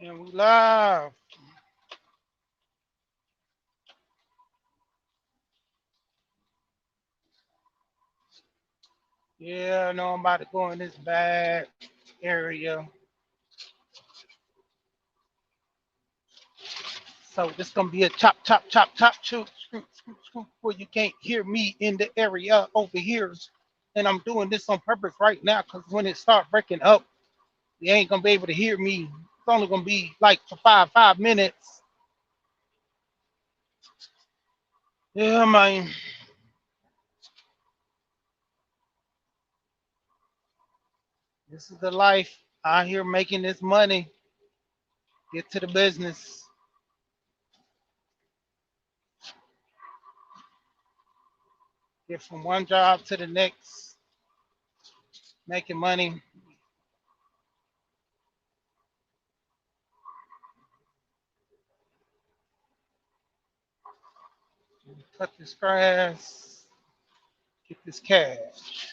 And we live. Yeah, I know I'm about to go in this bad area. So this gonna be a chop, chop, chop, chop, shoot, scoop, scoop, scoop, where you can't hear me in the area over here. And I'm doing this on purpose right now because when it start breaking up, you ain't gonna be able to hear me. It's only gonna be like for five minutes. Yeah, man. This is the life out here making this money. Get to the business. Get from one job to the next, making money. Cut this grass. Get this cash.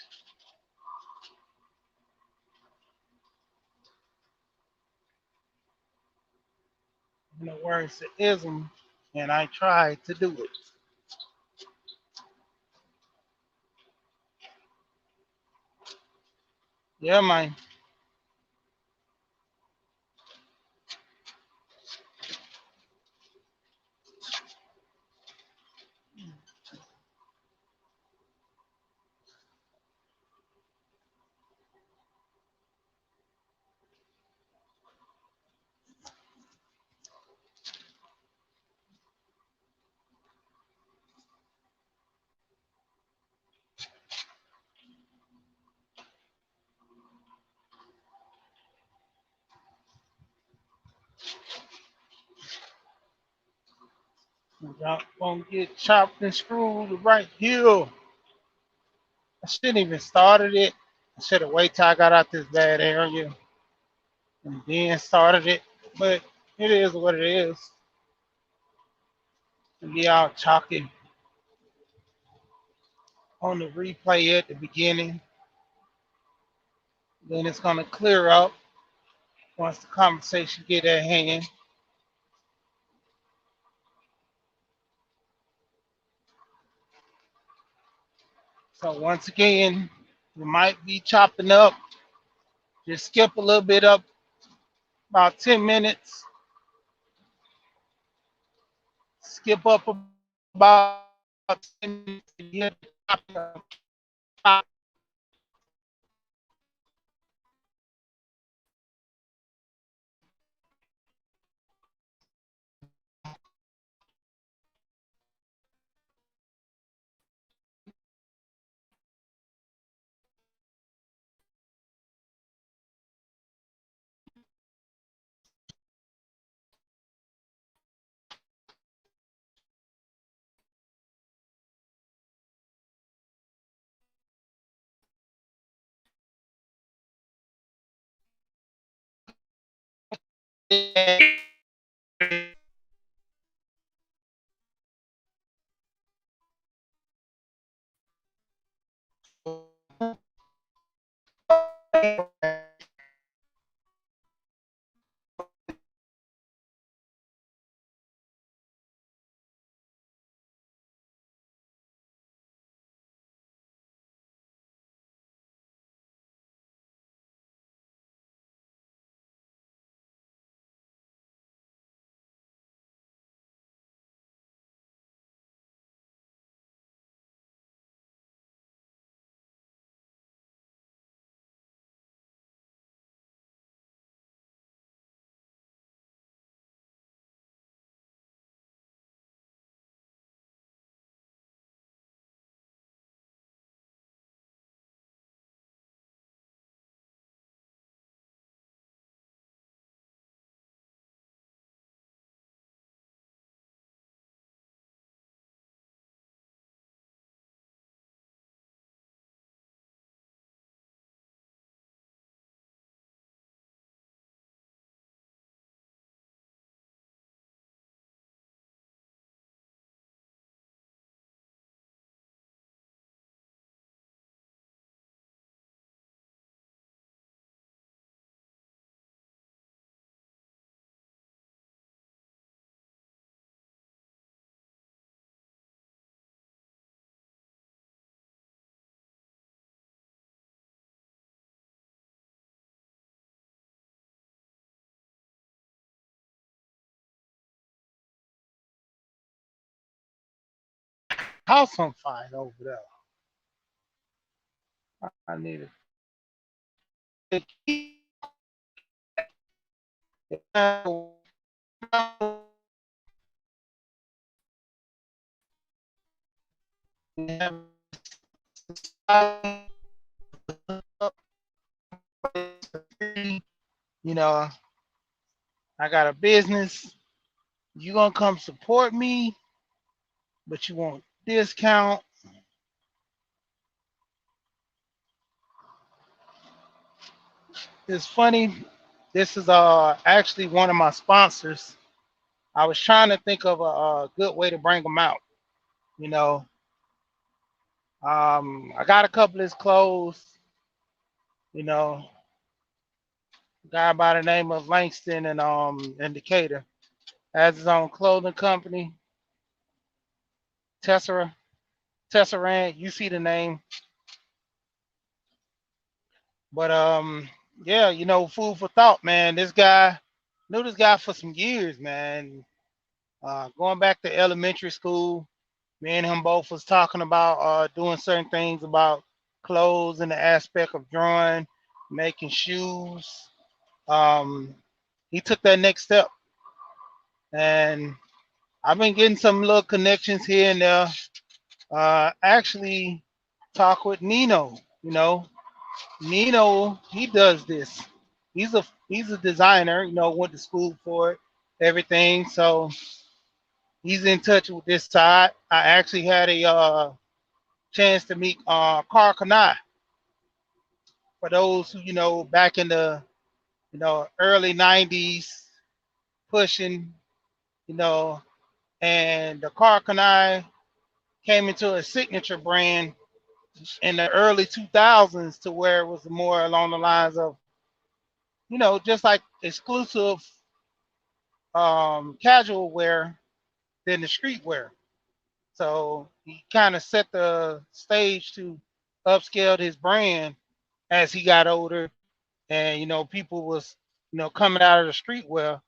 In the words of ism, and I tried to do it. Yeah, man. Y'all gonna get chopped and screwed right here. I shouldn't even started it. I should have waited till I got out this bad area and then started it. But it is what it is. And be all chalky on the replay at the beginning. Then it's gonna clear up once the conversation get at hand. So once again, we might be chopping up. Just skip a little bit up about 10 minutes. Skip up about 10 minutes to get house on fire over there. I need you know, I got a business. You gonna come support me, but you want discount. It's funny. This is actually one of my sponsors. I was trying to think of a good way to bring them out. You know, I got a couple of his clothes. You know, a guy by the name of Langston and Decatur has his own clothing company, Tessera Tesserand. You see the name, but yeah, food for thought, man. This guy knew this guy for some years, man. Going back to elementary school, me and him both was talking about doing certain things about clothes and the aspect of drawing, making shoes. Um, he took that next step, and I've been getting some little connections here and there. Actually, talk with Nino. Nino, he does this. He's a designer. Went to school for it, everything. So he's in touch with this side. I actually had a chance to meet Carl Kanai. For those who back in the early '90s, pushing, you know, and the Carl Kanai came into a signature brand in the early 2000s to where it was more along the lines of just like exclusive casual wear than the street wear. So he kind of set the stage to upscale his brand as he got older, and people was coming out of the streetwear,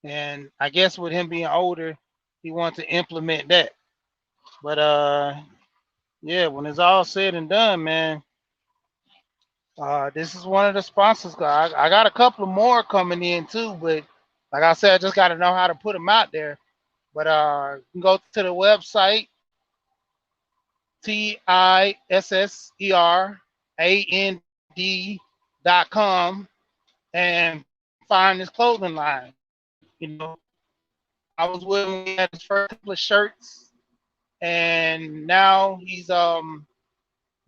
and I guess with him being older, he wanted to implement that. But yeah, when it's all said and done, man, this is one of the sponsors. I got a couple of more coming in too, but like I said, I just got to know how to put them out there. But you can go to the website TISSERAND.com and find his clothing line. I was with him. We had his first couple of shirts, and now he's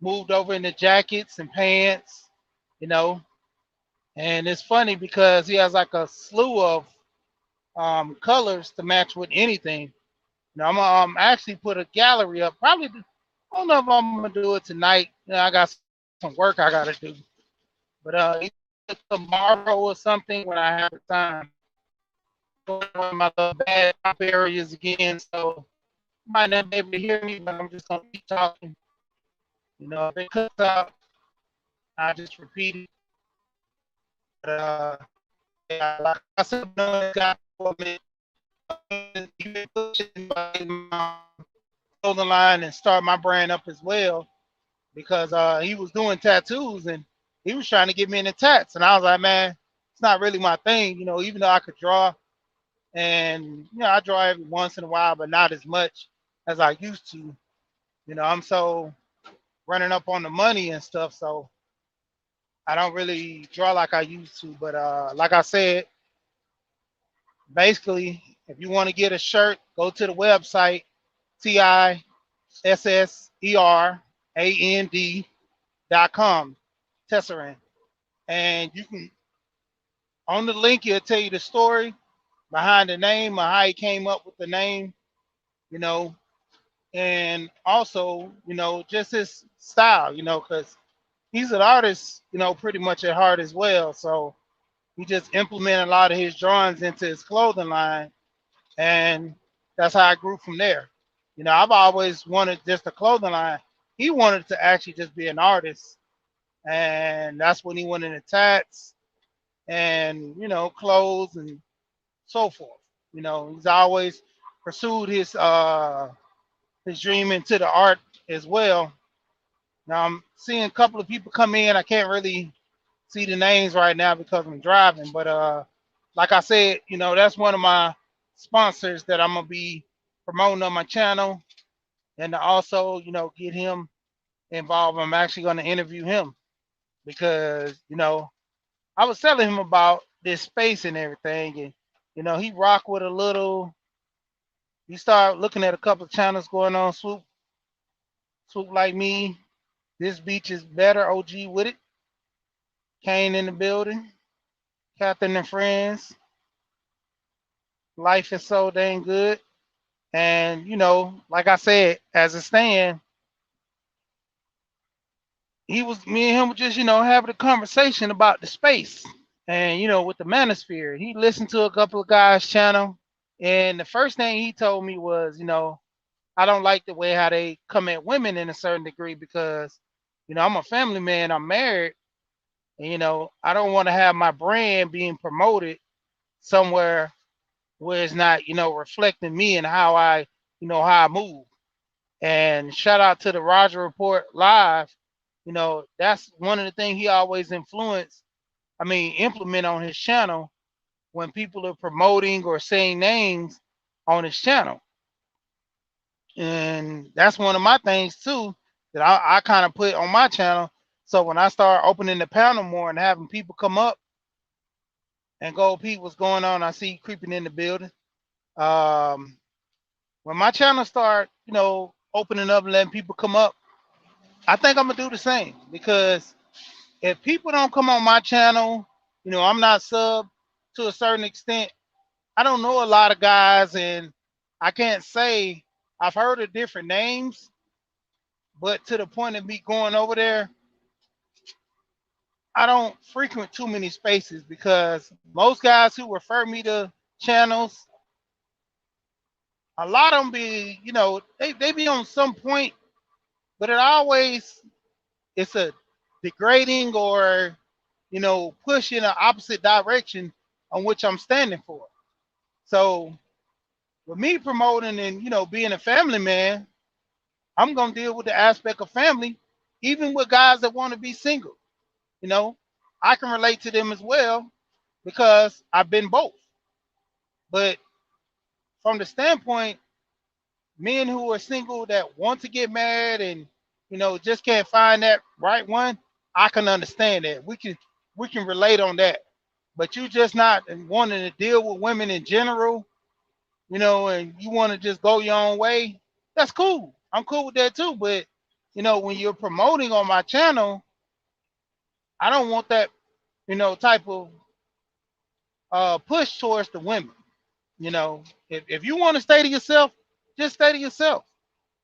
moved over into jackets and pants. You know, and it's funny because he has like a slew of colors to match with anything. I'm gonna actually put a gallery up. Probably, I don't know if I'm gonna do it tonight. I got some work I gotta do, but tomorrow or something when I have the time. Going on my little bad top areas again, so you might not be able to hear me, but I'm just gonna keep talking. If it cuts out, I just repeat it. But yeah, like I said, this guy for a minute, even pushing my clothing line and start my brand up as well because he was doing tattoos and he was trying to get me into tats, and I was like, man, it's not really my thing. Even though I could draw, and I draw every once in a while, but not as much as I used to. I'm so running up on the money and stuff, so I don't really draw like I used to. But like I said, basically, if you want to get a shirt, go to the website TISSERAND.com, Tesserand, and you can on the link it'll tell you the story behind the name or how he came up with the name, you know, and also just his style, because he's an artist, pretty much at heart as well. So he just implemented a lot of his drawings into his clothing line, and that's how I grew from there. I've always wanted just a clothing line. He wanted to actually just be an artist, and that's when he went into tats and clothes and so forth. He's always pursued his his dream into the art as well. Now I'm seeing a couple of people come in. I can't really see the names right now because I'm driving, but like I said, that's one of my sponsors that I'm gonna be promoting on my channel, and to also, get him involved. I'm actually gonna interview him because, I was telling him about this space and everything, and he rock with a little. He started looking at a couple of channels going on. Swoop like me. This beach is better. OG with it. Kane in the building. Captain and friends. Life is so dang good. And like I said, as a stand, me and him were just having a conversation about the space and with the manosphere. He listened to a couple of guys' channel, and the first thing he told me was, I don't like the way how they come at women in a certain degree because, I'm a family man, I'm married, and I don't want to have my brand being promoted somewhere where it's not, reflecting me and how I move. And shout out to the Roger Report Live. That's one of the things he always implement on his channel when people are promoting or saying names on his channel. And that's one of my things too that I kind of put on my channel. So when I start opening the panel more and having people come up and go, Pete, what's going on? I see you creeping in the building. Um, when my channel start, opening up and letting people come up, I think I'm gonna do the same because if people don't come on my channel, I'm not sub to a certain extent. I don't know a lot of guys, and I can't say I've heard of different names, but to the point of me going over there, I don't frequent too many spaces because most guys who refer me to channels, a lot of them be, they be on some point, but it's a degrading or, push in an opposite direction on which I'm standing for. So with me promoting and, being a family man, I'm going to deal with the aspect of family, even with guys that want to be single. You know, I can relate to them as well because I've been both. But from the standpoint, men who are single that want to get married and just can't find that right one, I can understand that. We can relate on that. But you just not wanting to deal with women in general, and you want to just go your own way. That's cool. I'm cool with that too. But when you're promoting on my channel, I don't want that type of push towards the women. If you want to stay to yourself, just stay to yourself.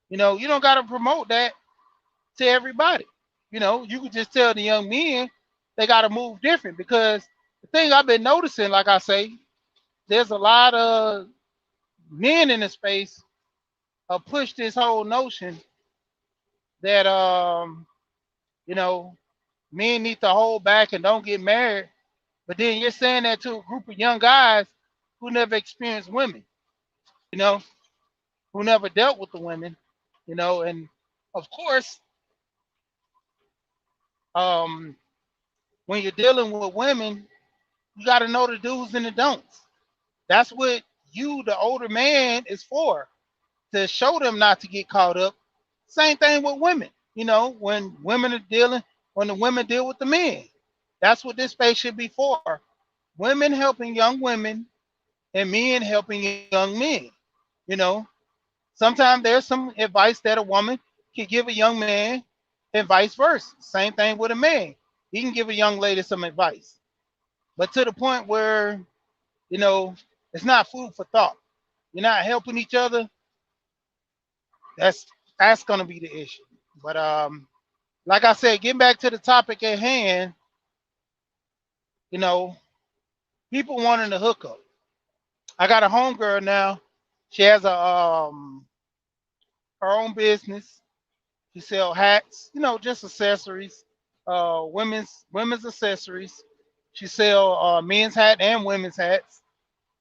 You don't got to promote that to everybody. You could just tell the young men they got to move different because the thing I've been noticing, like I say, there's a lot of men in the space push this whole notion that you know men need to hold back and don't get married. But then you're saying that to a group of young guys who never experienced women, you know, who never dealt with the women, and of course, um, when you're dealing with women, you got to know the do's and the don'ts. That's what you, the older man, is for, to show them not to get caught up. Same thing with women. When women are dealing, when the women deal with the men, that's what this space should be for. Women helping young women and men helping young men. You know, Sometimes there's some advice that a woman can give a young man and vice versa. Same thing with a man. He can give a young lady some advice. But to the point where, you know, it's not food for thought. You're not helping each other. That's that's gonna be the issue. But like I said, getting back to the topic at hand, you know, people wanting to hook up. I got a homegirl now. She has her own business. She sell hats, just accessories, women's accessories. She sell men's hat and women's hats,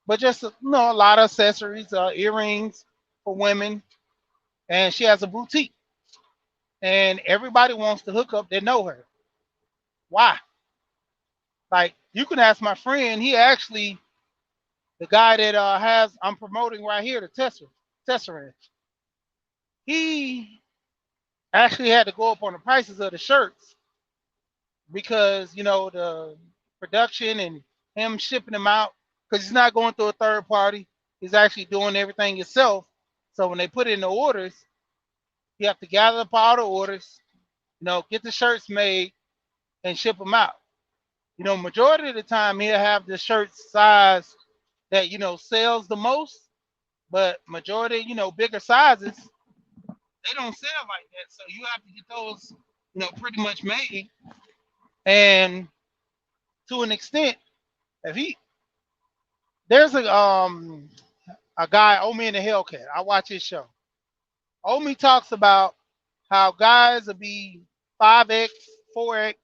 but just a lot of accessories, earrings for women. and she has a boutique, and everybody wants to hook up that know her. Why? Like you can ask my friend. He actually the guy that has I'm promoting right here, the Tesserant. He actually had to go up on the prices of the shirts because the production and him shipping them out because he's not going through a third party. He's actually doing everything himself. So when they put in the orders, you have to gather up all the orders, get the shirts made and ship them out. Majority of the time he'll have the shirt size that sells the most, but majority, bigger sizes, they don't sell like that. So you have to get those, pretty much made. And to an extent, if he there's a guy, Omi in the Hellcat. I watch his show. Omi talks about how guys will be 5X, 4X,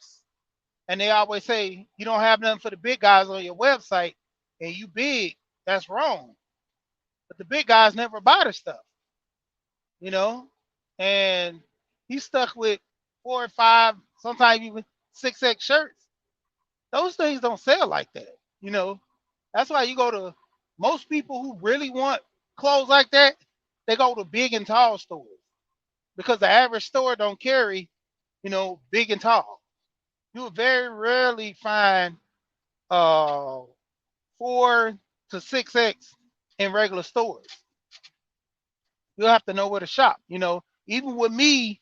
and they always say you don't have nothing for the big guys on your website, and you big. That's wrong. But the big guys never buy the stuff, you know, and he's stuck with 4 or 5, sometimes even 6X shirts. Those things don't sell like that, you know. That's why you go to most people who really want clothes like that, they go to big and tall stores because the average store don't carry, big and tall. You will very rarely find uh 4 to 6X in regular stores. You'll have to know where to shop. Even with me,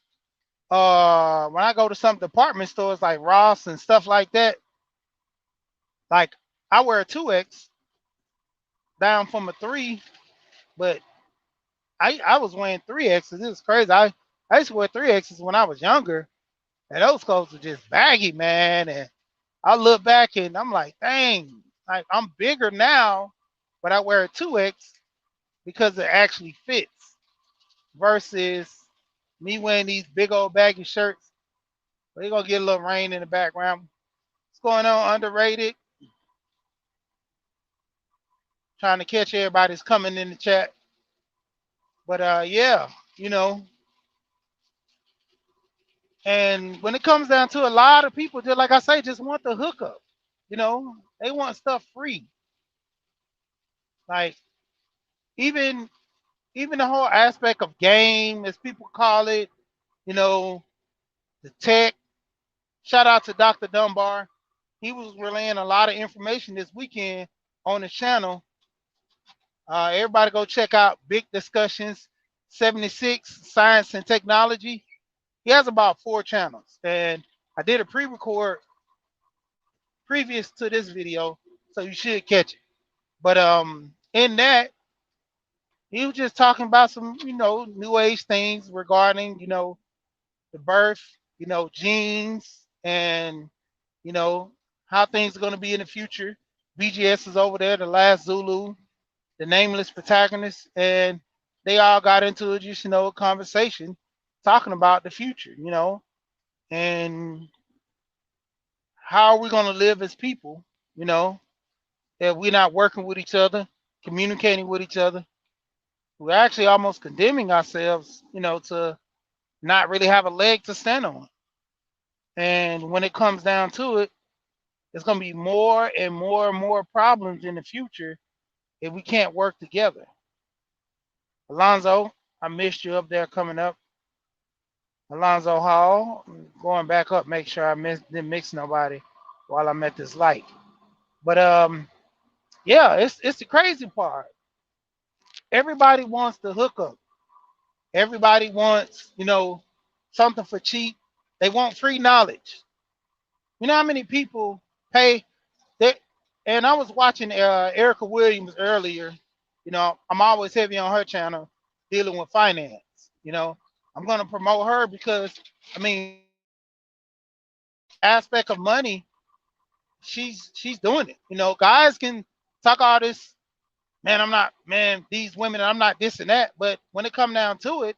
when I go to some department stores like Ross and stuff like that, like I wear a 2X down from a 3, but I was wearing 3X's. This is crazy. I used to wear 3X's when I was younger, and those clothes were just baggy, man. And I look back and I'm like, dang, like I'm bigger now, but I wear a 2X because it actually fits versus me wearing these big old baggy shirts. We're gonna get a little rain in the background. What's going on? Underrated. Trying to catch everybody's coming in the chat. But yeah, you know, and when it comes down to a lot of people, just like I say, just want the hookup. They want stuff free. Like even even the whole aspect of game, as people call it, you know, the tech. Shout out to Dr. Dunbar. He was relaying a lot of information this weekend on the channel. Everybody go check out Big Discussions 76 Science and Technology. He has about 4 channels. And I did a pre-record previous to this video, so you should catch it. But in that, he was just talking about some, new age things regarding, the birth, genes and, you know, how things are going to be in the future. BGS is over there, the last Zulu, the nameless protagonist, and they all got into a just, a conversation talking about the future, and how are we going to live as people, you know, if we're not working with each other, communicating with each other. We're actually almost condemning ourselves, to not really have a leg to stand on. And when it comes down to it, there's going to be more and more and more problems in the future if we can't work together. Alonzo, I missed you up there coming up. Alonzo Hall, going back up, make sure didn't mix nobody while I'm at this light. But yeah, it's the crazy part. Everybody wants to hook up. Everybody wants, something for cheap. They want free knowledge. You know how many people pay that? And I was watching Erica Williams earlier. I'm always heavy on her channel dealing with finance. I'm going to promote her because, I mean, aspect of money, she's doing it. Guys can talk all this, man, I'm not, man, these women, I'm not this and that. But when it come down to it,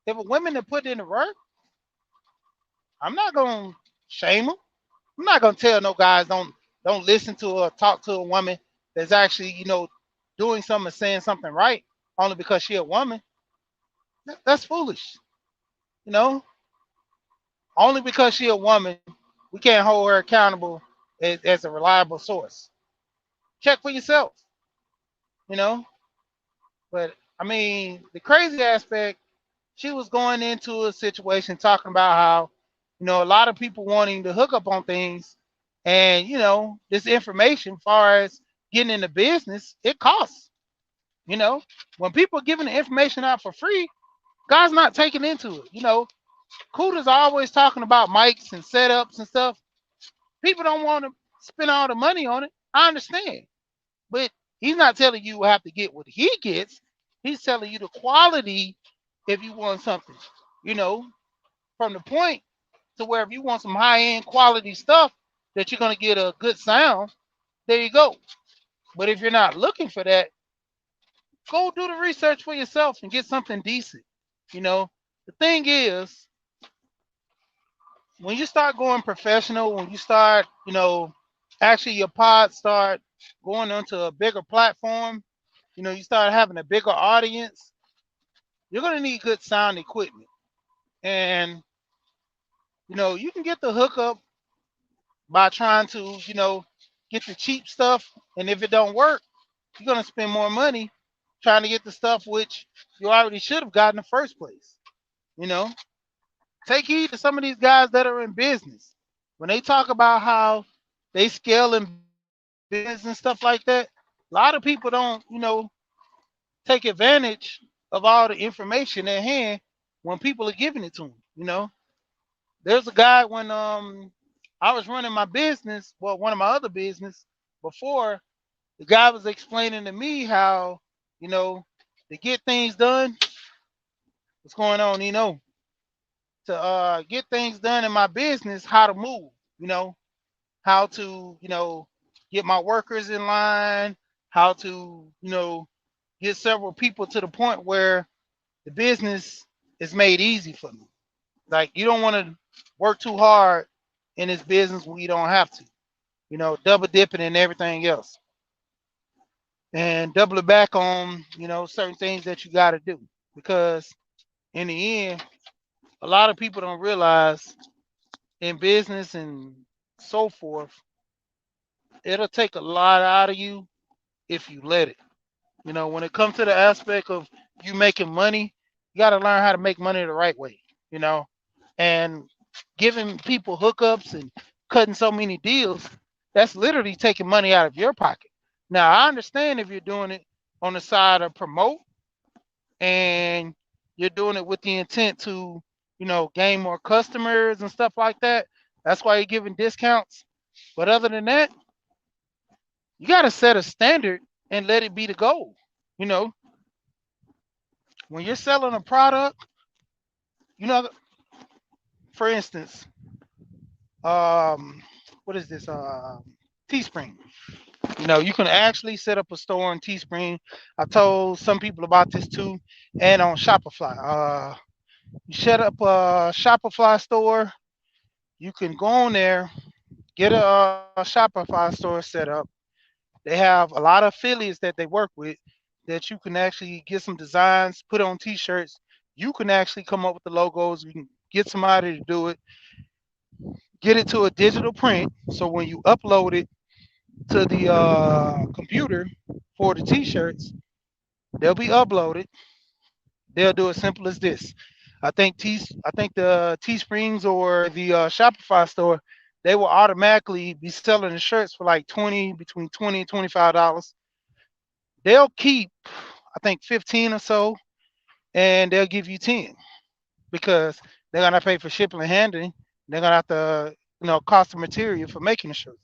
if a women that put in the work, I'm not going to shame them. I'm not gonna tell no guys don't listen to or talk to a woman that's actually doing something, saying something right, only because she a woman. That's foolish. You know, only because she a woman, we can't hold her accountable as a reliable source. Check for yourself. You know, but I mean, the crazy aspect, she was going into a situation talking about how, a lot of people wanting to hook up on things, and this information, far as getting into business, it costs. You know, when people are giving the information out for free, God's not taking into it. Cooter's always talking about mics and setups and stuff. People don't want to spend all the money on it. I understand, but he's not telling you have to get what he gets. He's telling you the quality if you want something. You know, from the point to where if you want some high end quality stuff that you're gonna get a good sound, there you go. But if you're not looking for that, go do the research for yourself and get something decent. You know, the thing is, when you start going professional, when you start, actually your pod start going onto a bigger platform, you start having a bigger audience, you're gonna need good sound equipment. And you can get the hookup by trying to, get the cheap stuff. And if it don't work, you're gonna spend more money trying to get the stuff which you already should have gotten in the first place. You know, take heed to some of these guys that are in business. When they talk about how they scale in business and stuff like that, a lot of people don't, take advantage of all the information at hand when people are giving it to them. There's a guy when I was running my business, well, one of my other business before, the guy was explaining to me how, you know, to get things done, what's going on, to get things done in my business, how to move, you know, how to, get my workers in line, how to, get several people to the point where the business is made easy for me. Like you don't want to work too hard in this business when you don't have to. Double dipping and everything else, and double it back on certain things that you got to do because in the end, a lot of people don't realize in business and so forth, it'll take a lot out of you if you let it. When it comes to the aspect of you making money, you got to learn how to make money the right way. You know, and giving people hookups and cutting so many deals, that's literally taking money out of your pocket. Now, I understand if you're doing it on the side of promote and you're doing it with the intent to, gain more customers and stuff like that. That's why you're giving discounts. But other than that, you got to set a standard and let it be the goal. You know, when you're selling a product, you know, for instance, um, what is this? Teespring. You can actually set up a store on Teespring. I told some people about this too, and on Shopify. You set up a Shopify store. You can go on there, get a Shopify store set up. They have a lot of affiliates that they work with that you can actually get some designs, put on T-shirts. You can actually come up with the logos. You can get somebody to do it, get it to a digital print. So when you upload it to the computer for the T-shirts, they'll be uploaded. They'll do as simple as this. I think the Teesprings or the Shopify store, they will automatically be selling the shirts for like between $20 and $25. They'll keep, I think, 15 or so, and they'll give you 10 because they're gonna pay for shipping and handling. They're gonna have to, cost of material for making the shirts.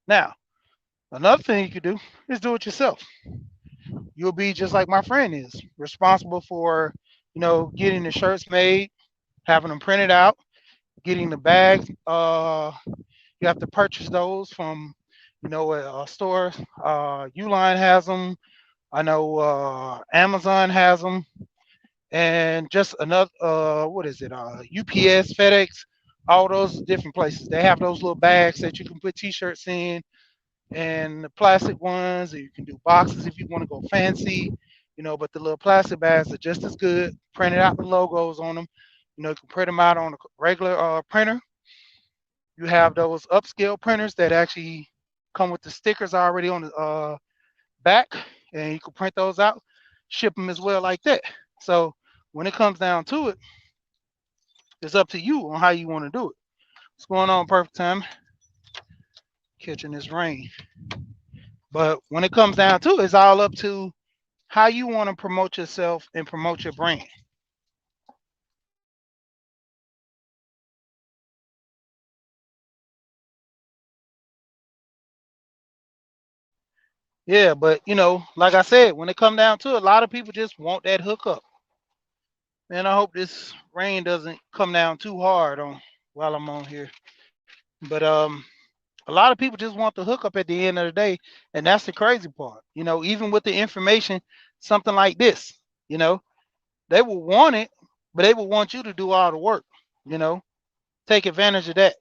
Now, another thing you could do is do it yourself. You'll be just like my friend is, responsible for, getting the shirts made, having them printed out, getting the bags. You have to purchase those from, a store. Uline has them. I know Amazon has them, and just another. What is it? UPS, FedEx, all those different places. They have those little bags that you can put T-shirts in, and the plastic ones, or you can do boxes if you want to go fancy. But the little plastic bags are just as good. Printed out the logos on them. You can print them out on a regular printer. You have those upscale printers that actually come with the stickers already on the back, and you can print those out, ship them as well like that. So when it comes down to it, it's up to you on how you want to do it. What's going on, perfect time? Catching this rain. But when it comes down to it, it's all up to how you want to promote yourself and promote your brand. Yeah, but like I said, when it comes down to it, a lot of people just want that hookup. Man, I hope this rain doesn't come down too hard on while I'm on here. But a lot of people just want the hookup at the end of the day, and that's the crazy part. Even with the information, something like this, you know, they will want it, but they will want you to do all the work. You know, take advantage of that.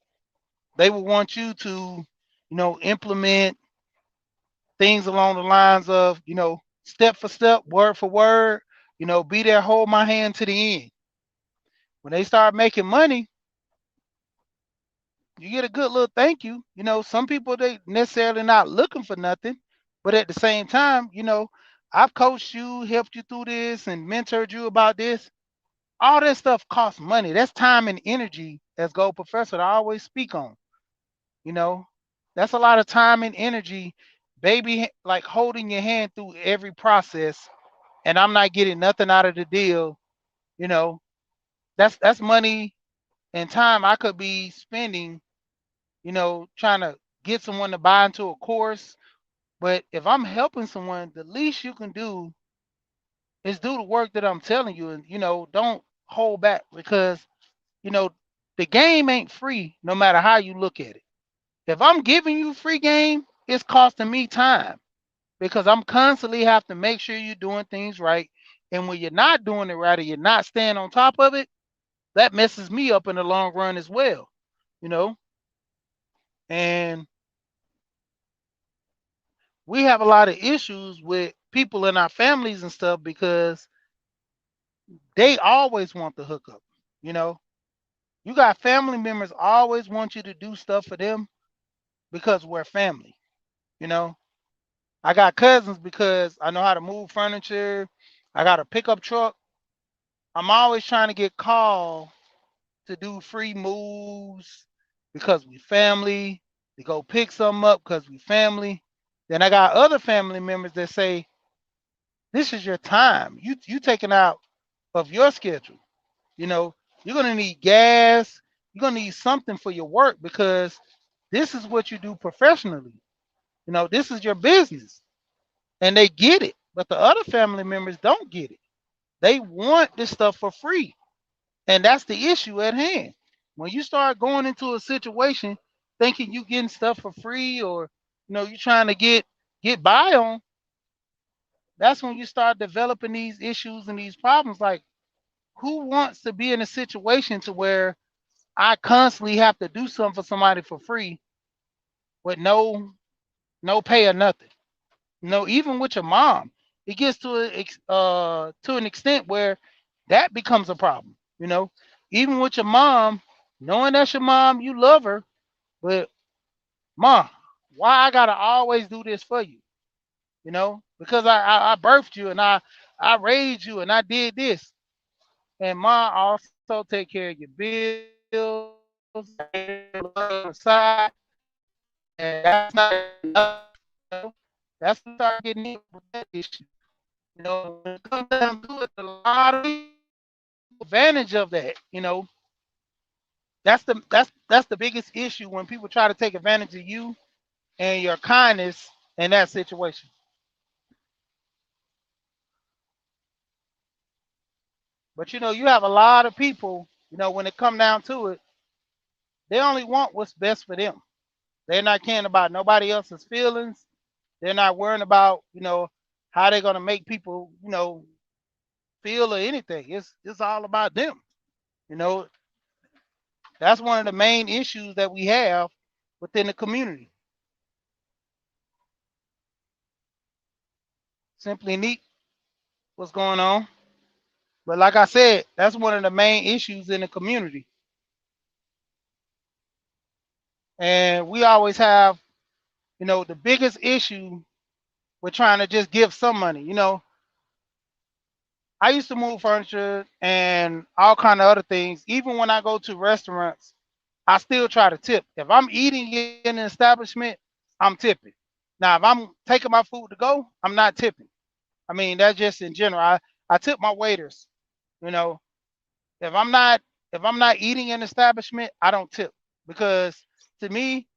They will want you to, implement things along the lines of, step for step, word for word. Be there, hold my hand to the end. When they start making money, you get a good little thank you. Some people they necessarily not looking for nothing, but at the same time, I've coached you, helped you through this, and mentored you about this. All that stuff costs money. That's time and energy, as Gold Professor I always speak on. You know, that's a lot of time and energy, baby, like holding your hand through every process, and I'm not getting nothing out of the deal. You know, that's money and time I could be spending trying to get someone to buy into a course. But if I'm helping someone, the least you can do is do the work that I'm telling you, and don't hold back because you know the game ain't free no matter how you look at it. If I'm giving you free game, it's costing me time because I'm constantly have to make sure you're doing things right. And when you're not doing it right or you're not staying on top of it, that messes me up in the long run as well. You know, and we have a lot of issues with people in our families and stuff because they always want the hookup. You know, you got family members always want you to do stuff for them because we're family. You know, I got cousins because I know how to move furniture. I got a pickup truck. I'm always trying to get called to do free moves because we family, to go pick something up because we family. Then I got other family members that say, this is your time. You taking out of your schedule. You know, you're gonna need gas. You're gonna need something for your work because this is what you do professionally. This is your business, and they get it. But the other family members don't get it. They want this stuff for free, and that's the issue at hand. When you start going into a situation thinking you getting stuff for free, or you're trying to get by on, that's when you start developing these issues and these problems. Like, who wants to be in a situation to where I constantly have to do something for somebody for free with no pay or nothing? Even with your mom, it gets to an extent where that becomes a problem. Even with your mom, knowing that's your mom, you love her, but mom, why I gotta always do this for you? Because I birthed you and I raised you and I did this, and mom also take care of your bills, side, and that's not enough. You know? That's when you start getting into that issue. When it comes down to it, a lot of people advantage of that. That's the biggest issue when people try to take advantage of you and your kindness in that situation. But you have a lot of people. When it come down to it, they only want what's best for them. They're not caring about nobody else's feelings. They're not worrying about how they're gonna make people feel or anything. It's all about them. You know that's one of the main issues that we have within the community. Simply neat. what's going on. But like I said, that's one of the main issues in the community. And we always have, the biggest issue with trying to just give some money. I used to move furniture and all kind of other things. Even when I go to restaurants, I still try to tip. If I'm eating in an establishment, I'm tipping. Now, if I'm taking my food to go, I'm not tipping. I mean, that's just in general. I tip my waiters. You know, if I'm not if I'm not eating in an establishment, I don't tip because to me,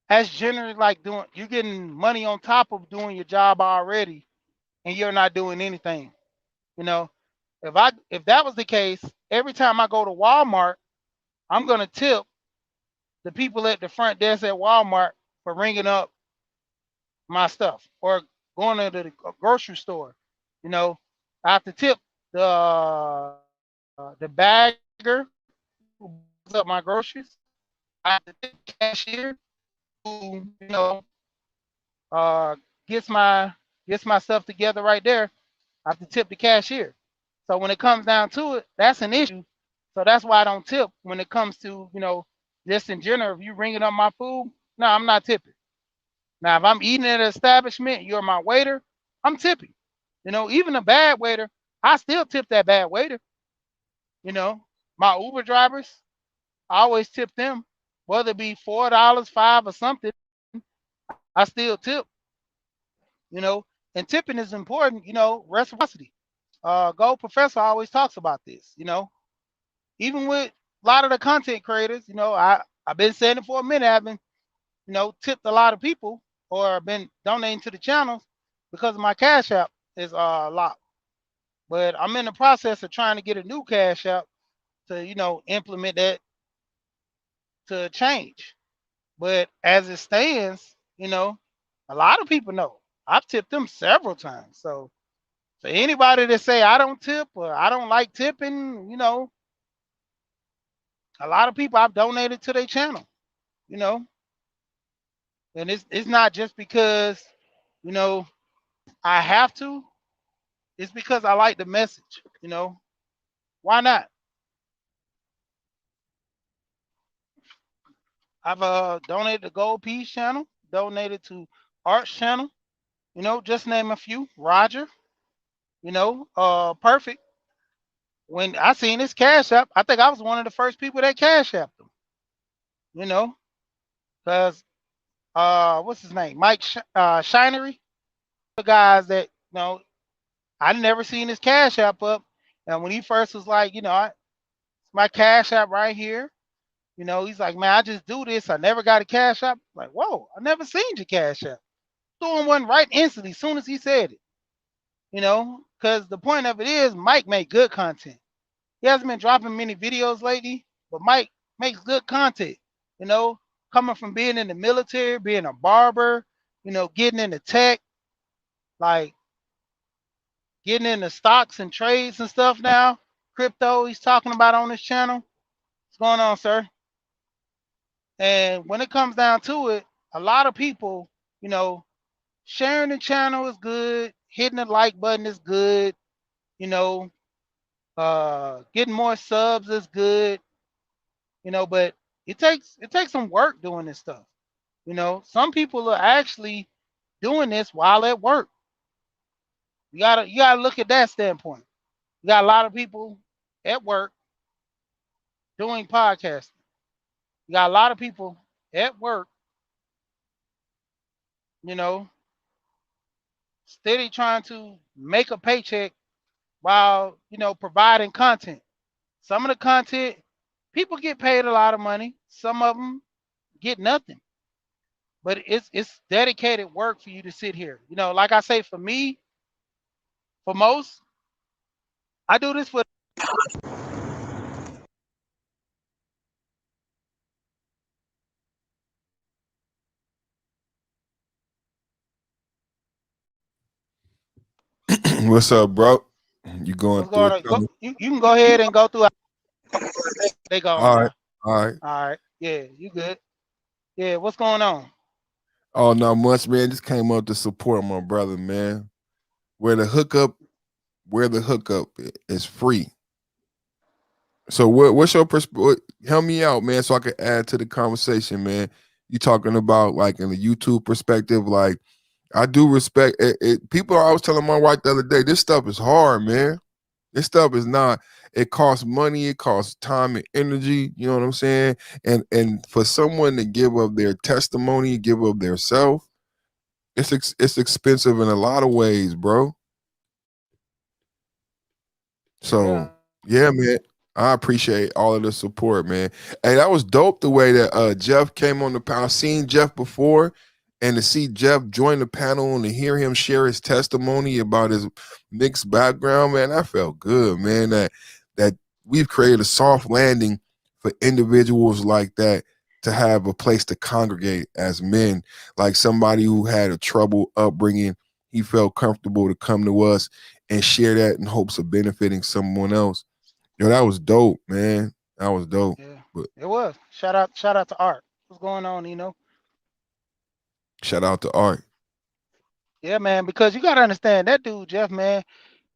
that's generally like doing you're getting money on top of doing your job already, and you're not doing anything. You know, if that was the case, every time I go to Walmart, I'm gonna tip the people at the front desk at Walmart for ringing up my stuff or going to the grocery store. You know, I have to tip the bagger who bags up my groceries. I have to tip the cashier who uh, gets my stuff together right there. I have to tip the cashier. So when it comes down to it, that's an issue. So that's why I don't tip when it comes to just in general. If you ringing up my food, no, I'm not tipping. Now if I'm eating at an establishment, you're my waiter, I'm tipping. Even a bad waiter, I still tip that bad waiter. My Uber drivers, I always tip them, whether it be $4, 5 or something. I still tip. You know, and tipping is important. Reciprocity. Gold Professor always talks about this. Even with a lot of the content creators, I've been saying it for a minute. I've been tipped a lot of people or been donating to the channels because my cash app is locked. But I'm in the process of trying to get a new cash app to implement that to change. But as it stands, a lot of people know I've tipped them several times. So for anybody that say I don't tip or I don't like tipping, a lot of people I've donated to their channel. You know, and it's not just because you know I have to. It's because I like the message. Why not? I've donated to Gold Peace channel, donated to Arts channel. Just name a few. Roger. Perfect. When I seen this cash app, I think I was one of the first people that cash apped them. You know, because what's his name? Mike Shinery. The guys that I never seen his cash app up, and when he first was like, my cash app right here. He's like, man, I just do this. I never got a cash app. Like, whoa, I never seen your cash app. Doing one right instantly, as soon as he said it. Because the point of it is, Mike made good content. He hasn't been dropping many videos lately, but Mike makes good content. You know, Coming from being in the military, being a barber, getting into tech, like getting into stocks and trades and stuff now. Crypto, he's talking about on his channel. What's going on, sir? And when it comes down to it, a lot of people, you know, sharing the channel is good, hitting the like button is good, you know, getting more subs is good, but it takes some work doing this stuff. Some people are actually doing this while at work. You gotta look at that standpoint. You got a lot of people at work doing podcasting. You got a lot of people at work, you know, steady trying to make a paycheck while providing content. Some of the content people get paid a lot of money. Some of them get nothing. But it's dedicated work for you to sit here. Like I say, for me, for most, I do this for What's up, bro? You going what's through going it? on. You can go ahead and go through. They gone All right, now. all right. All right. Yeah, you good. Yeah, what's going on? Oh, not much, man. Just came up to support my brother, man. Where the hookup where the hookup is free. So what's your perspective? Help me out, man, so I can add to the conversation, man. You talking about like in the YouTube perspective, like I do respect it. People are always telling my wife the other day, this stuff is hard, man. This stuff is not. It costs money. It costs time and energy. You know what I'm saying? And for someone to give up their testimony, give up their self, it's expensive in a lot of ways, bro. Yeah, So yeah, man. I appreciate all of the support, man. Hey, that was dope the way that Jeff came on the panel. I've seen Jeff before, and to see Jeff join the panel and to hear him share his testimony about his mixed background, man, that felt good, man. That we've created a soft landing for individuals like that to have a place to congregate as men. Like somebody who had a troubled upbringing, he felt comfortable to come to us and share that in hopes of benefiting someone else. Yo, that was dope, man. That was dope. yeah. But It was. Shout out to Art. What's going on, shout out to Art. Yeah, man, because you gotta understand that dude, Jeff, man,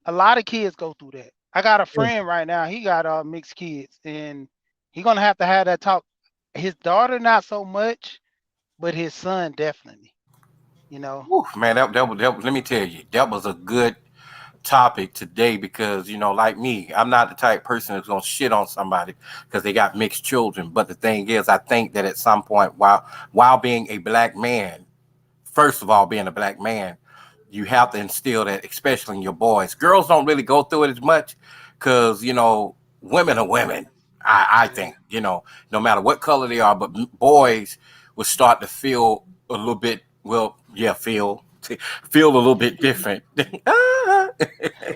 a lot of kids go through that. I got a Yeah. friend right now, he got mixed kids and he gonna have that talk. His daughter not so much, but his son definitely, you know. Whew, man, let me tell you, that was a good topic today because like me, I'm not the type of person that's gonna shit on somebody because they got mixed children. But the thing is, I think that at some point, while being a black man, first of all, being a black man, you have to instill that, especially in your boys. Girls don't really go through it as much because women are women. I Yeah. think no matter what color they are, but boys will start to feel a little bit. Well, yeah, feel a little bit different.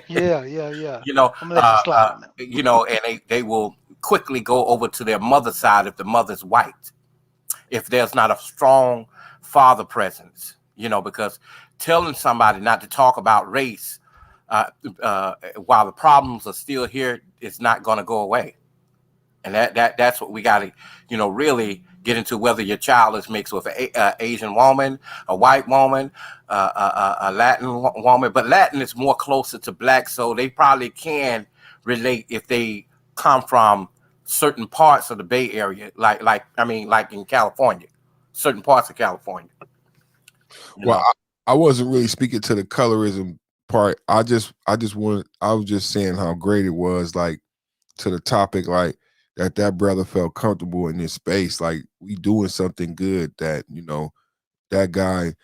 Yeah, yeah, yeah. you know, I'm gonna let you slide on that. and they will quickly go over to their mother's side if the mother's white, if there's not a strong father presence, because telling somebody not to talk about race uh, while the problems are still here is not going to go away. And that's what we got to, really get into, whether your child is mixed with a Asian woman, a white woman, a Latin woman. But Latin is more closer to black, so they probably can relate if they come from certain parts of the Bay Area, like in California, certain parts of California. You Well, know, I wasn't really speaking to the colorism part. I was just saying how great it was, like to the topic, like that brother felt comfortable in this space. Like we doing something good that, that guy,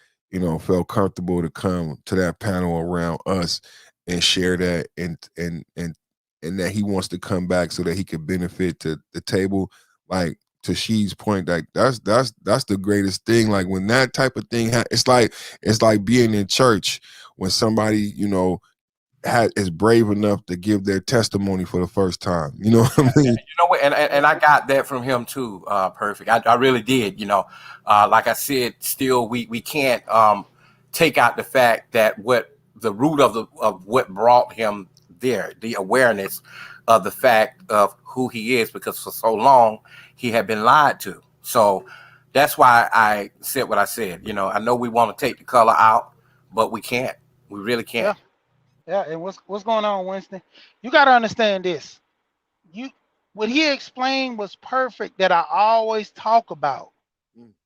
felt comfortable to come to that panel around us and share that and that he wants to come back so that he could benefit to the table. Like to She's point, like that's the greatest thing. Like when that type of thing, it's like being in church when somebody is brave enough to give their testimony for the first time. You know what I mean? you know what, and Yeah, I got that from him too. Perfect. I really did. Like I said, still we can't take out the fact that what the root of what brought him there, the awareness of the fact of who he is, because for so long he had been lied to. So that's why I said what I said. I know we want to take the color out, but we can't. We really yeah, can't. yeah. And what's going on, Winston? You gotta understand this. You What he explained was perfect that I always talk about.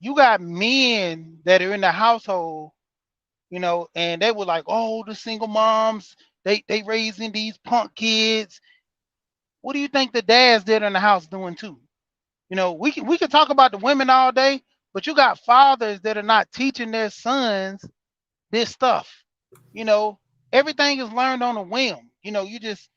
You got men that are in the household, and they were like, oh, the single moms, they raising these punk kids. What do you think the dads did in the house doing too? We can talk about the women all day, but you got fathers that are not teaching their sons this stuff. You know, Everything is learned on a whim. You just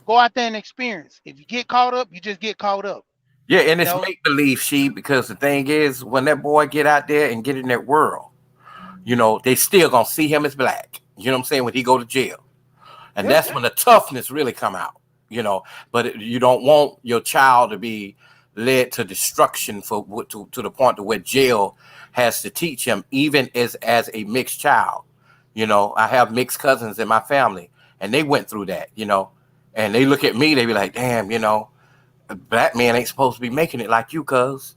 go out there and experience. If you get caught up, you just get caught up. Yeah, and You it's know, make believe, she, because the thing is, when that boy get out there and get in that world, they still gonna see him as black. You know what I'm saying? When he go to jail, and yeah, that's when the toughness really come out. You don't want your child to be led to destruction to the point to where jail has to teach him, even as a mixed child. I have mixed cousins in my family, and they went through that. And they look at me, they be like, "Damn, a black man ain't supposed to be making it like you, cuz."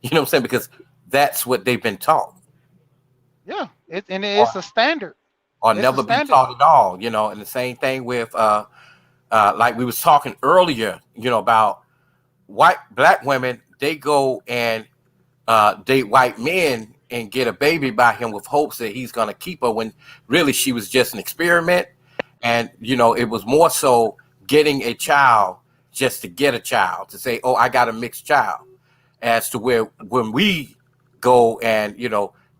You know what I'm saying? Because that's what th've been taught. yeah. And Or, it's a standard. or It's a never be standard. taught at all. And the same thing with like we was talking earlier, about black women. They go and date white men and get a baby by him with hopes that he's going to keep her, when really she was just an experiment. And it was more so getting a child just to get a child, to say, oh, I got a mixed child. As to where when we go and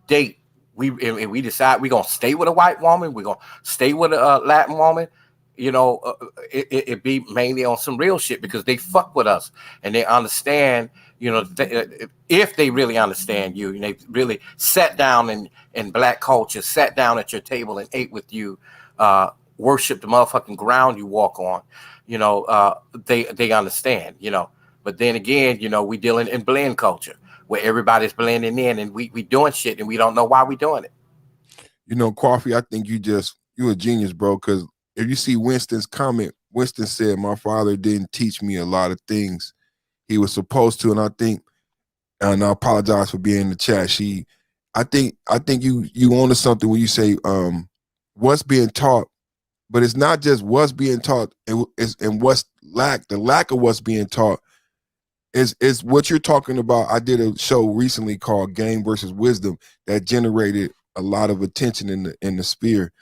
date, we decide we're gonna stay with a white woman, we're gonna stay with a Latin woman. It be mainly on some real shit, because they fuck with us and they understand. If they really understand you, and they really sat down in black culture, sat down at your table and ate with you, worship the motherfucking ground you walk on. They understand. But then again, we dealing in blend culture where everybody's blending in, and we doing shit and we don't know why we doing it. Coffee, I think you a genius, bro. Because if you see Winston's comment, Winston said, "My father didn't teach me a lot of things he was supposed to," and I think, and I apologize for being in the chat. I think you onto something when you say what's being taught, but it's not just what's being taught, and what's the lack of what's being taught is what you're talking about. I did a show recently called Game versus Wisdom that generated a lot of attention in the sphere.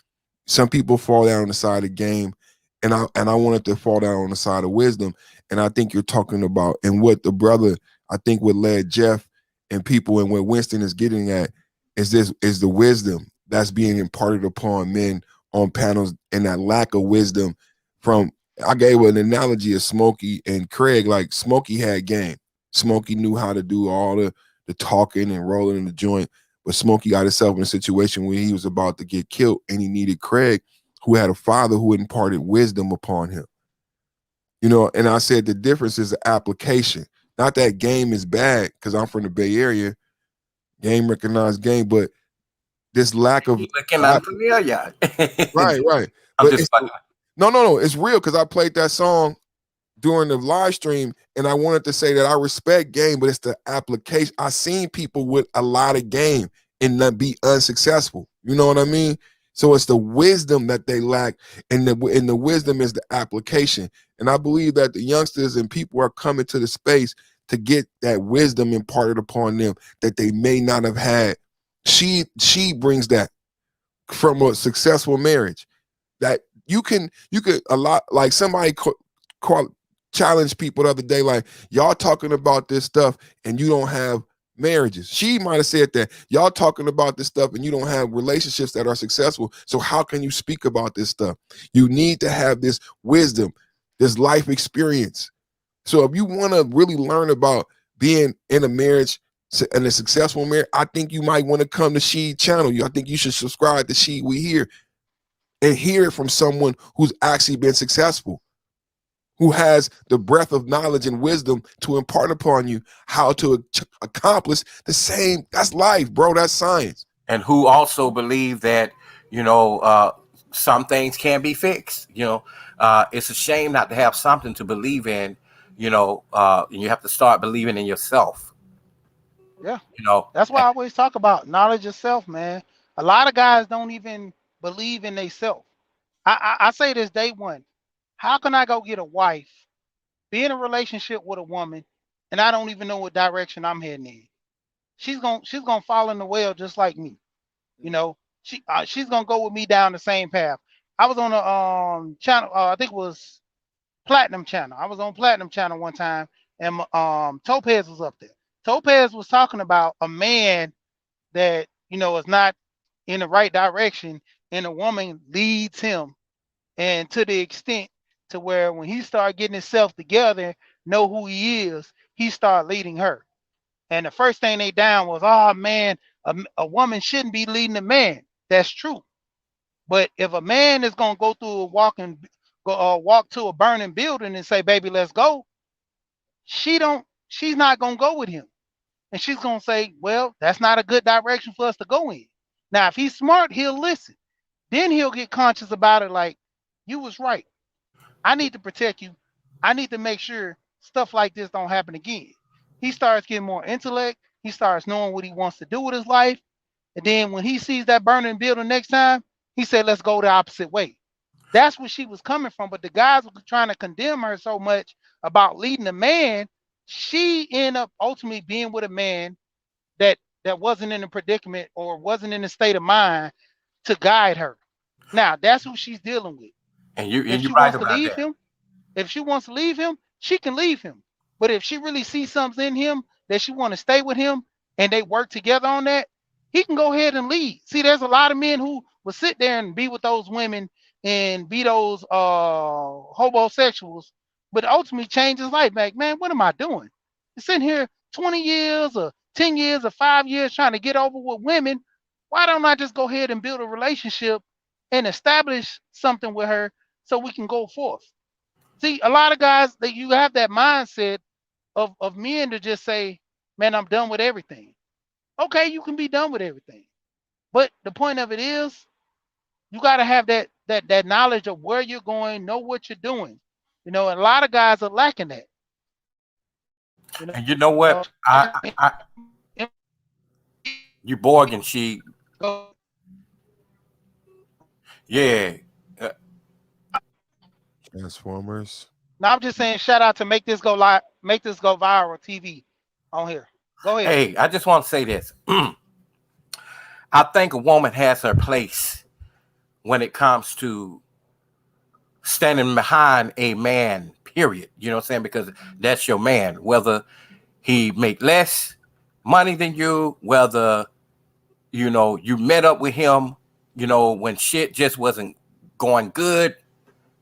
Some people fall down on the side of game, and I wanted to fall down on the side of wisdom. And I think you're talking about, and what the brother, I think what led Jeff and people, and what Winston is getting at is the wisdom that's being imparted upon men on panels, and that lack of wisdom from. I gave an analogy of Smokey and Craig. Like Smokey had game. Smokey knew how to do all the talking and rolling in the joint. But Smokey got himself in a situation where he was about to get killed, and he needed Craig, who had a father who imparted wisdom upon him. And I said the difference is the application. Not that game is bad, because I'm from the Bay Area, game recognized game, but this lack of You looking unfamiliar. right. I'm But just it's fucking. no, it's real, because I played that song during the live stream, and I wanted to say that I respect game, but it's the application. I seen people with a lot of game and not be unsuccessful. You know what I mean? So it's the wisdom that they lack, and the wisdom is the application. And I believe that the youngsters and people are coming to the space to get that wisdom imparted upon them that they may not have had. She brings that from a successful marriage, that you could a lot, like somebody call challenge people the other day, like, y'all talking about this stuff and you don't have marriages. She might have said that y'all talking about this stuff and you don't have relationships that are successful. So how can you speak about this stuff? You need to have this wisdom, this life experience. So if you want to really learn about being in a marriage and a successful marriage, I think you might want to come to She channel. I think you should subscribe to She We Hear and hear it from someone who's actually been successful, who has the breadth of knowledge and wisdom to impart upon you how to accomplish the same. That's life, bro. That's science. And who also believe that you know uh, some things can be fixed. It's a shame not to have something to believe in. And you have to start believing in yourself. Yeah. You know, That's why I always talk about knowledge of self, man. A lot of guys don't even believe in themselves. I say this day one. How can I go get a wife, be in a relationship with a woman, and I don't even know what direction I'm heading in? She's gonna fall in the well just like me. She's gonna go with me down the same path. I was on a channel. I think it was Platinum Channel. I was on Platinum Channel one time, and Topaz was up there. Topaz was talking about a man that is not in the right direction, and a woman leads him, and to the extent to where when he started getting himself together, know who he is, he started leading her. And the first thing they down was, oh man, a woman shouldn't be leading a man. That's true. But if a man is gonna go through a walk to a burning building and say, "Baby, let's go," she's not gonna go with him, and she's gonna say, "Well, that's not a good direction for us to go in." Now, if he's smart, he'll listen. Then he'll get conscious about it. Like, you was right. I need to protect you. I need to make sure stuff like this don't happen again. He starts getting more intellect. He starts knowing what he wants to do with his life. And then when he sees that burning building next time, He said, let's go the opposite way. That's where she was coming from. But the guys were trying to condemn her so much about leading a man. She ended up ultimately being with a man that wasn't in a predicament or wasn't in a state of mind to guide her. Now that's who she's dealing with. And you If and you're she right wants to about leave that. him, if she wants to leave him, she can leave him. But if she really sees something in him that she want to stay with him and they work together on that, he can go ahead and leave. See, there's a lot of men who will sit there and be with those women and be those homosexuals, but ultimately change his life. Like, man, what am I doing? You're sitting here 20 years or 10 years or 5 years trying to get over with women. Why don't I just go ahead and build a relationship and establish something with her so we can go forth? See, a lot of guys that you have that mindset of men to just say, man, I'm done with everything. Okay, you can be done with everything. But the point of it is you gotta have that knowledge of where you're going, know what you're doing. And a lot of guys are lacking that. You know, And you know what? You Borg and she, yeah. Uh, Transformers. now I'm just saying, shout out to make this go live, make this go viral TV on here. Go ahead. hey, I just want to say this. I think a woman has her place when it comes to standing behind a man, period. You know what I'm saying? Because that's your man. Whether he make less money than you, whether, you met up with him, when shit just wasn't going good.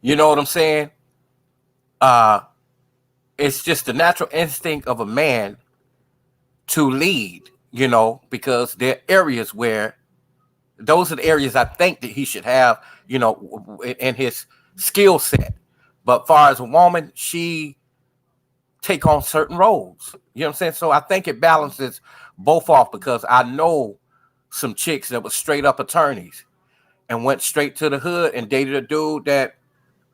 You know what I'm saying? Uh, it's just the natural instinct of a man to lead, because there are areas where those are the areas I think that he should have, in his skill set. But far as a woman, she take on certain roles. You know what I'm saying? So I think it balances both off because I know some chicks that were straight up attorneys and went straight to the hood and dated a dude that,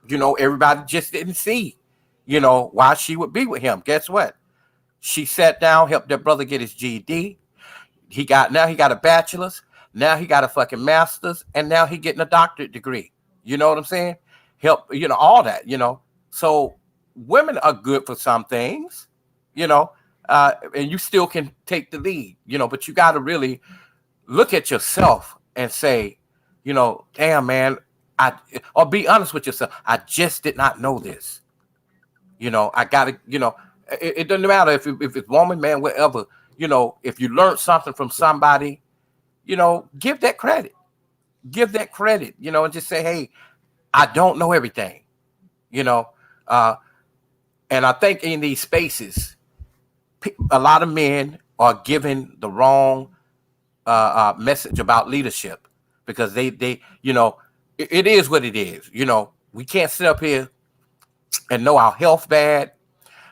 everybody just didn't see, why she would be with him. Guess what? She sat down, helped that brother get his GED. Now he got a bachelor's. Now he got a fucking master's, and now he getting a doctorate degree. You know what I'm saying? Help, all that, So women are good for some things, and you still can take the lead, but you got to really look at yourself and say, damn man, or be honest with yourself. I just did not know this. I gotta, it doesn't matter if it's woman, man, whatever. If you learn something from somebody, give that credit. Give that credit, and just say, hey, I don't know everything, you know. Uh, and I think in these spaces, a lot of men are given the wrong message about leadership because it is what it is. We can't sit up here and know our health bad,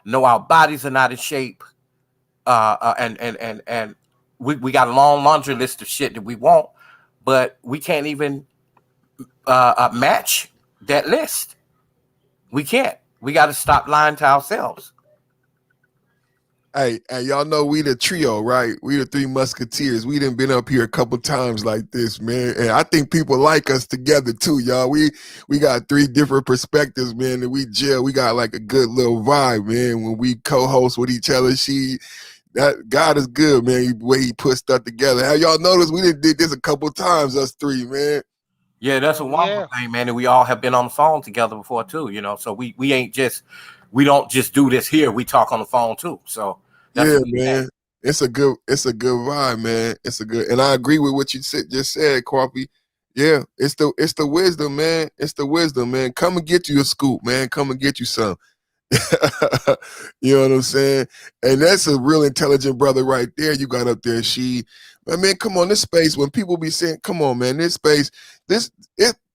know our bodies are not in shape, and we got a long laundry list of shit that we want, but we can't even match that list. We can't. We got to stop lying to ourselves. Hey, y'all know we the trio, right? We the three musketeers. We done been up here a couple times like this, man. And I think people like us together too, y'all. We got three different perspectives, man, and we gel. We got like a good little vibe, man. When we co-host with each other, that God is good, man. The way he put stuff together. Have y'all noticed we did this a couple times, us three, man? Yeah, that's a wonderful thing, man. And we all have been on the phone together before too, So we ain't just we don't just do this here. We talk on the phone too. So that's yeah, man. It's a good vibe, man. And I agree with what you just said, Coffee. Yeah, it's the wisdom, man. It's the wisdom, man. Come and get you a scoop, man. Come and get you some. You know what I'm saying? And that's a real intelligent brother right there. You got up there, man, come on, this space, when people be saying, come on, man, this space,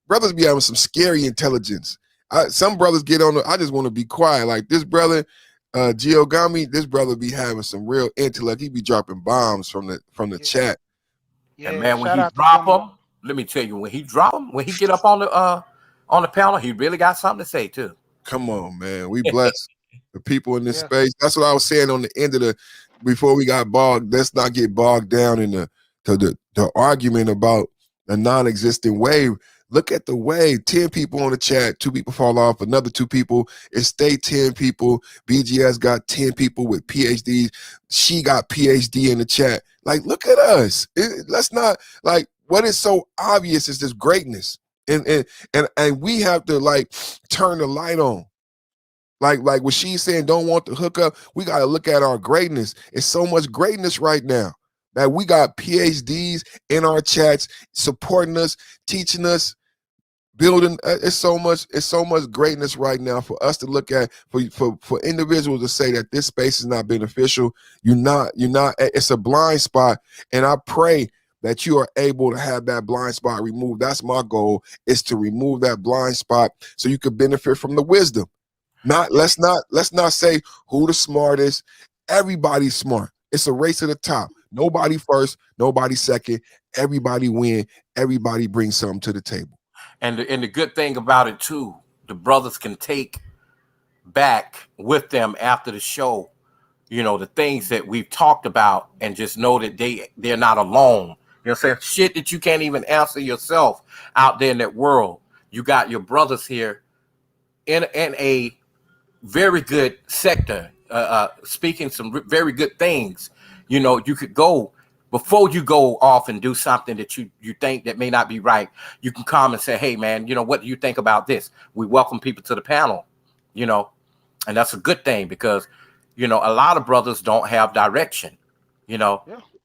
brothers be having some scary intelligence. Some brothers get on I just want to be quiet. Like this brother, Giogami, this brother be having some real intellect. He be dropping bombs from the chat. Yeah, and man, when he drop them, let me tell you, when he drop them, when he get up on the panel, he really got something to say too. Come on, man. We bless the people in this space. That's what I was saying on the end of before we got bogged. Let's not get bogged down in the argument about a non-existent wave. Look at the wave. 10 people on the chat, 2 people fall off, another 2 people. It stayed 10 people. BGS got 10 people with PhDs. She got PhD in the chat. Like, look at us. Let's not, like, what is so obvious is this greatness. And we have to, like, turn the light on. Like what she's saying, don't want to hook up. We got to look at our greatness. It's so much greatness right now that we got PhDs in our chats supporting us, teaching us, building. It's so much greatness right now for us to look at, for individuals to say that this space is not beneficial. You're not. It's a blind spot, and I pray that you are able to have that blind spot removed. That's my goal, is to remove that blind spot so you can benefit from the wisdom. Let's not say who the smartest. Everybody's smart. It's a race to the top. Nobody first, nobody second. Everybody win. Everybody brings something to the table. And the good thing about it too, the brothers can take back with them after the show, the things that we've talked about, and just know that they're not alone. Saying shit that you can't even answer yourself out there in that world. You got your brothers here in a very good sector, speaking some very good things. You could go, before you go off and do something that you think that may not be right. You can come and say, hey man, what do you think about this? We welcome people to the panel, and that's a good thing, because a lot of brothers don't have direction, Yeah.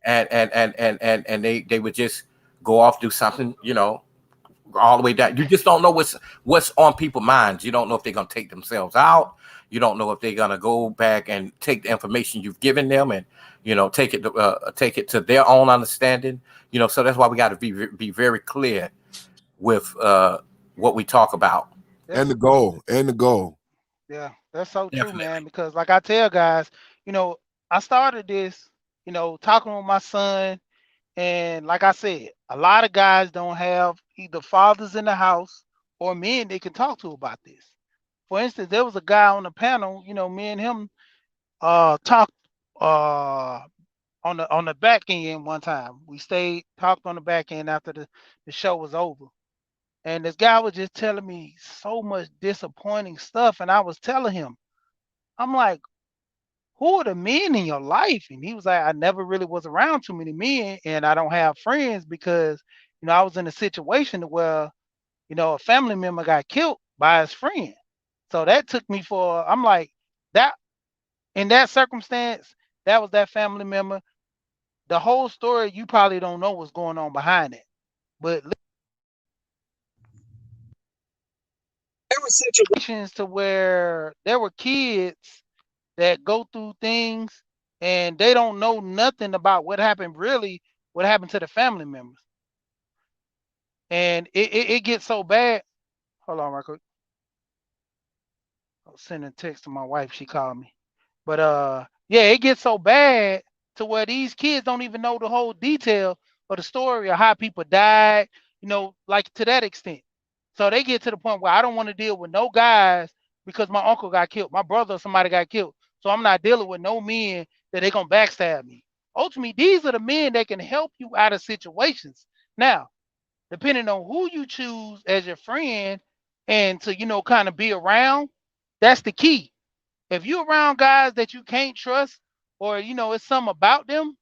and they would just go off, do something, all the way down. You just don't know what's on people's minds. You don't know if they're gonna take themselves out. You don't know if they're gonna go back and take the information you've given them and take it to their own understanding. So that's why we got to be very clear with what we talk about. Yeah. And the goal. Yeah, that's so true, man. Definitely. Because like I tell guys, you know, I started this, talking with my son, and like I said, a lot of guys don't have either fathers in the house or men they can talk to about this. For instance, there was a guy on the panel, me and him talked uh on the back end one time. We stayed talked on the back end after the show was over. And this guy was just telling me so much disappointing stuff. And I was telling him, I'm like, who are the men in your life? And he was like, I never really was around too many men and I don't have friends because, I was in a situation where, a family member got killed by his friend. So that took me I'm like, that in that circumstance, that was that family member. The whole story, you probably don't know what's going on behind it. But there were situations to where there were kids that go through things and they don't know nothing about what happened to the family members. And it gets so bad. Hold on, real quick. I was sending a text to my wife. She called me. But yeah, it gets so bad to where these kids don't even know the whole detail of the story or how people died, like to that extent. So they get to the point where I don't want to deal with no guys because my uncle got killed, my brother or somebody got killed. So I'm not dealing with no men that they gonna backstab me. Ultimately, these are the men that can help you out of situations. Now, depending on who you choose as your friend and to, kind of be around, that's the key. If you're around guys that you can't trust or, it's something about them,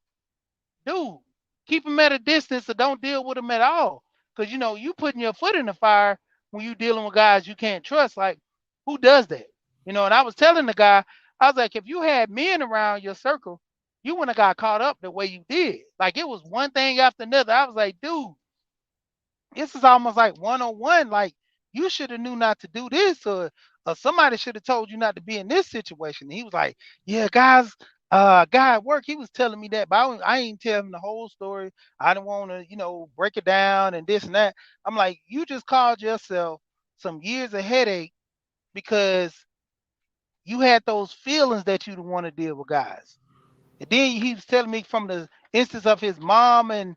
dude, keep them at a distance or don't deal with them at all. Because, you putting your foot in the fire when you dealing with guys you can't trust. Like, who does that? And I was telling the guy, I was like, if you had men around your circle, you wouldn't have got caught up the way you did. Like, it was one thing after another. I was like, dude, this is almost like 101. Like, you should have knew not to do this, or somebody should have told you not to be in this situation. And he was like, yeah, guys, guy at work, he was telling me that, but I ain't tell him the whole story. I didn't want to, break it down and this and that. I'm like, you just caused yourself some years of headache because you had those feelings that you don't want to deal with guys. And then he was telling me from the instance of his mom and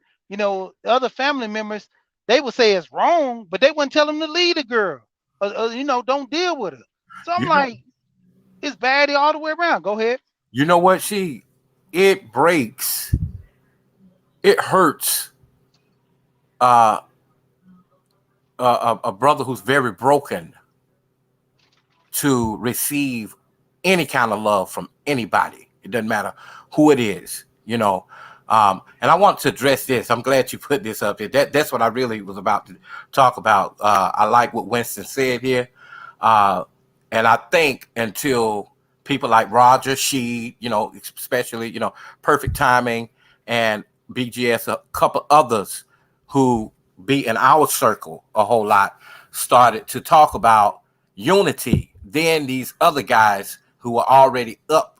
other family members, they would say it's wrong, but they wouldn't tell him to leave the girl or don't deal with her. So I'm You know, like, it's bad all the way around. Go ahead. you know what? It breaks, it hurts a brother who's very broken to receive any kind of love from anybody. It doesn't matter who it is, you know. And I want to address this. I'm glad you put this up here. That's what I really was about to talk about. I like what Winston said here. Uh, and I think until people like Roger, you know, especially, you know, Perfect Timing and BGS, a couple others who be in our circle a whole lot, started to talk about unity. Then these other guys who were already up,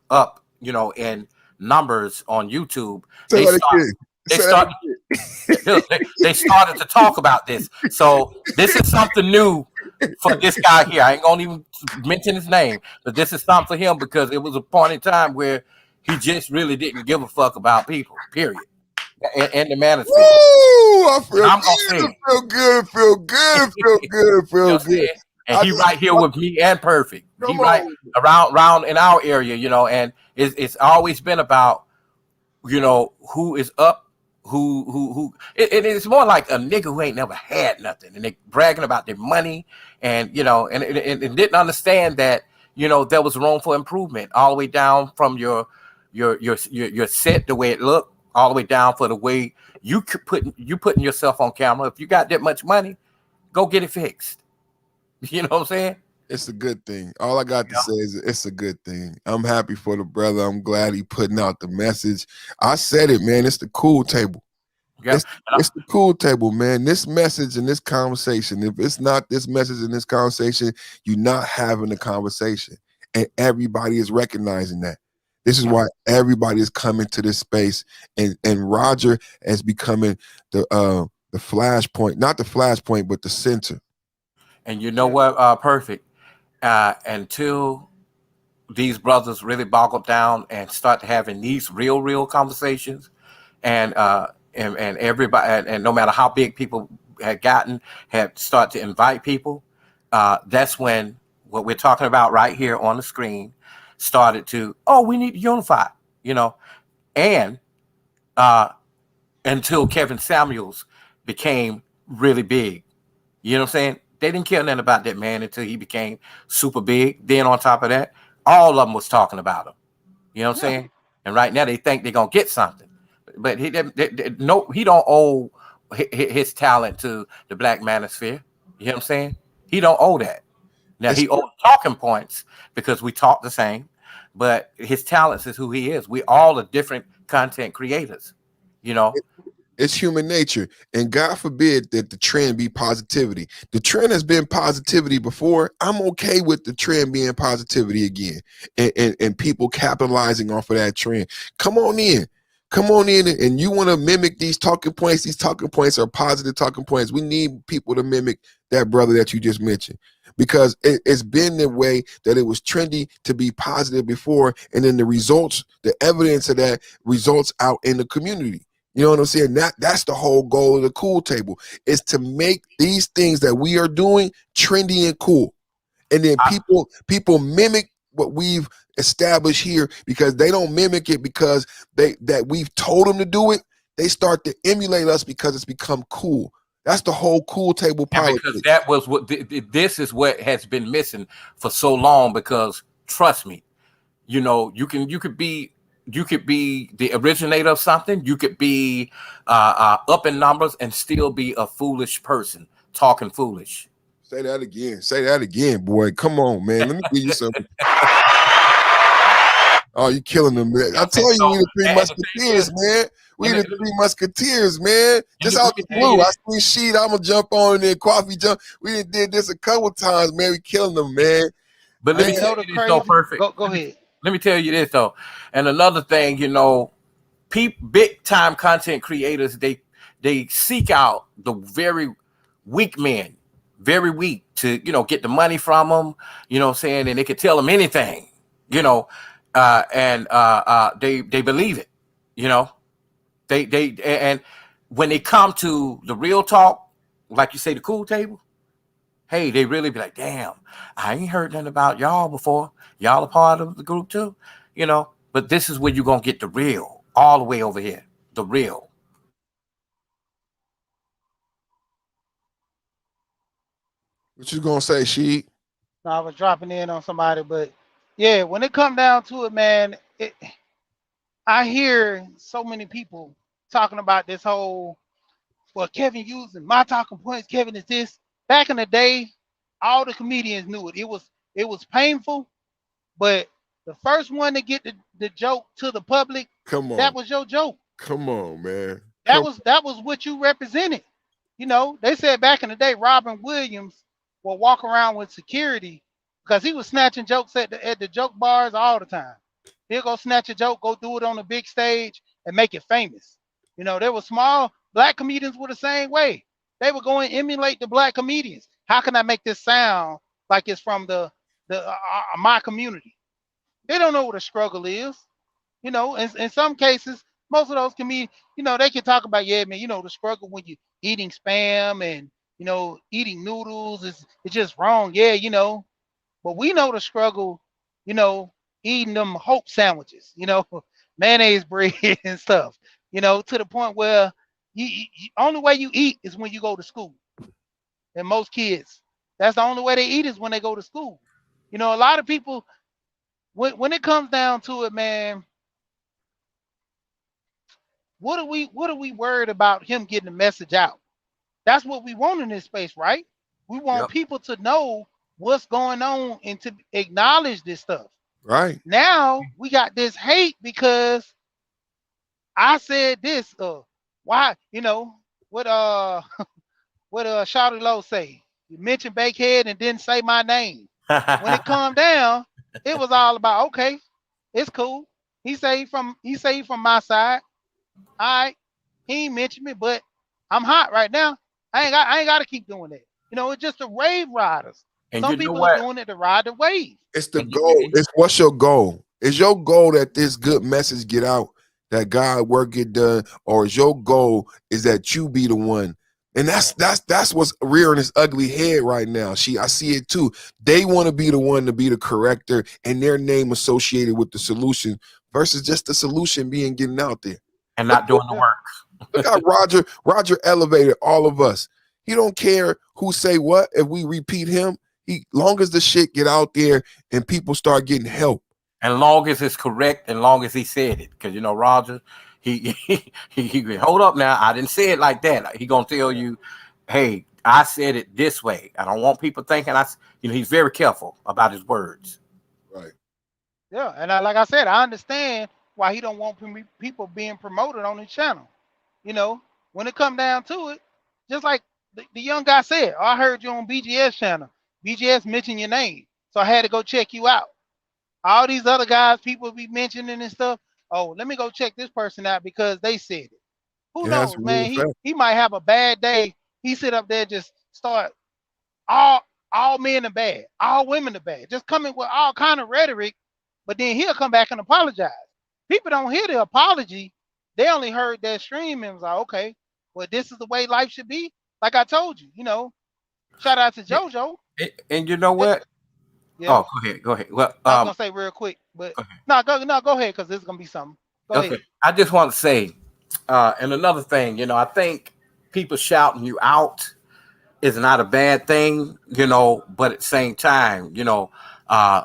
you know, in numbers on YouTube, Say they that start again. they Say that start again. they started to talk about this. So this is something new for this guy here. I ain't gonna even mention his name, but this is something for him because it was a point in time where he just really didn't give a fuck about people. Period. And the Woo! manosphere. I And feel I'm gonna good. say I it. feel good. I feel good. I feel good. I You know feel what I'm good. saying? And I he just right here with me and Perfect. He come right on. around in our area, you know, and it's always been about, you know, who is up, it's more like a nigga who ain't never had nothing and they bragging about their money and, you know, and didn't understand that, you know, there was room for improvement all the way down from your set, the way it looked, all the way down for the way you putting yourself on camera. If you got that much money, go get it fixed. You know what I'm saying? It's a good thing. All I got to say is it's a good thing. I'm happy for the brother. I'm glad he putting out the message. I said it, man. It's the cool table. Yeah. It's the cool table, man. This message and this conversation, if it's not this message and this conversation, you're not having a conversation. And everybody is recognizing that. This is why everybody is coming to this space. And Roger is becoming the flashpoint, not the flashpoint, but the center. And you know what, Perfect? Until these brothers really boggle down and start having these real conversations, and and everybody, and no matter how big people had gotten, had start to invite people, that's when what we're talking about right here on the screen started to, oh, we need to unify, you know. And uh until Kevin Samuels became really big, you know what I'm saying? They didn't care nothing about that man until he became super big. Then on top of that, all of them was talking about him. You know what I'm saying? And right now they think they're gonna get something, but no, he don't owe his talent to the Black Manosphere. You know what I'm saying? He don't owe that. Now It's he owes talking points because we talk the same, but his talents is who he is. We all are different content creators. You know, it's human nature. And God forbid that the trend be positivity. The trend has been positivity before. I'm okay with the trend being positivity again. And people capitalizing off of that trend. Come on in. Come on in, and you want to mimic these talking points. These talking points are positive talking points. We need people to mimic that brother that you just mentioned, because it's been the way that it was trendy to be positive before, and then the results, the evidence of that results out in the community. You know what I'm saying? That's the whole goal of the cool table, is to make these things that we are doing trendy and cool. And then people mimic what we've established here, because they don't mimic it because that we've told them to do it. They start to emulate us because it's become cool. That's the whole cool table and because politics. that was what this is what has been missing for so long. Because trust me, you know, you could be the originator of something. You could be up in numbers and still be a foolish person talking foolish. Say that again. Say that again, boy. Come on, man. Let me give you something. Oh, you killing them, man. I And tell you, so, we the three and the thing musketeers, is, man. We and the three musketeers, man. Just out let me the tell you blue. I this, see sheet. I'ma jump on there. Coffee jump. We did this a couple times, man. We killing them, man. but let Man, me You tell know the you this though, crazy? perfect. Go ahead. Let me tell you this though, and another thing, you know, big time content creators, they seek out the very weak men, very weak, to, you know, get the money from them. You know what I'm saying? And they could tell them anything, you know, and they believe it. You know, and when they come to the real talk, like you say, the cool table, hey, they really be like, damn, I ain't heard nothing about y'all before. Y'all a part of the group too, you know. But this is where you're gonna get the real, all the way over here, the real. What you gonna say, she? No, I was dropping in on somebody, but yeah, when it come down to it, man, I hear so many people talking about this whole, well, Kevin using my talking points. Kevin is this. Back in the day, all the comedians knew it. It was painful, but the first one to get the joke to the public, Come that on. was your joke. Come on, man. That Come was that was what you represented. They said back in the day, Robin Williams will walk around with security because he was snatching jokes at the joke bars all the time. He'll go snatch a joke, go do it on a big stage, and make it famous. There were small black comedians were the same way. They would go and emulate the black comedians. How can I make this sound like it's from the my community? They don't know what a struggle is. In some cases, most of those comedians, they can talk about, yeah, man, the struggle when you eating spam and eating noodles is just wrong. Yeah, but we know the struggle, you know, eating them hope sandwiches, mayonnaise bread and stuff, to the point where only way you eat is when you go to school. And most kids, that's the only way they eat is when they go to school. A lot of people, when it comes down to it, man, what are we worried about him getting the message out? That's what we want in this space, right? We want Yep. people to know what's going on and to acknowledge this stuff. right. Now we got this hate because I said this. Why? What? What? Shawty Low say? You mentioned Bakehead and didn't say my name. When it calmed down, it was all about, okay, it's cool. He say he from my side. All right, he ain't mentioned me, but I'm hot right now. I ain't got to keep doing that. It's just the wave riders. And Some you know people are what? doing it to ride the wave. It's the And you, goal. and It's what's your goal? Is your goal that this good message get out, that God work get done, or is your goal is that you be the one? And that's what's rearing its ugly head right now. I see it too. They want to be the one to be the corrector and their name associated with the solution versus just the solution being getting out there. and Look, not doing the Yeah, work. look how Roger elevated all of us. He don't care who say what if we repeat him. He long as the shit get out there and people start getting help. And long as it's correct, and long as he said it, because Roger, he hold up now. I didn't say it like that. He gonna tell yeah, you, hey, I said it this way. I don't want people thinking he's very careful about his words. Right. yeah. And like I said, I understand why he don't want people being promoted on his channel. You know, when it come down to it, just like the young guy said, oh, I heard you on BGS channel. BGS mentioned your name, so I had to go check you out. All these other guys, people be mentioning and stuff. Oh, let me go check this person out because they said it. Who It has knows, a real man? He effect. he might have a bad day. He sit up there just start all all men are bad, all women are bad. Just coming with all kind of rhetoric, but then he'll come back and apologize. People don't hear the apology. They only heard that stream and was like, okay, well, this is the way life should be. Like I told you, shout out to JoJo. And you know It, what? yeah, Oh, go ahead. Go ahead. Well, I was gonna say real quick, but go ahead. no, go ahead, because this is gonna be something. Go Okay. ahead. I just want to say, and another thing, I think people shouting you out is not a bad thing, but at the same time, uh,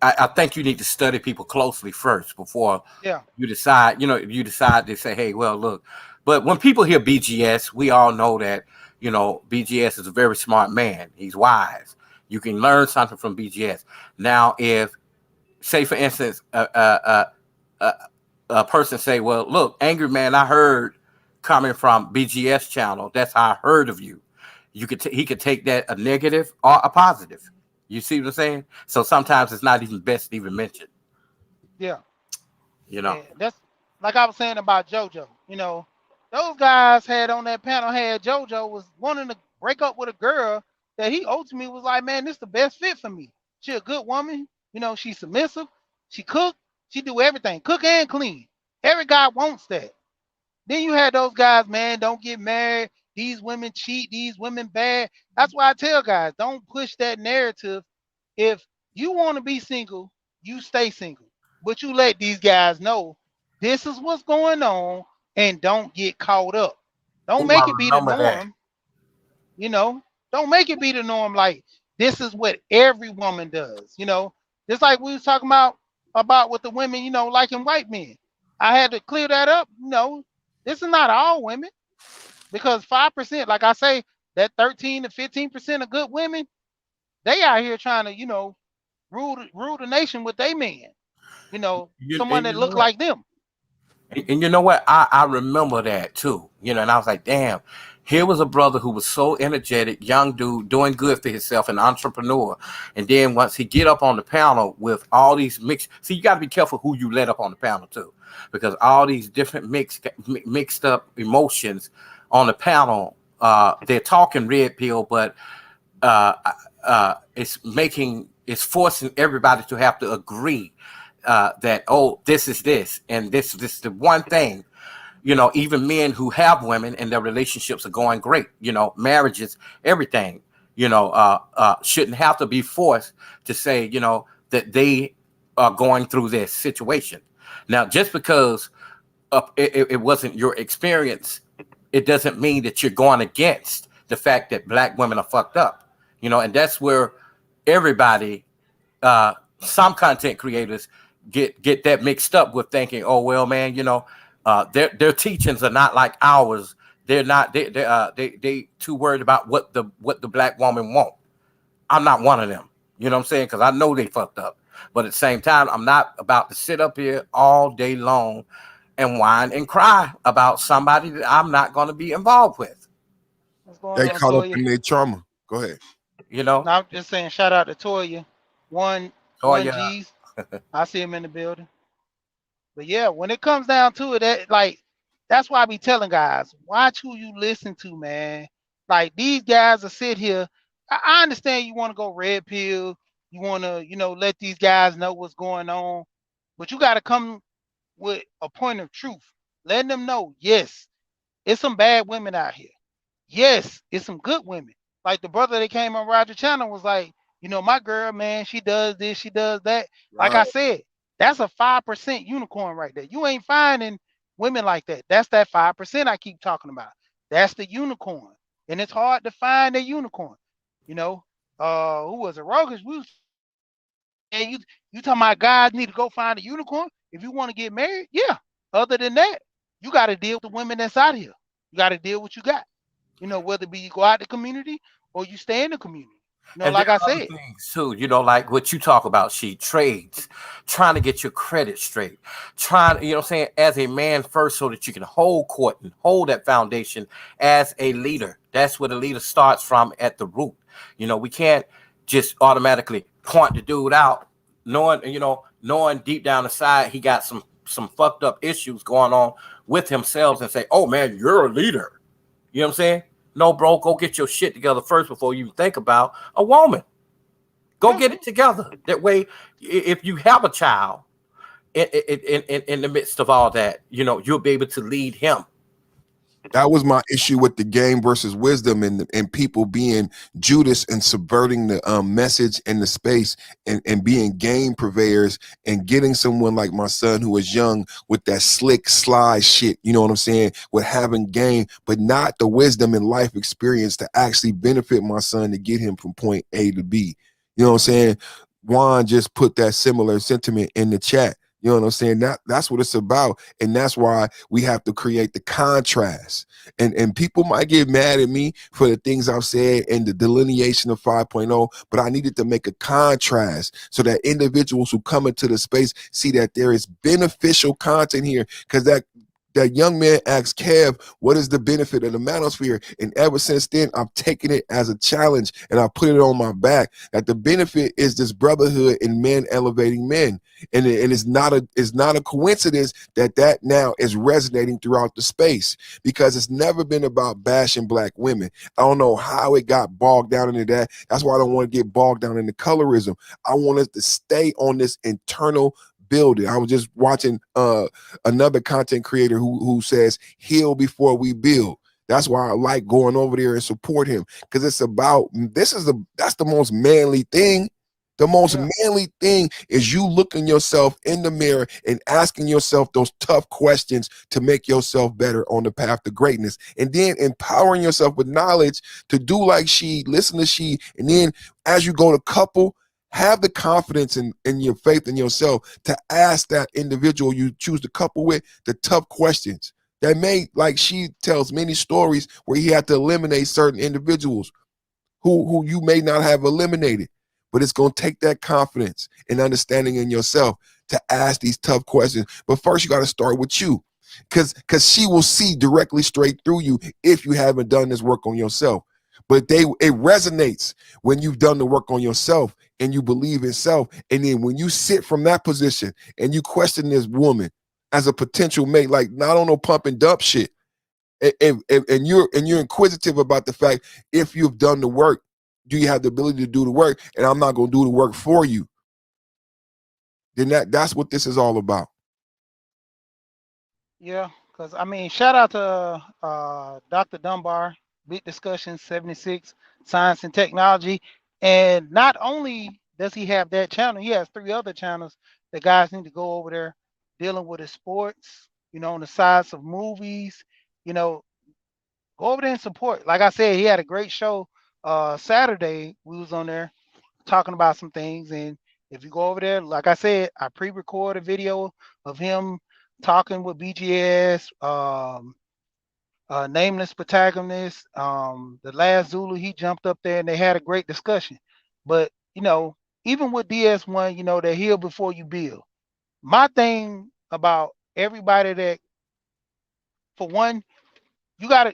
I think you need to study people closely first before Yeah, you decide, you decide to say, hey, well, look. But when people hear BGS, we all know that, BGS is a very smart man. He's wise. You can learn something from BGS. Now, if, say, for instance, a, a person say, well, look, Angry Man, I heard coming from BGS channel. That's how I heard of you. He could take that a negative or a positive. You see what I'm saying? So sometimes it's not even best to even mention, yeah. you know. And that's like I was saying about JoJo. Those guys had on that panel had JoJo was wanting to break up with a girl that he ultimately was like, man, this is the best fit for me. She a good woman. She's submissive. She cook. She do everything, cook and clean. Every guy wants that. Then you had those guys, man, don't get married. These women cheat. These women bad. That's why I tell guys, don't push that narrative. If you want to be single, you stay single. But you let these guys know this is what's going on and don't get caught up. Don't Oh, I make it be the remember that. norm, you know. Don't make it be the norm. Like this is what every woman does. Just like we was talking about with the women. Liking white men. I had to clear that up. This is not all women because 5%, like I say, that 13 to 15% of good women, they out here trying to rule the nation with they man. Someone And that you know look what? like them. And you know what? I remember that too. And I was like, damn, here was a brother who was so energetic, young dude, doing good for himself, an entrepreneur. And then once he get up on the panel with all these mixed, see, you got to be careful who you let up on the panel too, because all these different mixed up emotions on the panel, they're talking red pill, but uh, it's forcing everybody to have to agree that, oh, this is this and this is the one thing. Even men who have women and their relationships are going great, marriages, everything, shouldn't have to be forced to say, that they are going through this situation. Now, just because it wasn't your experience, it doesn't mean that you're going against the fact that black women are fucked up, and that's where everybody, some content creators get that mixed up with thinking, oh well, man, their teachings are not like ours. They're not they too worried about what the black woman want. I'm not one of them. You know what I'm saying? Because I know they fucked up. But at the same time, I'm not about to sit up here all day long and whine and cry about somebody that I'm not going to be involved with. What's going They on, caught up Toya? in their trauma. Go ahead. You know, No, I'm just saying shout out to Toya. One Toya. G's. I see him in the building. But yeah, when it comes down to it, that's why I be telling guys, watch who you listen to, man. Like these guys will sit here. I understand you want to go red pill, you want to, let these guys know what's going on, but you got to come with a point of truth, letting them know, yes, it's some bad women out here. Yes, it's some good women. Like the brother that came on Roger Channel was like, my girl, man, she does this, she does that. Like I Right. said, that's a 5% unicorn right there. You ain't finding women like that. That's that 5% I keep talking about. That's the unicorn. And it's hard to find a unicorn. You know, who was it? Rogus, we was and you talking about guys need to go find a unicorn if you want to get married? Yeah. Other than that, you got to deal with the women that's out here. You got to deal with what you got. Whether it be you go out the community or you stay in the community. And there Like I are other said, things too, like what you talk about. She trades, trying to get your credit straight, trying, what I'm saying, as a man first, so that you can hold court and hold that foundation as a leader. That's where the leader starts from at the root. We can't just automatically point the dude out, knowing deep down inside he got some fucked up issues going on with himself, and say, oh man, you're a leader. You know what I'm saying? No, bro, go get your shit together first before you think about a woman. Go yeah, get it together. That way, if you have a child in the midst of all that, you'll be able to lead him. That was my issue with the game versus wisdom, and people being Judas and subverting the message and the space, and being game purveyors, and getting someone like my son who was young with that slick slide shit, you know what I'm saying, with having game but not the wisdom and life experience to actually benefit my son to get him from point A to B. You know what I'm saying? Juan just put that similar sentiment in the chat. You know what I'm saying? That's what it's about. And that's why we have to create the contrast. And people might get mad at me for the things I've said and the delineation of 5.0, but I needed to make a contrast so that individuals who come into the space see that there is beneficial content here. Because that young man asked Kev, what is the benefit of the manosphere? And ever since then, I've taken it as a challenge and I put it on my back, that the benefit is this brotherhood and men elevating men. And it's not a coincidence that now is resonating throughout the space, because it's never been about bashing black women. I don't know how it got bogged down into that. That's why I don't want to get bogged down into colorism. I want us to stay on this internal building. I was just watching another content creator who says heal before we build. That's why I like going over there and support him, because it's about that's the most manly thing. The most Yeah. manly thing is you looking yourself in the mirror and asking yourself those tough questions to make yourself better on the path to greatness. And then empowering yourself with knowledge to do like she, listen to she. And then as you go to couple, have the confidence in your faith in yourself to ask that individual you choose to couple with the tough questions. That may, like she tells many stories where he had to eliminate certain individuals who you may not have eliminated. But it's going to take that confidence and understanding in yourself to ask these tough questions. But first, you got to start with you, because she will see directly straight through you if you haven't done this work on yourself. But it resonates when you've done the work on yourself and you believe in self. And then when you sit from that position and you question this woman as a potential mate, like not on no pump and dump shit, and you're inquisitive about the fact if you've done the work, do you have the ability to do the work? And I'm not going to do the work for you. Then that's what this is all about. Yeah, because I mean, shout out to Dr. Dunbar, Big Discussion 76, Science and Technology. And not only does he have that channel, he has three other channels that guys need to go over there dealing with his sports, on the sides of movies, you know, go over there and support. Like I said, he had a great show Saturday. We was on there talking about some things. And if you go over there, like I said, I pre-record a video of him talking with BGS, nameless protagonist, the last Zulu. He jumped up there and they had a great discussion. But even with DS1, they're heal before you build. My thing about everybody that, for one, you gotta,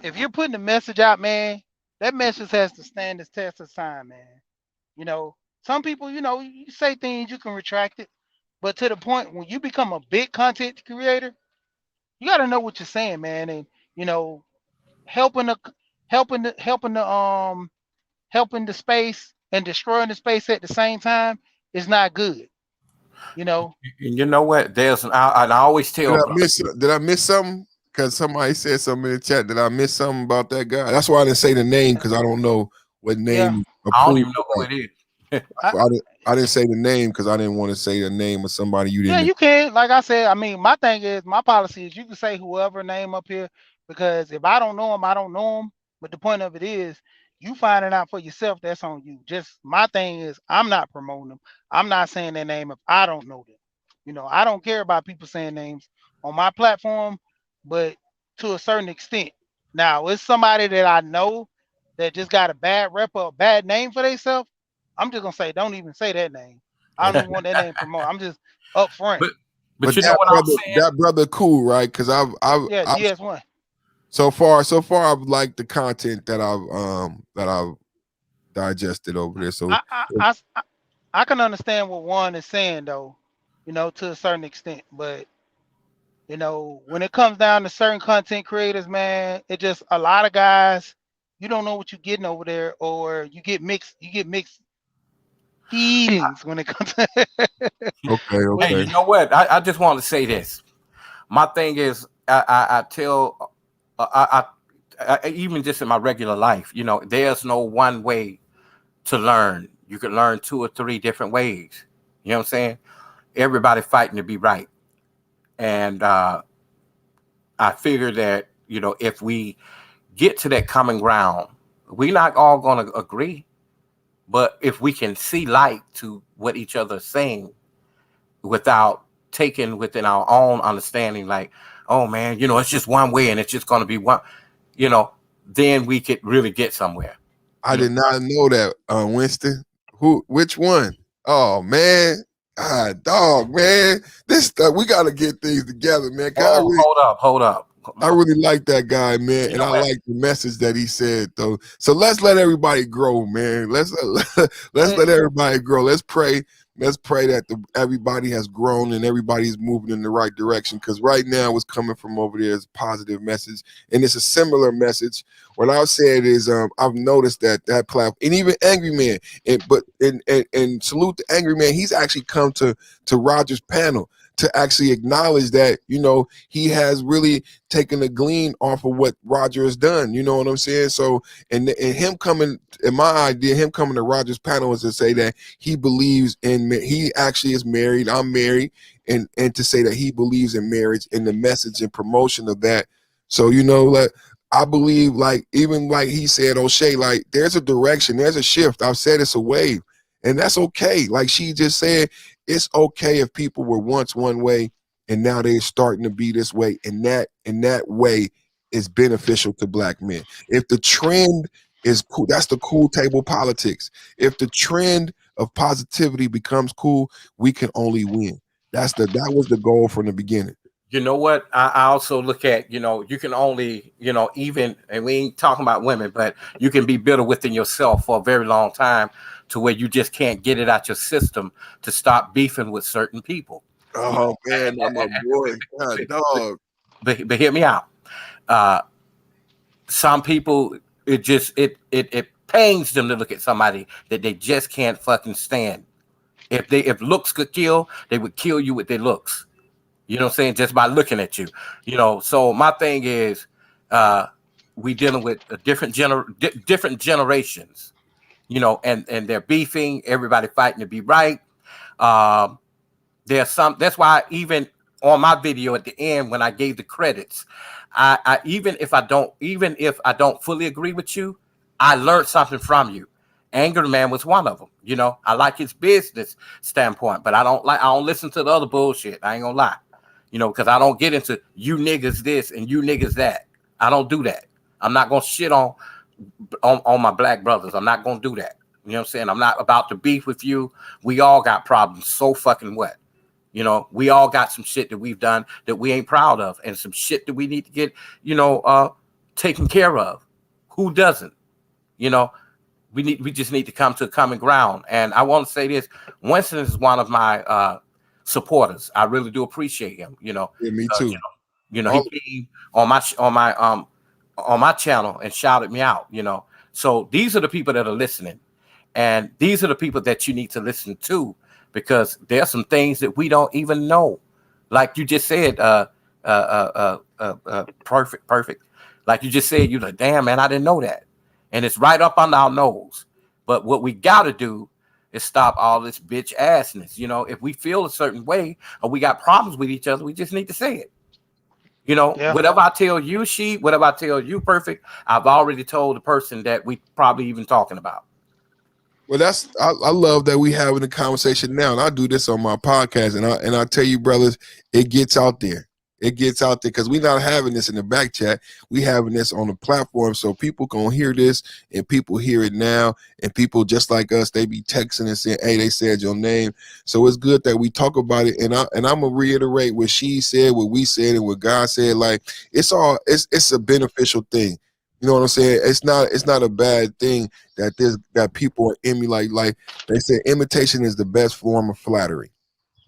if you're putting a message out, man, that message has to stand the test of time, man. You know, some people, you say things, you can retract it, but to the point when you become a big content creator, you got to know what you're saying, man, and you know, helping the, helping the space and destroying the space at the same time is not good. You know, And you know what? And I always tell brothers. Did I miss something? Because somebody said something in the chat. Did I miss something about that guy? That's why I didn't say the name, because I don't know what yeah, name I don't approved. even know who it is. I, I didn't say the name because I didn't want to say the name of somebody you yeah, didn't. you can. Like I said, I mean, my thing is, my policy is you can say whoever name up here because if I don't know them, I don't know them. But the point of it is, you finding out for yourself. That's on you. Just my thing is, I'm not promoting them. I'm not saying their name if I don't know them. I don't care about people saying names on my platform, but to a certain extent. Now, it's somebody that I know that just got a bad rep or a bad name for themselves. I'm just gonna say, don't even say that name. I don't even want that name promoted. I'm just up front. but But you know what I'm saying? that brother, cool, right? Because Yeah, I've DS1. so far I've liked the content that I've digested over there. So I I, I I can understand what one is saying though, to a certain extent. But when it comes down to certain content creators, man, it just a lot of guys, you don't know what you're getting over there, or you get mixed feelings when it comes to okay, Hey, okay. you know what? I just want to say this. My thing is, I tell, even just in my regular life, there's no one way to learn. You can learn two or three different ways. You know what I'm saying? Everybody fighting to be right. And I figure that, if we get to that common ground, we're not all going to agree. But if we can see light to what each other is saying without taking within our own understanding, like, oh man, it's just one way and it's just going to be one, then we could really get somewhere. I did not know that, Winston. Which one? Oh man, dog, man. This stuff we got to get things together, man. Oh, hold up. I really like that guy, man, You and know I what? like the message that he said, though. So let's let everybody grow, man. Let's let everybody grow. Let's pray. Let's pray that everybody has grown and everybody's moving in the right direction. Because right now, what's coming from over there is a positive message, and it's a similar message. What I've said is, I've noticed that platform, and even Angry Man, and salute to Angry Man. He's actually come to Roger's panel to actually acknowledge that, you know, he has really taken a glean off of what Roger has done. You know what I'm saying? So, and him coming, in my idea, him coming to Roger's panel is to say that he believes in, he actually is married. I'm married, and to say that he believes in marriage and the message and promotion of that. So, you know, like, I believe, like, even like he said, O'Shea, like, there's a direction, there's a shift. I've said it's a wave, and that's okay. Like she just said, it's okay if people were once one way and now they're starting to be this way, and that way is beneficial to black men. If the trend is cool, that's the cool table politics. If the trend of positivity becomes cool, we can only win. That was the goal from the beginning. You know what? I also look at, you know, you can only, you know, even, and we ain't talking about women, but you can be bitter within yourself for a very long time to where you just can't get it out your system to stop beefing with certain people. You Oh know, man, I'm a boy, God, dog. but hear me out. Uh, some people, it pains them to look at somebody that they just can't fucking stand. If looks could kill, they would kill you with their looks. You know what I'm saying? Just by looking at you. You know, so my thing is, we dealing with a different generations, you know, and they're beefing, everybody fighting to be right. Um, there's some, that's why even on my video at the end, when I gave the credits, I even if I don't fully agree with you, I learned something from you. Anger Man was one of them. You know, I like his business standpoint, but I don't listen to the other bullshit. I ain't gonna lie. You know, because I don't get into you niggas this and you niggas that. I don't do that. I'm not gonna shit on my black brothers. I'm not gonna do that. You know what I'm saying? I'm not about to beef with you. We all got problems. So fucking what? You know, we all got some shit that we've done that we ain't proud of, and some shit that we need to get, you know, taken care of. Who doesn't? You know, we just need to come to a common ground. And I want to say this: Winston is one of my supporters. I really do appreciate him. You know, Yeah, me too. he All, came on my channel and shouted me out. You know, so these are the people that are listening, and these are the people that you need to listen to, because there are some things that we don't even know. Like you just said, perfect. Like you just said, you're like, damn man, I didn't know that, and it's right up under our nose. But what we got to do is stop all this bitch assness. You know, if we feel a certain way or we got problems with each other, we just need to say it. You know, Yeah. whatever I tell you, whatever I tell you, perfect, I've already told the person that we probably even talking about. well, I love that we having a conversation now, and I do this on my podcast, and I tell you, brothers, it gets out there. It gets out there because we're not having this in the back chat. We having this on the platform, so people gonna hear this, and people hear it now, and people just like us, they be texting and saying, "Hey, they said your name." So it's good that we talk about it, and I'm gonna reiterate what she said, what we said, and what God said. Like it's a beneficial thing. You know what I'm saying? It's not a bad thing that people are emulate. Like they say, imitation is the best form of flattery.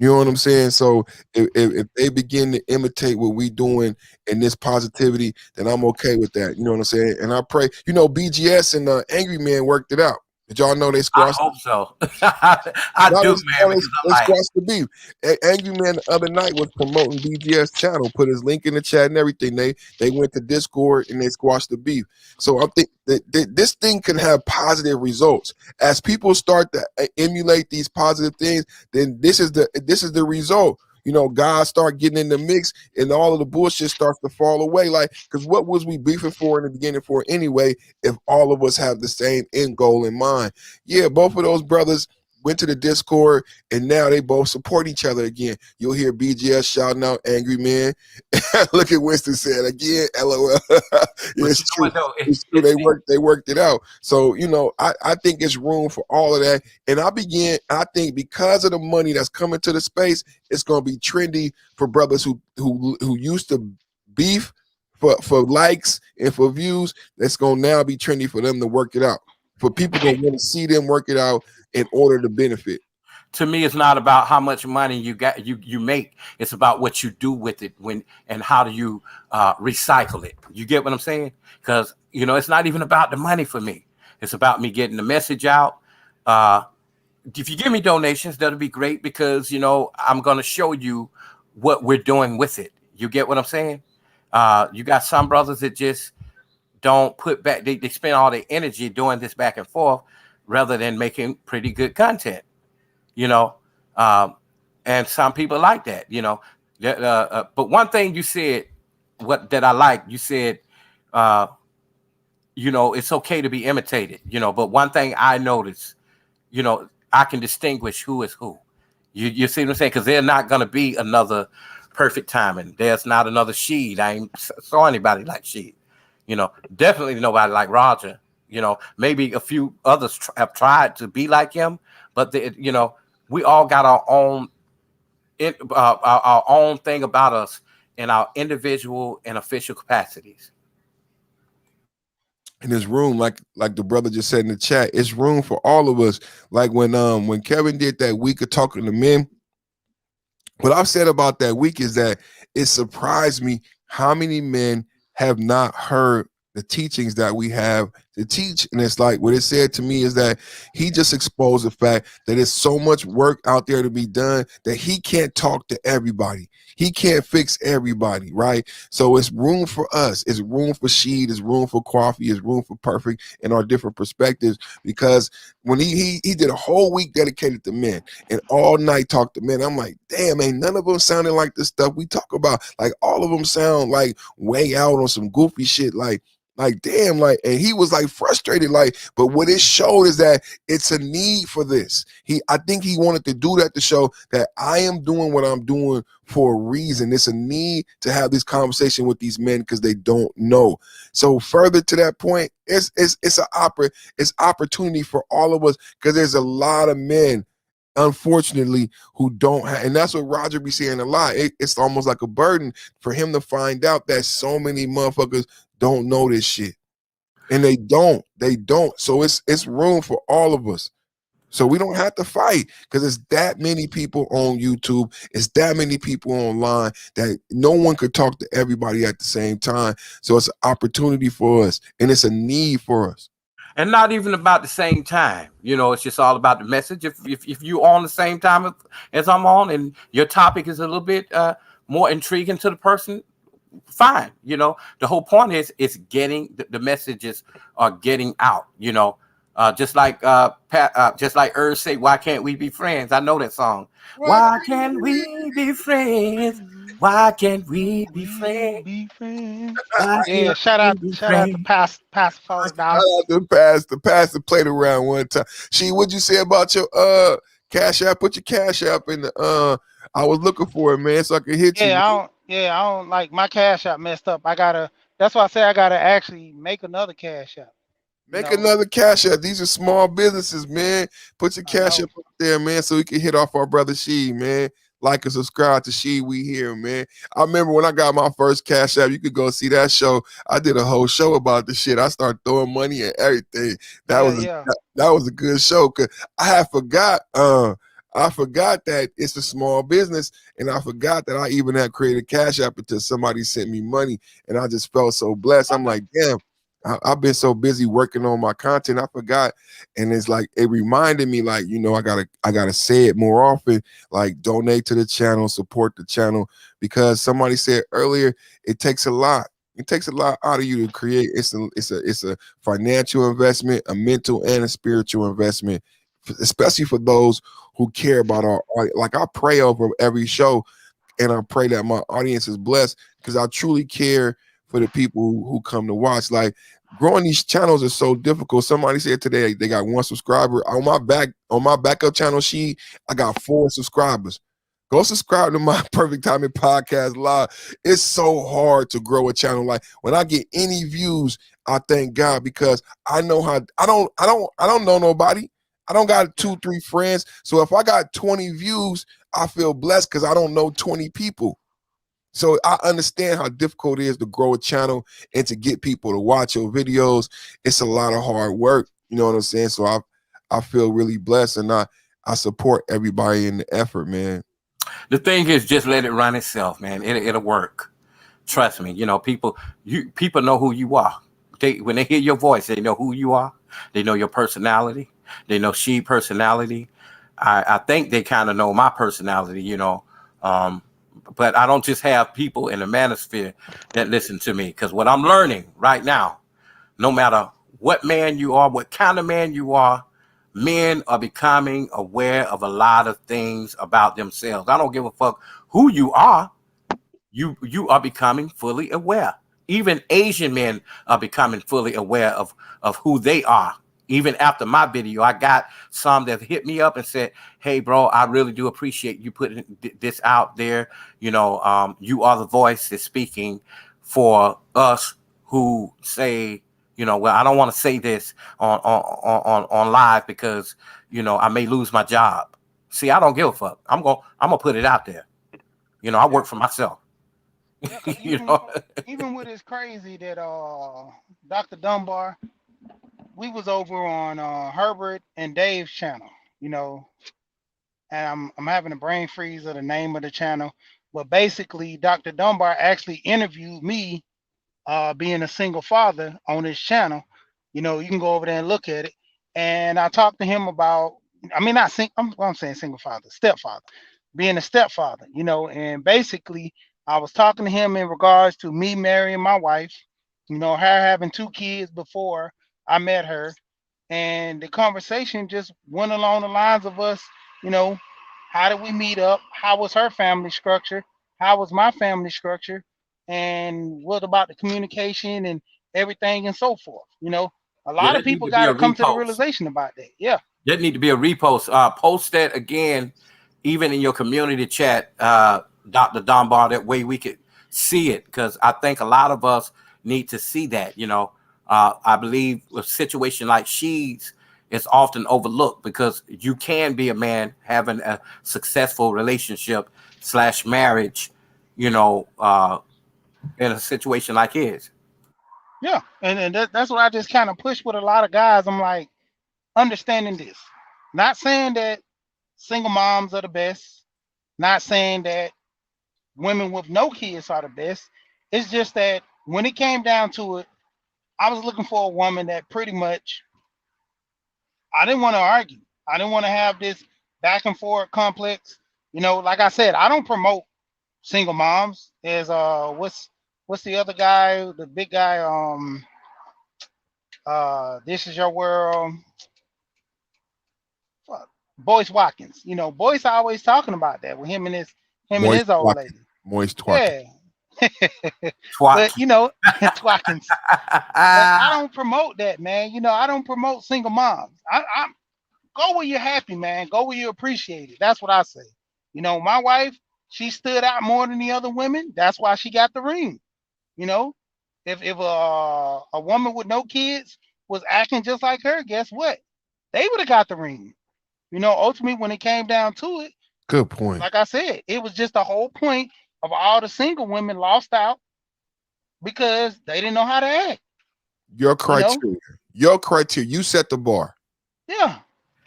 You know what I'm saying? So if they begin to imitate what we doing in this positivity, then I'm okay with that. You know what I'm saying? And I pray, you know, BGS and Angry Man worked it out. Did y'all know they I squashed? hope so. I No, do, man, because they I'm like, squashed the beef. Angry Man the other night was promoting BGS channel, put his link in the chat and everything. They went to Discord and they squashed the beef. So I think that this thing can have positive results as people start to emulate these positive things. Then this is the result. You know, guys start getting in the mix, and all of the bullshit starts to fall away. Like, because what was we beefing for in the beginning for anyway? If all of us have the same end goal in mind, yeah, both of those brothers went to the Discord, and now they both support each other again. You'll hear BGS shouting out "Angry Man." Look at Winston said again, "LOL." but It's you know true. what though? It's true. They worked it out. So you know, I think it's room for all of that. And I think because of the money that's coming to the space, it's gonna be trendy for brothers who used to beef for likes and for views. That's gonna now be trendy for them to work it out. For people gonna want to see them work it out in order to benefit. To me, it's not about how much money you make. It's about what you do with it and how do you recycle it. You get what I'm saying? Because you know, it's not even about the money for me. It's about me getting the message out. Uh, if you give me donations, that'll be great, because you know I'm gonna show you what we're doing with it. You get what I'm saying? You got some brothers that just don't put back, they spend all their energy doing this back and forth rather than making pretty good content, you know. Um, and some people like that, you know. But one thing you said, what that I like, you said, uh, you know, it's okay to be imitated, you know. But one thing I noticed, you know, I can distinguish who is who. You see what I'm saying? Because there's not going to be another perfect timing. There's not another Sheed. I ain't saw anybody like Sheed. You know, definitely nobody like Roger. You know, maybe a few others have tried to be like him, but you know, we all got our own our own thing about us in our individual and official capacities. In this room, like the brother just said in the chat, it's room for all of us. Like when Kevin did that week of talking to men, what I've said about that week is that it surprised me how many men have not heard the teachings that we have to teach. And it's like what it said to me is that he just exposed the fact that there's so much work out there to be done that he can't talk to everybody. He can't fix everybody, right? So it's room for us. It's room for Sheed. It's room for Coffee. It's room for Perfect and our different perspectives. Because when he did a whole week dedicated to men and all night talked to men, I'm like, damn, ain't none of them sounding like the stuff we talk about. Like all of them sound like way out on some goofy shit. Like damn, like, and he was like frustrated, like, but what it showed is that it's a need for this. I think he wanted to do that to show that I am doing what I'm doing for a reason. It's a need to have this conversation with these men because they don't know. So further to that point, it's opportunity for all of us because there's a lot of men, unfortunately, who don't have, and that's what Roger be saying a lot. It's almost like a burden for him to find out that so many motherfuckers don't know this shit, and they don't. So it's room for all of us. So we don't have to fight because it's that many people on YouTube. It's that many people online that no one could talk to everybody at the same time. So it's an opportunity for us, and it's a need for us. And not even about the same time. You know, it's just all about the message. If you're on the same time as I'm on, and your topic is a little bit more intriguing to the person, fine. You know, the whole point is it's getting the messages are getting out. You know, just like just like Urs say, why can't we be friends? I know that song. Why can't we be friends? Why can't we be We friends? be friends. Why Yeah, can't we be shout out to friends? past $40. The pastor played around one time. What'd you say about your cash app? Put your cash app in the I was looking for it, man, so I could hit you. I don't like my cash app messed up. That's why I say I gotta actually make another cash app. You Make know, another cash app. These are small businesses, man. Put your I cash know. up there, man, so we can hit off our brother She, man. Like and subscribe to She We Here, man. I remember when I got my first cash app, you could go see that show. I did a whole show about the shit. I started throwing money and everything. That Yeah, was yeah. that was a good show. Cause I forgot that it's a small business, and I forgot that I even had created Cash App until somebody sent me money, and I just felt so blessed. I'm like, damn, I've been so busy working on my content, I forgot. And it's like it reminded me, like, I gotta say it more often, like donate to the channel, support the channel, because somebody said earlier, it takes a lot. It takes a lot out of you to create. It's a financial investment, a mental and a spiritual investment, especially for those who care about our audience. Like I pray over every show, and I pray that my audience is blessed because I truly care for the people who come to watch. Like growing these channels is so difficult. Somebody said today they got one subscriber on my backup channel sheet. I got 4 subscribers. Go subscribe to my Perfect Timing Podcast Live. It's so hard to grow a channel. Like when I get any views, I thank God because I know how I don't know nobody. I don't got 2-3 friends. So if I got 20 views, I feel blessed because I don't know 20 people. So I understand how difficult it is to grow a channel and to get people to watch your videos. It's a lot of hard work. You know what I'm saying? So I feel really blessed, and I support everybody in the effort, man. The thing is, just let it run itself, man. It'll work. Trust me. You know, people know who you are. When they hear your voice, they know who you are. They know your personality. They know She personality. I think they kind of know my personality. You know, but I don't just have people in the manosphere that listen to me, because what I'm learning right now, no matter what man you are, what kind of man you are, men are becoming aware of a lot of things about themselves. I don't give a fuck who you are. You are becoming fully aware. Even Asian men are becoming fully aware of who they are. Even after my video, I got some that hit me up and said, "Hey, bro, I really do appreciate you putting this out there. You are the voice that's speaking for us who say, well, I don't want to say this on live because I may lose my job. See, I don't give a fuck. I'm gonna put it out there. I Yeah, work for myself. yeah. Cause you know, even with it's crazy that Dr. Dunbar, we was over on Herbert and Dave's channel, you know, and I'm having a brain freeze of the name of the channel, but basically Dr. Dunbar actually interviewed me, being a single father on his channel. You can go over there and look at it. And I talked to him about, I mean, not sing, I'm saying single father, stepfather, being a stepfather, and basically I was talking to him in regards to me marrying my wife, her having two kids before I met her. And the conversation just went along the lines of us, you know, how did we meet up? How was her family structure? How was my family structure? And what about the communication and everything and so forth? A yeah, lot of that need people to be got a to come to the repost. realization about that. Yeah, That need to be a repost. Post that again, even in your community chat, Dr. Dunbar. That way we could see it, because I think a lot of us need to see that. I believe a situation like she's is often overlooked, because you can be a man having a successful relationship slash marriage, you know, uh, in a situation like his. yeah. And that's what I just kind of push with a lot of guys. I'm like, understanding this. Not saying that single moms are the best. Not saying that women with no kids are the best. It's just that when it came down to it, I was looking for a woman that pretty much, I didn't want to argue. I didn't want to have this back and forth complex. Like I said, I don't promote single moms. As what's the other guy, the big guy, This Is Your World, fuck, Boyce Watkins. Boyce always talking about that with him and Moist his old twat. lady. Moist twat. Yeah. Twat. But Twatkins. But I don't promote that, man. I don't promote single moms. I go where you're happy, man. Go where you appreciate it. That's what I say. My wife, she stood out more than the other women. That's why she got the ring. You know, if a woman with no kids was acting just like her, guess what? They would have got the ring. Ultimately, when it came down to it, Good point. like I said, it was just the whole point of all the single women lost out because they didn't know how to act. Your You know, criteria. Your criteria. You set the bar. yeah.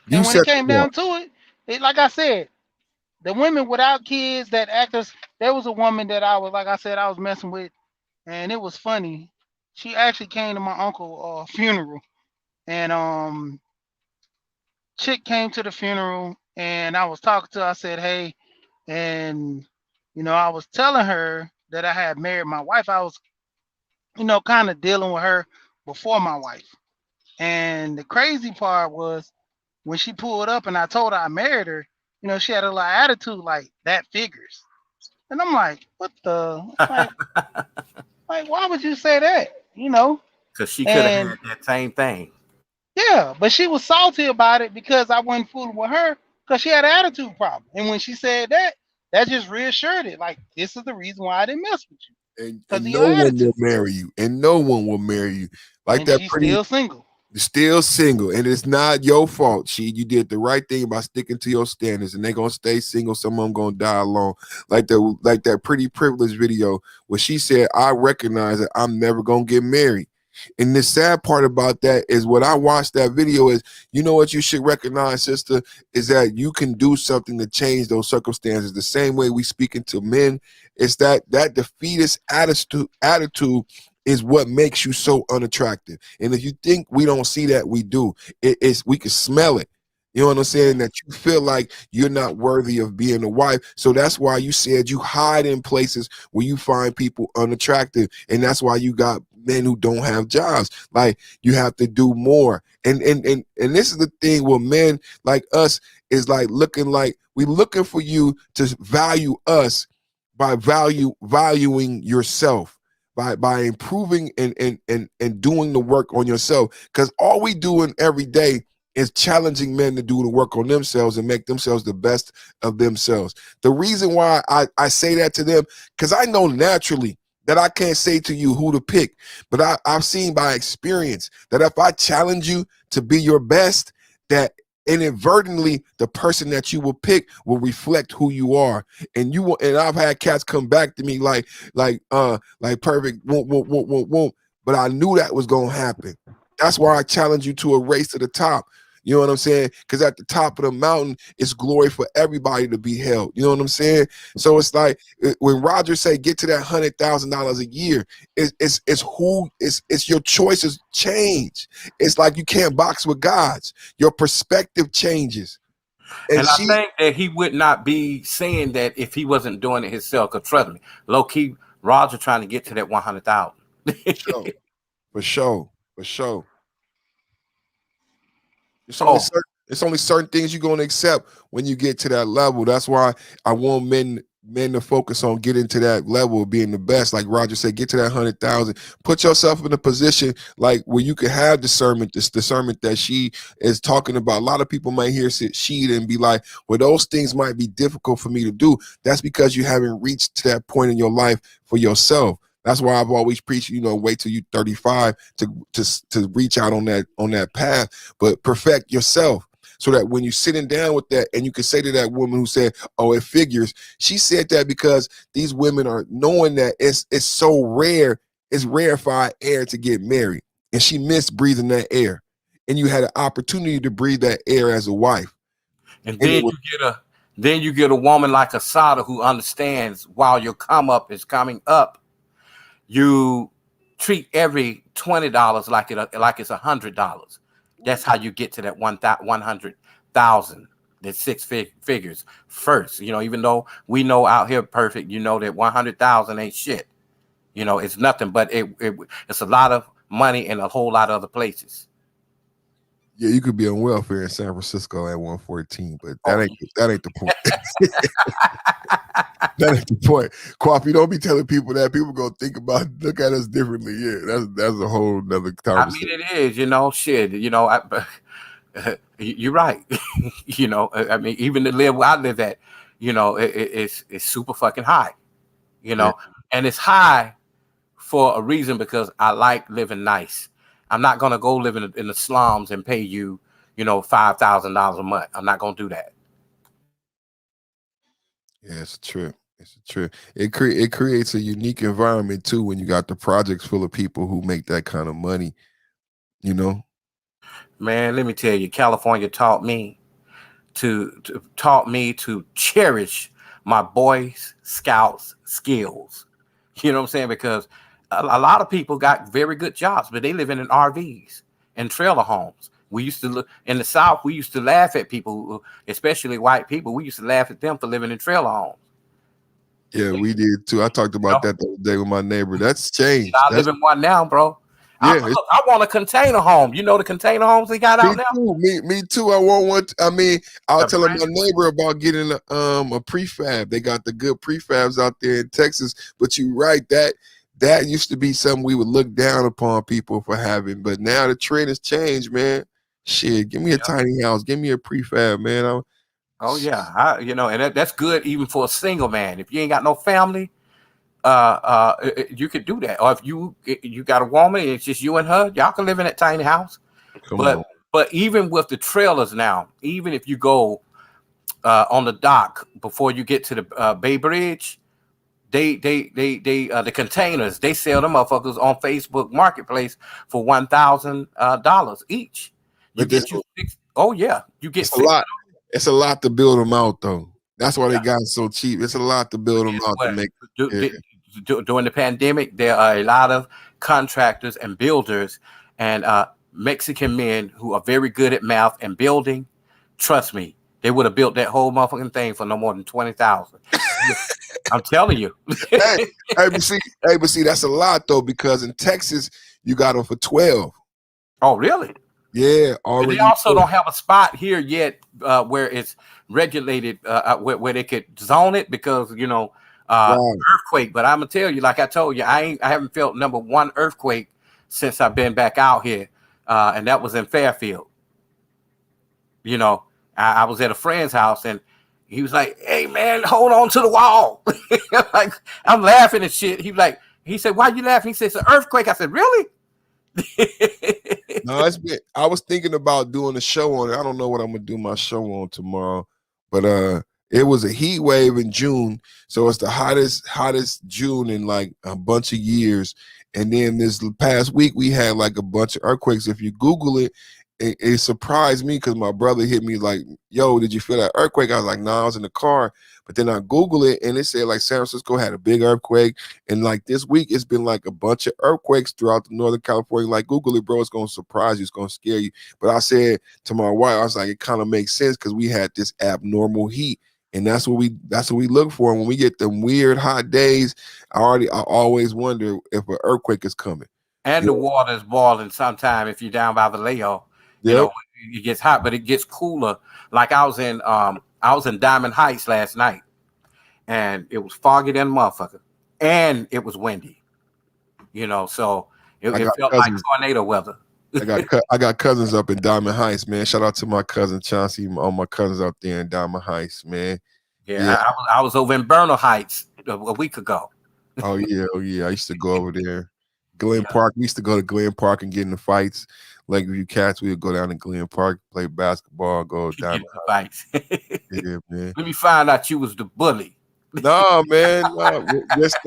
You And when it set the came bar. down to it, like I said, the women without kids that actors, there was a woman that I was, like I said, I was messing with, and it was funny. She actually came to my uncle funeral, and chick came to the funeral, and I was talking to her. I said, hey, and I was telling her that I had married my wife. I was, kind of dealing with her before my wife. And the crazy part was when she pulled up and I told her I married her, she had a little attitude like that figures. And I'm like, what the like why would you say that? Because she could have And had that same thing. yeah, but she was salty about it because I wasn't fooling with her because she had an attitude problem. And when she said that, that just reassured it. Like, this is the reason why I didn't mess with you. Because And of no your one will attitude. marry you. And no one will marry you. Like And that she's pretty still single. still single. And it's not your fault. You did the right thing by sticking to your standards. And they're gonna stay single. Some of them gonna die alone. Like that pretty privilege video where she said, I recognize that I'm never gonna get married. And the sad part about that is when I watched that video is, you know what you should recognize, sister, is that you can do something to change those circumstances. The same way we speaking to men, it's that defeatist attitude is what makes you so unattractive. And if you think we don't see that, we do. We can smell it. You know what I'm saying? That you feel like you're not worthy of being a wife. So that's why you said you hide in places where you find people unattractive. And that's why you got men who don't have jobs. Like you have to do more. And this is the thing where men like us is like we looking for you to value us by valuing yourself. By improving and doing the work on yourself. Because all we doing every day is challenging men to do the work on themselves and make themselves the best of themselves. The reason why I say that to them, because I know naturally that I can't say to you who to pick, but I've seen by experience that if I challenge you to be your best, that inadvertently the person that you will pick will reflect who you are. And you will, and I've had cats come back to me like perfect, won't. But I knew that was gonna happen. That's why I challenge you to a race to the top. You know what I'm saying? Because at the top of the mountain, it's glory for everybody to be held. You know what I'm saying? So it's like when Roger say get to that $100,000 a year, it's your choices change. It's like you can't box with gods. Your perspective changes. And And I she think that he would not be saying that if he wasn't doing it himself. Because trust me, low key, Roger trying to get to that 100,000. for sure, for sure, for sure. Oh, It's only certain things you're gonna accept when you get to that level. That's why I want men to focus on getting to that level of being the best. Like Roger said, get to that 100,000. Put yourself in a position like where you can have discernment, this discernment that she is talking about. A lot of people might hear she and be like, well, those things might be difficult for me to do. That's because you haven't reached to that point in your life for yourself. That's why I've always preached, wait till you 35 to reach out on that path, but perfect yourself so that when you're sitting down with that and you can say to that woman who said, oh, it figures, she said that because these women are knowing that it's so rare, it's rarefied air to get married. And she missed breathing that air. And you had an opportunity to breathe that air as a wife. and And it was, then you get a woman like Asada who understands while your come up is coming up, you treat every $20 like it's $100. That's how you get to that 100,000. That figures first. Even though we know out here perfect, that 100,000 ain't shit. It's nothing, but it's a lot of money in a whole lot of other places. yeah, you could be on welfare in San Francisco at 114, but Oh, that ain't the point. That ain't the point. Coffee, don't be telling people that. People gonna look at us differently. Yeah, that's a whole nother I mean, conversation. it is, shit. You're right. I mean, even the live where I live at, it's super fucking high. Yeah, And it's high for a reason because I like living nice. I'm not gonna go live in the slums and pay you, $5,000 a month. I'm not gonna do that. yeah, it's a trip. It's a trip. It creates a unique environment too when you got the projects full of people who make that kind of money. You know. Man, let me tell you, California taught me to cherish my Boy Scouts skills. You know what I'm saying? Because a lot of people got very good jobs, but they live in RVs and trailer homes. We used to look in the South. We used to laugh at people, especially white people. We used to laugh at them for living in trailer homes. Yeah, we did too. I talked You know, about that the other day with my neighbor. That's changed. I live That's in one now, bro. yeah. Look, I want a container home. You know the container homes they got Me out now. too. Me too. I want one. I mean, I was The telling my brand- neighbor about getting a prefab. They got the good prefabs out there in Texas. But you're right, that used to be something we would look down upon people for having. But now the trend has changed, man. Shit, give me a tiny house. Give me a prefab, man. Oh yeah, and that's good even for a single man. If you ain't got no family, you could do that. Or if you got a woman, it's just you and her, y'all can live in that tiny house. Come But on. but even with the trailers now, even if you go on the dock before you get to the Bay Bridge, they the containers they sell them motherfuckers on Facebook Marketplace for $1,000 each. You But this get you six. Oh yeah, you get it's a six. lot. It's a lot to build them out, though. That's why they got so cheap. It's a lot to build them Guess out to what? make. Du- Yeah. di- During the pandemic, there are a lot of contractors and builders and Mexican men who are very good at math and building, trust me, they would have built that whole motherfucking thing for no more than 20,000. I'm telling you. hey, but see, that's a lot though, because in Texas you got them for 12. Oh, really? Yeah, And they already. also don't have a spot here yet where it's regulated, where they could zone it because Right. earthquake. But I'm gonna tell you, like I told you, I haven't felt number one earthquake since I've been back out here, and that was in Fairfield. You know, I was at a friend's house and he was like, "Hey man, hold on to the wall." Like I'm laughing and shit. He said, "Why you laughing?" He said, "It's an earthquake." I said, "Really?" No, I was thinking about doing a show on it. I don't know what I'm gonna do my show on tomorrow, but it was a heat wave in June, so it's the hottest June in like a bunch of years. And then this past week we had like a bunch of earthquakes. If you Google it, it surprised me because my brother hit me like, "Yo, did you feel that earthquake?" I was like, "No, I was in the car." But then I Google it and it said like San Francisco had a big earthquake. And like this week, it's been like a bunch of earthquakes throughout the Northern California. Like Google it, bro. It's gonna surprise you. It's gonna scare you. But I said to my wife, I was like, it kind of makes sense because we had this abnormal heat, and that's what we look for. And when we get them weird hot days, I always wonder if an earthquake is coming. And Yeah. the water is boiling sometime if you're down by the Leo. Yep. It gets hot, but it gets cooler. Like I was in Diamond Heights last night, and it was foggy than a motherfucker, and it was windy. So it felt like tornado weather. I got cousins up in Diamond Heights, man. Shout out to my cousin Chauncey, all my cousins out there in Diamond Heights, man. Yeah. I was over in Bernal Heights a week ago. Oh yeah. I used to go over there. Glen Park. We used to go to Glen Park and get in the fights. Lakeview Cats, we would go down to Glen Park, play basketball, go down the fights. Yeah, man. Let me find out you was the bully. No, man. No. Just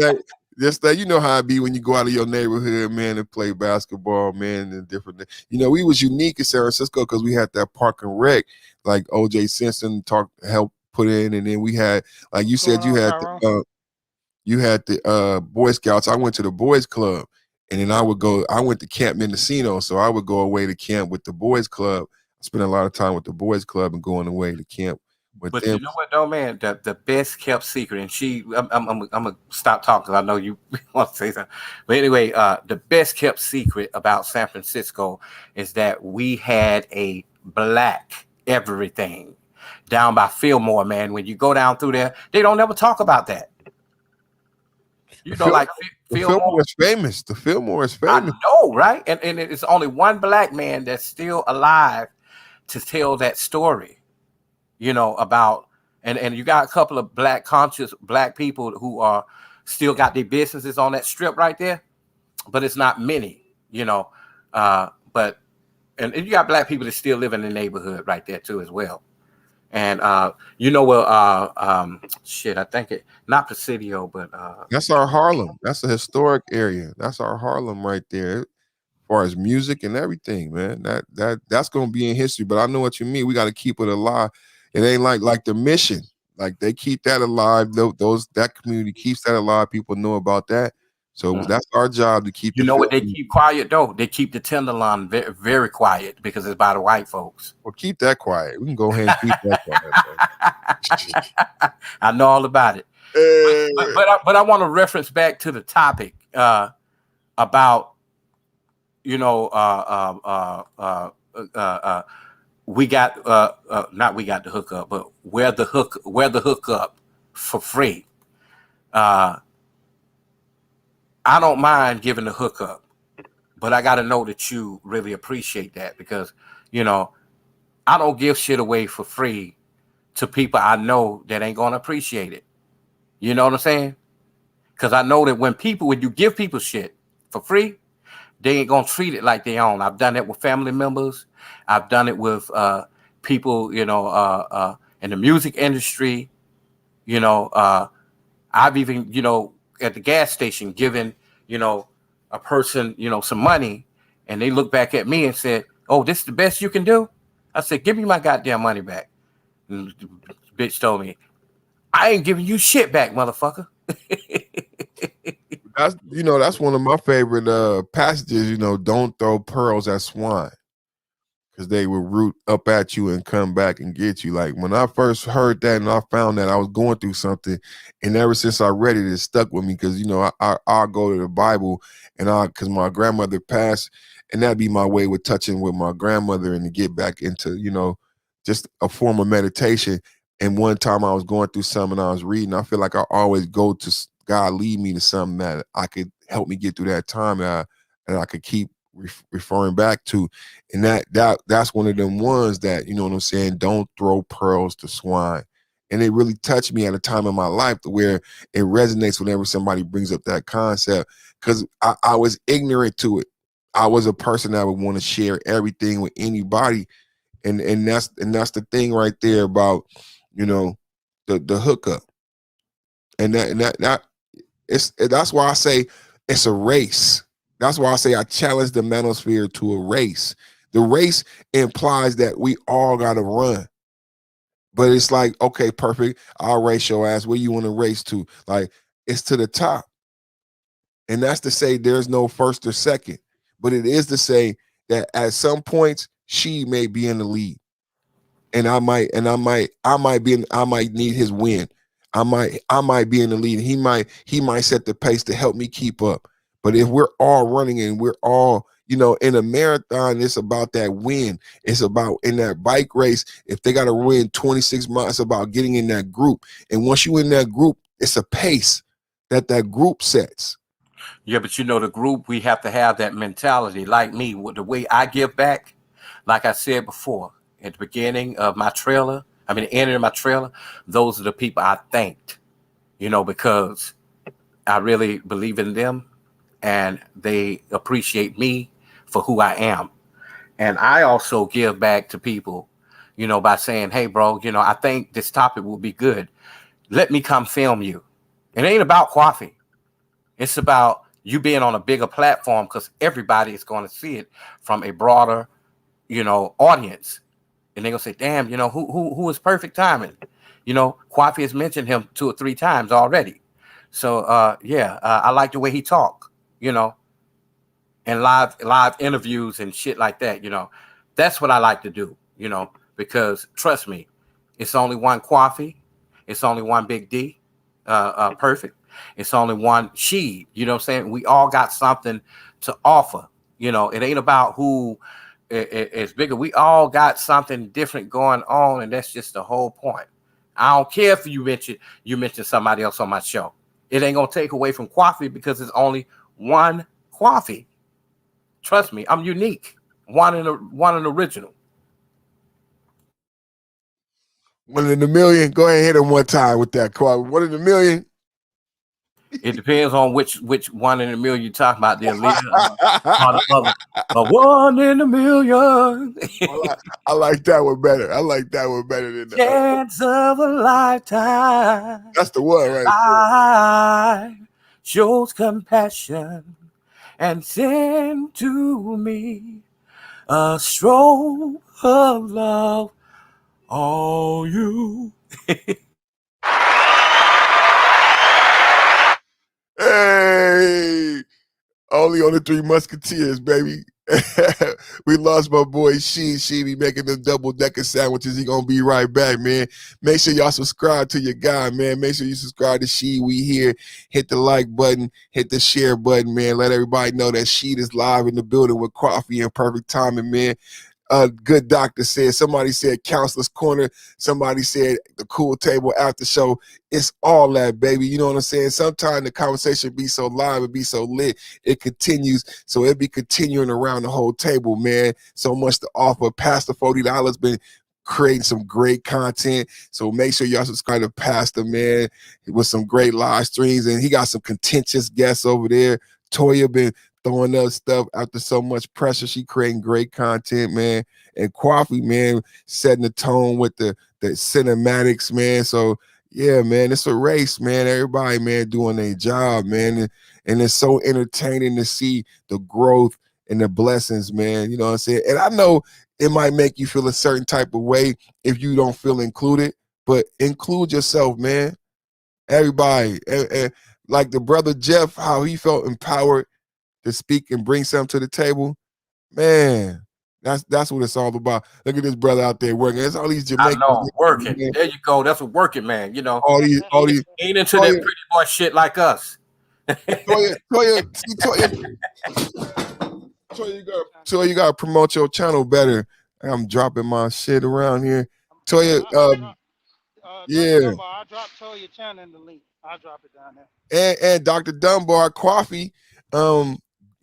that you know how it be when you go out of your neighborhood, man, and play basketball, man, and different. We was unique in San Francisco because we had that park and rec, like OJ Simpson helped put in, and then we had, like you said, you had the Boy Scouts. I went to the Boys Club, and then I went to Camp Mendocino, so I would go away to camp with the Boys Club. I spent a lot of time with the Boys Club and going away to camp with but them. You know what, though, man? The best kept secret, and I'm gonna stop talking because I know you want to say something. But anyway, the best kept secret about San Francisco is that we had a black everything down by Fillmore, man. When you go down through there, they don't ever talk about that. Like Fillmore is famous. The Fillmore is famous. I know, right? And it's only one black man that's still alive to tell that story. About and you got a couple of conscious black people who are still got their businesses on that strip right there, but it's not many. But you got black people that still live in the neighborhood right there too as well. And shit, I think it not Presidio, but that's our Harlem. That's a historic area. That's our Harlem right there, as far as music and everything, man. That's gonna be in history. But I know what you mean. We got to keep it alive. It ain't like the Mission. Like they keep that alive. That community keeps that alive. People know about that. So that's our job to keep. What they keep quiet though? They keep the Tenderloin very, very quiet because it's by the white folks. Well, keep that quiet. We can go ahead and keep that quiet. I know all about it. But I want to reference back to the topic about we got not we got the hookup, but where the hookup for free. I don't mind giving the hookup, but I got to know that you really appreciate that because, I don't give shit away for free to people I know that ain't going to appreciate it. You know what I'm saying? Because I know that when you give people shit for free, they ain't going to treat it like they own. I've done that with family members. I've done it with people, in the music industry. I've even, at the gas station giving, a person, some money, and they look back at me and said, "Oh, this is the best you can do?" I said, "Give me my goddamn money back." And the bitch told me, "I ain't giving you shit back, motherfucker." That's one of my favorite passages. Don't throw pearls at swine. because they will root up at you and come back and get you. Like when I first heard that and I found that I was going through something, and ever since I read it, it stuck with me because you know I'll go to the Bible and because my grandmother passed, and that'd be my way with touching with my grandmother and to get back into just a form of meditation. And one time I was going through something I was reading, I feel like I always go to God lead me to something that I could help me get through that time that I could keep referring back to, and that's one of them ones that what I'm saying. Don't throw pearls to swine, and it really touched me at a time in my life to where it resonates whenever somebody brings up that concept because I was ignorant to it. I was a person that would want to share everything with anybody, and that's the thing right there about the hookup, and that that's why I say it's a race. That's why I say I challenge the manosphere to a race. The race implies that we all got to run. But it's like, okay, perfect. I'll race your ass. Where you want to race to? Like, it's to the top. And that's to say there's no first or second. But it is to say that at some points, she may be in the lead. And I might need his win. I might be in the lead. He might set the pace to help me keep up. But if we're all running and we're all, in a marathon, it's about that win. It's about in that bike race. If they got to win 26 miles, it's about getting in that group. And once you in that group, it's a pace that group sets. Yeah, but the group, we have to have that mentality. Like me, with the way I give back, like I said before, at the beginning of my trailer, the ending of my trailer, those are the people I thanked, because I really believe in them and they appreciate me for who I am. And I also give back to people, by saying, hey, bro, I think this topic will be good. Let me come film you. It ain't about coffee. It's about you being on a bigger platform because everybody is going to see it from a broader, audience. And they're going to say, damn, who is perfect timing? Kwafi has mentioned him 2 or 3 times already. So, I like the way he talk, and live interviews and shit like that. That's what I like to do, because trust me, it's only one Kwafi. It's only one Big D, perfect. It's only one she, you know what I'm saying? We all got something to offer. It ain't about who is bigger. We all got something different going on, and that's just the whole point. I don't care if you mention somebody else on my show. It ain't gonna take away from Kwafi because it's only one Kwafi. Trust me, I'm unique. One and original. One in a million. Go ahead and hit him one time with that quote. 1 in a million. It depends on which 1 in a million you're talking about there, Leah, or the other. But 1 in a million. I like that one better. I like that one better than the chance of a lifetime. That's the one, right? I shows compassion and send to me a stroke of love on you. Hey, only on the 3 Musketeers, baby. We lost my boy She be making them double-decker sandwiches. He gonna be right back, man. Make sure y'all subscribe to your guy, man. Make sure you subscribe to She. We here. Hit the like button, hit the share button, man. Let everybody know that She is live in the building with coffee and perfect timing, man. Good doctor said, somebody said counselor's corner, somebody said the cool table after show. It's all that, baby. You know what I'm saying? Sometimes the conversation be so live, it be so lit, it continues. So it be continuing around the whole table, man. So much to offer. Pastor $40 been creating some great content. So make sure y'all subscribe to Pastor, man, with some great live streams. And he got some contentious guests over there. Toya been throwing up stuff after so much pressure. She creating great content, man. And Kwafi, man, setting the tone with the cinematics, man. So yeah, man, it's a race, man. Everybody, man, doing their job, man. And it's so entertaining to see the growth and the blessings, man. You know what I'm saying? And I know it might make you feel a certain type of way if you don't feel included, but include yourself, man. Everybody. And like the brother Jeff, how he felt empowered to speak and bring something to the table, man, That's what it's all about. Look at this brother out there working. It's all these I Jamaicans, know, working. man. There you go. That's a working man. You know, All these. ain't into that Toya, pretty boy shit like us. Toya, you gotta promote your channel better. I'm dropping my shit around here. Toya, I drop Dr. yeah, Dunbar. I drop Toya channel in the link. I'll drop it down there. and Dr. Dunbar Coffee, um,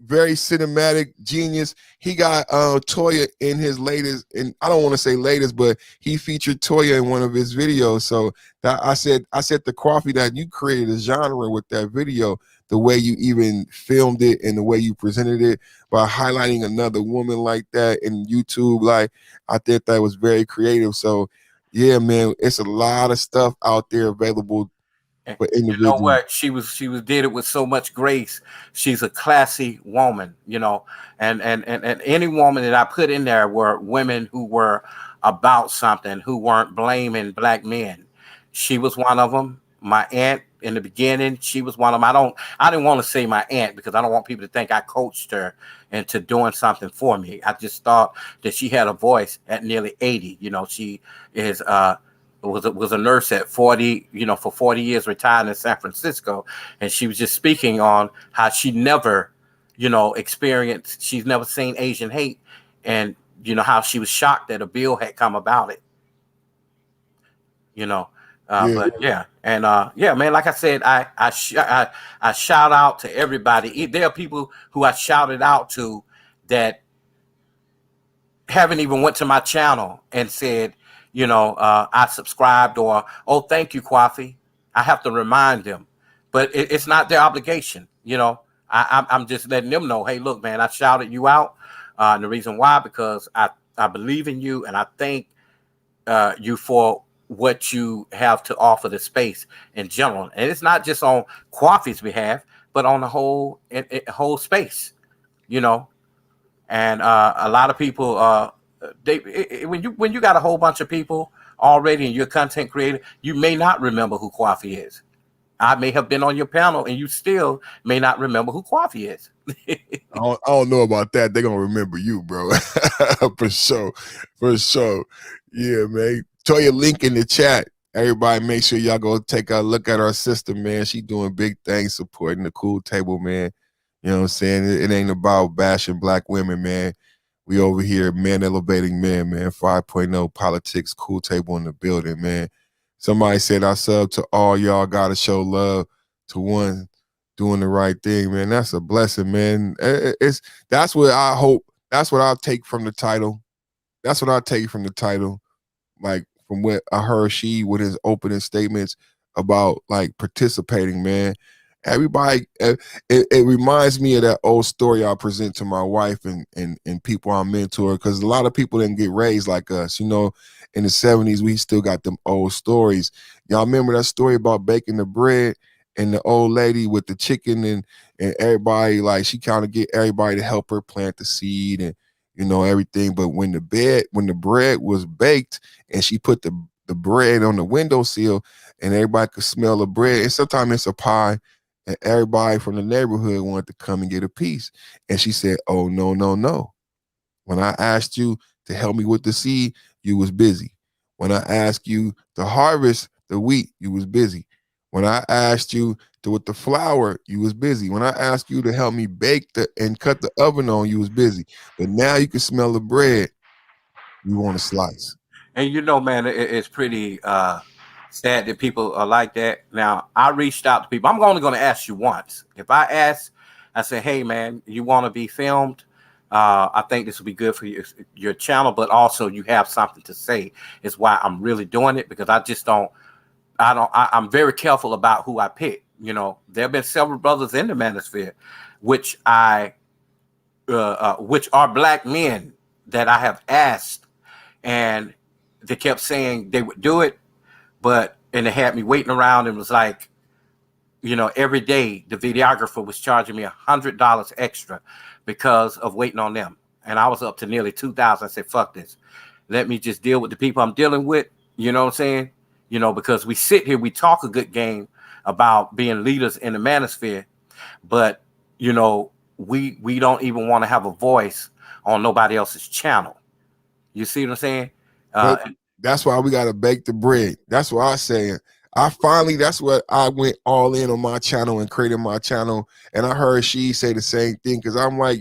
very cinematic genius. He got Toya in his latest, and I don't want to say latest, but he featured Toya in one of his videos. So that I said the Coffee that you created a genre with that video, the way you even filmed it and the way you presented it by highlighting another woman like that in YouTube. Like I think that was very creative. So yeah, man, it's a lot of stuff out there available And for you know individuals. what? She was did it with so much grace. She's a classy woman, you know. And any woman that I put in there were women who were about something, who weren't blaming black men. She was one of them. My aunt in the beginning, she was one of them. I didn't want to say my aunt because I don't want people to think I coached her into doing something for me. I just thought that she had a voice at nearly 80. You know, she is was a nurse at 40, you know, for 40 years, retired in San Francisco. And she was just speaking on how she never, you know, experienced, she's never seen Asian hate. And, you know, how she was shocked that a bill had come about it, you know. Yeah, But yeah, and yeah, man, like I said, I shout out to everybody. There are people who I shouted out to that haven't even went to my channel and said, you know, I subscribed or, oh, thank you, Kwafi. I have to remind them, but it's not their obligation. You know, I'm just letting them know, hey, look, man, I shouted you out. And the reason why, because I believe in you and I thank you for what you have to offer the space in general. And it's not just on Kwafi's behalf, but on the whole space, you know. And a lot of people when you got a whole bunch of people already and you're a content creator, you may not remember who Kwafi is. I may have been on your panel and you still may not remember who Kwafi is. I don't know about that. They're gonna remember you, bro. For sure. For sure. Yeah, man. Throw your link in the chat. Everybody make sure y'all go take a look at our sister, man. She doing big things supporting the cool table, man. You know what I'm saying? It ain't about bashing black women, man. We over here, man, elevating man, 5.0 politics, cool table in the building, man. Somebody said I sub to all y'all, gotta show love to one doing the right thing, man. That's a blessing, man. That's what I hope. That's what I'll take from the title. That's what I'll take from the title. Like from what I heard she with his opening statements about like participating, man. Everybody, it reminds me of that old story I present to my wife and people I mentor, because a lot of people didn't get raised like us. You know, in the 70s, we still got them old stories. Y'all remember that story about baking the bread and the old lady with the chicken and everybody, like she kind of get everybody to help her plant the seed and you know everything. But when the bread was baked and she put the bread on the windowsill and everybody could smell the bread, and sometimes it's a pie and everybody from the neighborhood wanted to come and get a piece. And she said, oh, no, no, no. When I asked you to help me with the seed, you was busy. When I asked you to harvest the wheat, you was busy. When I asked you to with the flour, you was busy. When I asked you to help me bake and cut the oven on, you was busy. But now you can smell the bread, you want a slice. And you know, man, it's pretty sad that people are like that. Now, I reached out to people. I'm only going to ask you once. If I ask, I say, hey, man, you want to be filmed? I think this will be good for your channel, but also you have something to say. Is why I'm really doing it, because I just don't. I'm very careful about who I pick. You know, there have been several brothers in the manosphere, which which are black men that I have asked, and they kept saying they would do it, and they had me waiting around, and was like, you know, every day the videographer was charging me $100 extra because of waiting on them, and I was up to nearly 2,000. I said, fuck this, let me just deal with the people I'm dealing with. You know what I'm saying? You know, because we sit here, we talk a good game about being leaders in the manosphere, but you know, we don't even want to have a voice on nobody else's channel. You see what I'm saying? But that's why we gotta bake the bread. That's what I say. I finally, that's what I went all in on my channel and created my channel. And I heard she say the same thing because I'm like,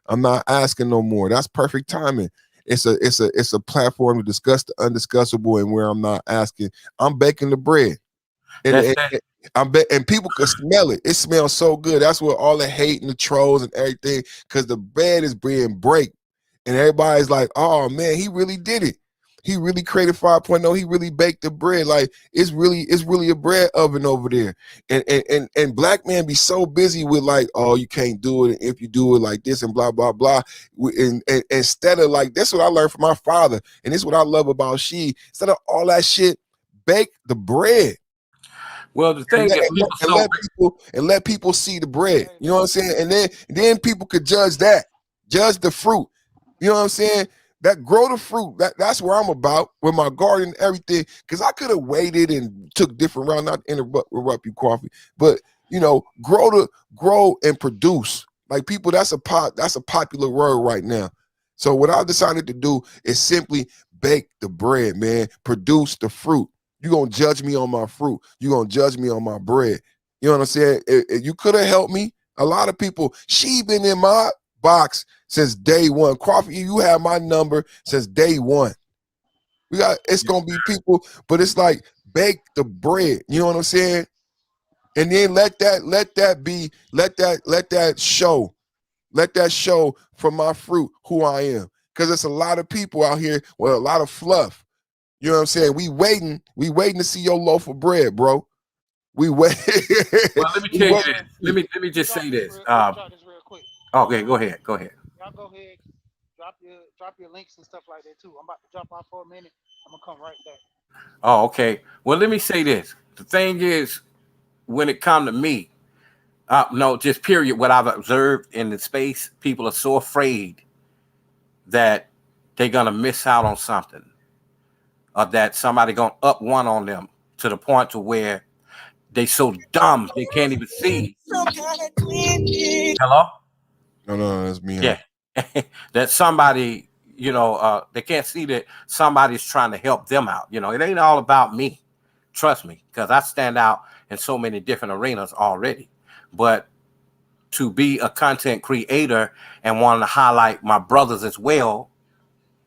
I'm not asking no more. That's perfect timing. It's a platform to discuss the undiscussable, and where I'm not asking, I'm baking the bread. And, That's and, that. and and people could smell it. It smells so good. That's what all the hate and the trolls and everything, because the bread is being break. And everybody's like, oh man, he really did it. He really created 5.0. He really baked the bread. Like it's really a bread oven over there. And black men be so busy with like, oh, you can't do it. And if you do it like this and blah, blah, blah. And instead of like, that's what I learned from my father. And this is what I love about she. Instead of all that shit, bake the bread. Well, the And thing let, is, and let- and let people see the bread. You know what I'm saying? And then people could judge that, judge the fruit. You know what I'm saying? That grow the fruit. That's where I'm about with my garden and everything. Because I could have waited and took different route, not to interrupt you, coffee, but grow and produce. Like people, that's a popular word right now. So what I decided to do is simply bake the bread, man. Produce the fruit. You're gonna judge me on my fruit. You're gonna judge me on my bread. You know what I'm saying? You could have helped me. A lot of people, she been in my box since day one. Coffee, you have my number since day one. It's gonna be people, but it's like bake the bread. You know what I'm saying? And then let that show from my fruit who I am. Because it's a lot of people out here with a lot of fluff. You know what I'm saying? We waiting to see your loaf of bread, bro. We wait. well, let me we tell you wait. this. Let me just say this. Try this real quick. Okay, go ahead. Go ahead. Y'all go ahead, drop your links and stuff like that too. I'm about to drop off for a minute. I'm gonna come right back. Oh, okay. Well, let me say this. The thing is, when it come to me, no, just period. What I've observed in the space, people are so afraid that they're gonna miss out on something, or that somebody gonna up one on them to the point to where they so dumb they can't even see. Hello? No, that's me. Yeah. That somebody, they can't see that somebody's trying to help them out. It ain't all about me. Trust me, because I stand out in so many different arenas already. But to be a content creator and wanting to highlight my brothers as well,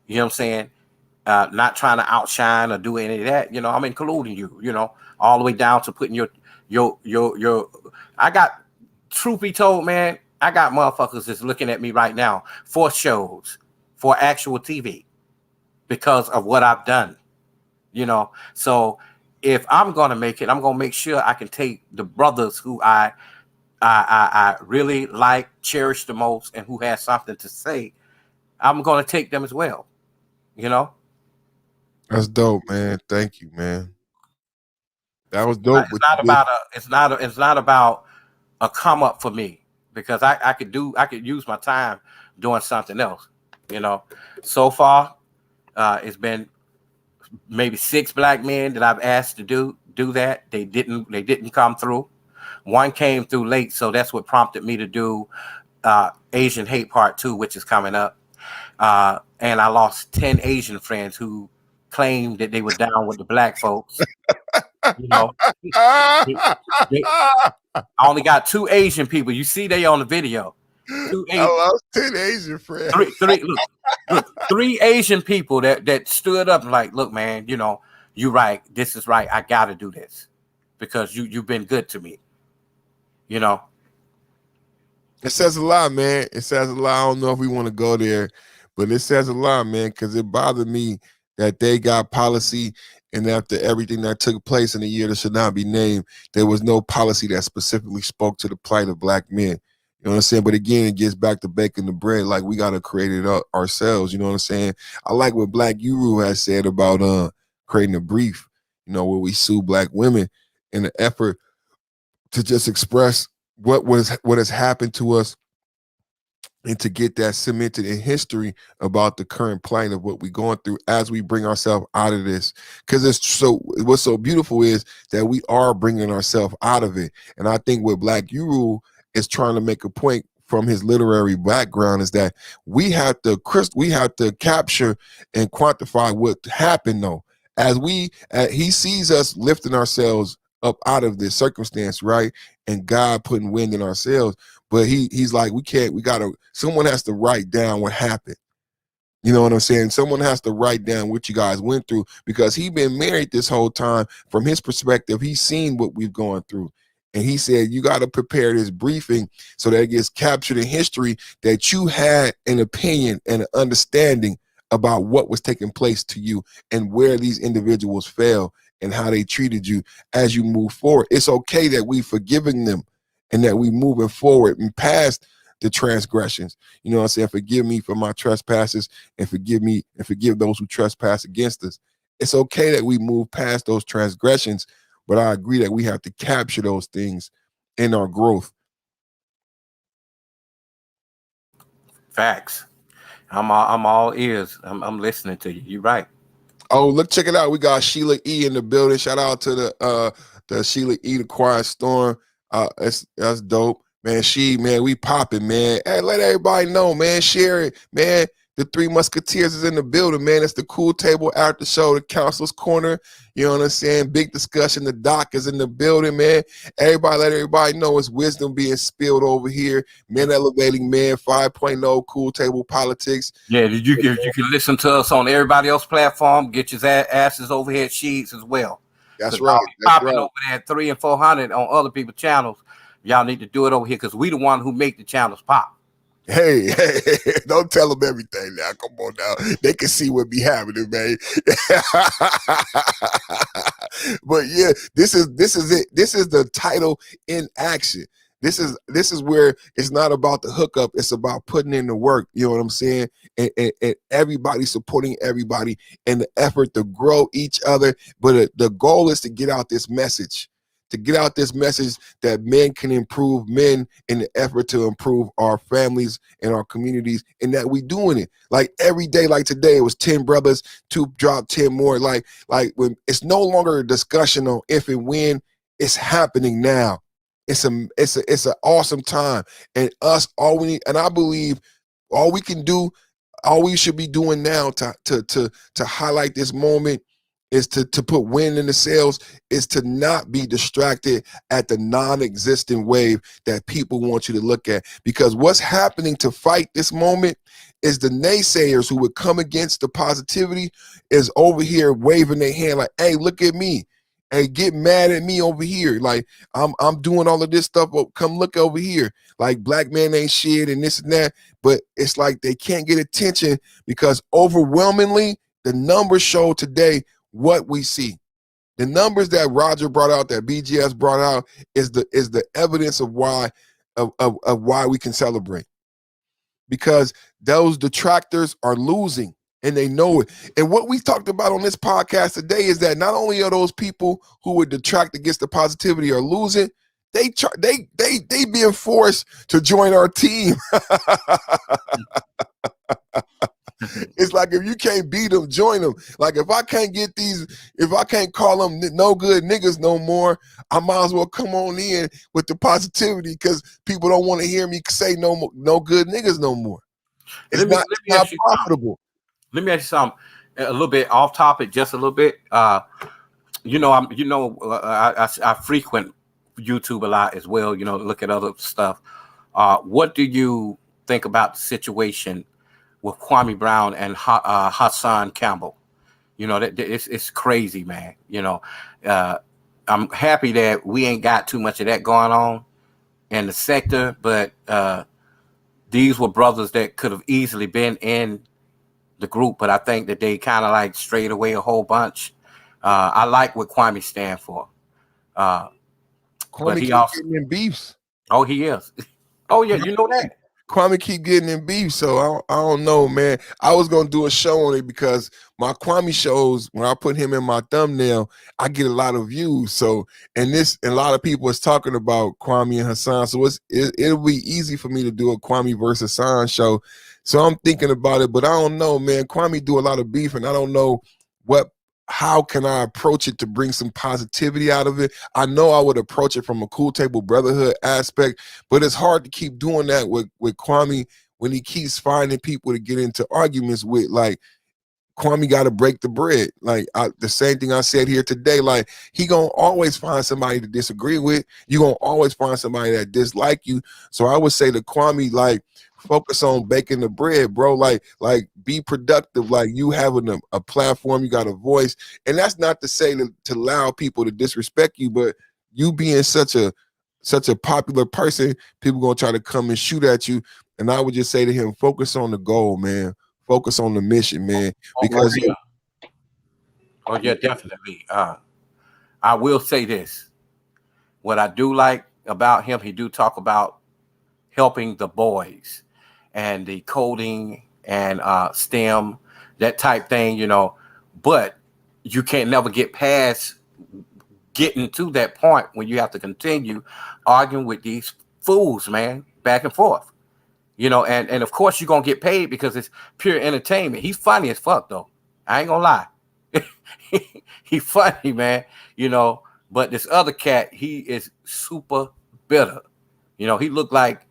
you know what I'm saying? Not trying to outshine or do any of that. I'm including you, all the way down to putting your I got, truth be told, man, I got motherfuckers that's looking at me right now for shows, for actual TV, because of what I've done, So if I'm gonna make it, I'm gonna make sure I can take the brothers who I really like, cherish the most, and who has something to say. I'm gonna take them as well, you know. That's dope, man. Thank you, man. That was dope. It's not about it's not about a come up for me, because I could use my time doing something else, you know. So far, it's been maybe 6 black men that I've asked to do that. They didn't come through. One came through late, so that's what prompted me to do Asian Hate Part 2, which is coming up. And I lost 10 Asian friends who claimed that they were down with the black folks. You know, they, I only got 2 Asian people. You see, they on the video. I lost 10 Asian friends. Look, 3 Asian people that stood up and like, look, man, you right. This is right. I got to do this because you've been good to me. It says a lot, man. It says a lot. I don't know if we want to go there, but it says a lot, man, because it bothered me that they got policy, and after everything that took place in the year that should not be named, there was no policy that specifically spoke to the plight of black men. You know what I'm saying? But again, it gets back to baking the bread. Like, we got to create it up ourselves. You know what I'm saying? I like what Black Guru has said about creating a brief, where we sue black women in an effort to just express what has happened to us, and to get that cemented in history about the current plight of what we're going through as we bring ourselves out of this. Because what's so beautiful is that we are bringing ourselves out of it. And I think what Black Guru is trying to make a point from his literary background is that we have to capture and quantify what happened though. As he sees us lifting ourselves up out of this circumstance, right? And God putting wind in our sails. But he's like, someone has to write down what happened. You know what I'm saying? Someone has to write down what you guys went through because he's been married this whole time. From his perspective, he's seen what we've gone through. And he said, you got to prepare this briefing so that it gets captured in history that you had an opinion and an understanding about what was taking place to you and where these individuals fell and how they treated you as you move forward. It's okay that we forgiving them and that we moving forward and past the transgressions. You know what I'm saying? Forgive me for my trespasses and forgive those who trespass against us. It's okay that we move past those transgressions, but I agree that we have to capture those things in our growth. Facts. I'm all ears. I'm listening to you. You're right. Oh, look, check it out. We got Sheila E in the building. Shout out to the Sheila E, the Quiet Storm. That's dope. Man, we popping, man. Hey, let everybody know, man. Share it, man. The Three Musketeers is in the building, man. It's the Cool Table After Show, the Counselor's Corner. You know what I'm saying? Big discussion. The Doc is in the building, man. Let everybody know it's wisdom being spilled over here. Men Elevating Men 5.0, Cool Table Politics. Yeah, you can listen to us on everybody else's platform. Get your asses over here at Sheets as well. That's right. Popping over there at 300 and 400 on other people's channels. Y'all need to do it over here because we the one who make the channels pop. Hey, don't tell them everything now. Come on now. They can see what be happening, man. But yeah, this is it. This is the title in action. This is where it's not about the hookup. It's about putting in the work. You know what I'm saying? And everybody supporting everybody in the effort to grow each other. But the goal is to get out this message. That men can improve men in the effort to improve our families and our communities, and that we doing it. Like every day, like today, it was 10 brothers, 2 dropped 10 more. Like when it's no longer a discussion on if and when, it's happening now. It's an awesome time. And I believe all we can do, all we should be doing now to highlight this moment is to put wind in the sails, is to not be distracted at the non-existent wave that people want you to look at. Because what's happening to fight this moment is the naysayers who would come against the positivity is over here waving their hand like, hey, look at me. Hey, get mad at me over here. Like, I'm doing all of this stuff, but come look over here. Like, black man ain't shit and this and that. But it's like they can't get attention because overwhelmingly, the numbers show today what we see. The numbers that Roger brought out, that BGS brought out, is the evidence of why we can celebrate. Because those detractors are losing and they know it. And what we talked about on this podcast today is that not only are those people who would detract against the positivity are losing, they being forced to join our team. It's like if you can't beat them, join them. Like if I can't call them no good niggas no more, I might as well come on in with the positivity because people don't want to hear me say no good niggas no more. It's not profitable. Let me ask you something a little bit off topic, just a little bit. I frequent YouTube a lot as well. You know, look at other stuff. What do you think about the situation with Kwame Brown and Hassan Campbell? You know, it's crazy, man. You know, I'm happy that we ain't got too much of that going on in the sector, but these were brothers that could have easily been in the group, but I think that they kind of like strayed away a whole bunch. I like what Kwame stand for. Kwame keep getting in beefs. Oh, he is. Oh, yeah, you know that. Kwame keep getting in beef, so I don't know, man. I was gonna do a show on it because my Kwame shows, when I put him in my thumbnail, I get a lot of views. So, and a lot of people is talking about Kwame and Hassan, so it'll be easy for me to do a Kwame versus Hassan show. So I'm thinking about it, but I don't know, man. Kwame do a lot of beef, and I don't know how can I approach it to bring some positivity out of it? I know I would approach it from a cool table brotherhood aspect, but it's hard to keep doing that with Kwame when he keeps finding people to get into arguments with. Like, Kwame got to break the bread. Like, the same thing I said here today. Like, he gonna always find somebody to disagree with. You gonna always find somebody that dislike you. So I would say to Kwame, like, focus on baking the bread, bro. Like be productive. Like, you having a platform, you got a voice, and that's not to say to allow people to disrespect you, but you being such a popular person, people gonna try to come and shoot at you. And I would just say to him, focus on the goal, man. Focus on the mission, man. Oh Because yeah. Oh yeah, definitely. I will say this. What I do like about him, he do talk about helping the boys and the coding and STEM, that type thing, but you can't never get past getting to that point when you have to continue arguing with these fools, man, back and forth. And of course you're gonna get paid because it's pure entertainment. He's funny as fuck though. I ain't gonna lie. He funny, man, but this other cat, he is super bitter. He looked like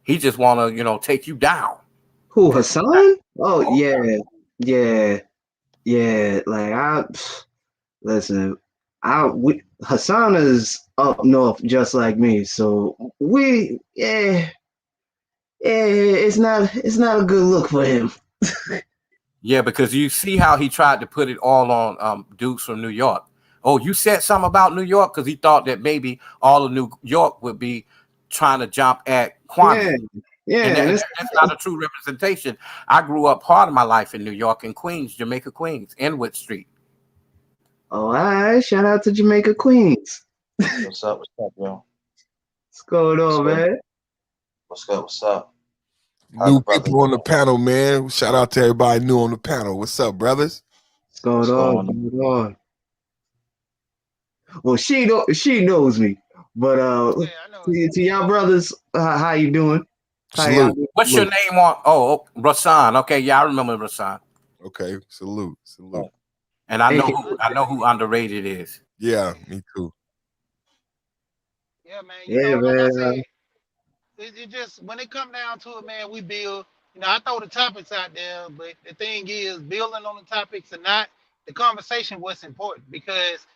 he just wanna, take you down. Who, Hassan? Oh yeah, yeah, yeah. Like listen, Hassan is up north just like me, so it's not a good look for him. Yeah, because you see how he tried to put it all on dudes from New York. Oh, you said something about New York because he thought that maybe all of New York would be trying to jump at Yeah, Kwame. yeah, And and that's not a true representation. I grew up part of my life in New York, in Queens, Jamaica, Queens, Inwood Street. oh, all right. Shout out to Jamaica Queens. What's up? What's up, yo? What's going What's on, good? man? What's good? What's up? How the new brothers people on the doing? panel, man. Shout out to everybody new on the panel. What's up, brothers? What's going What's on? going on? What's going on? Well, she knows me, but Yeah, I know you. to y'all brothers, how you doing? How y'all Salute. doing? What's your name on? Oh, Rasan. Okay, yeah, I remember Rasan. Okay, salute, salute. And I know AK, who I know who underrated is. Yeah, me too. Yeah, man. yeah, Like I man. said, it just when it come down to it, man, we build. I throw the topics out there, but the thing is, building on the topics or not, the conversation was important because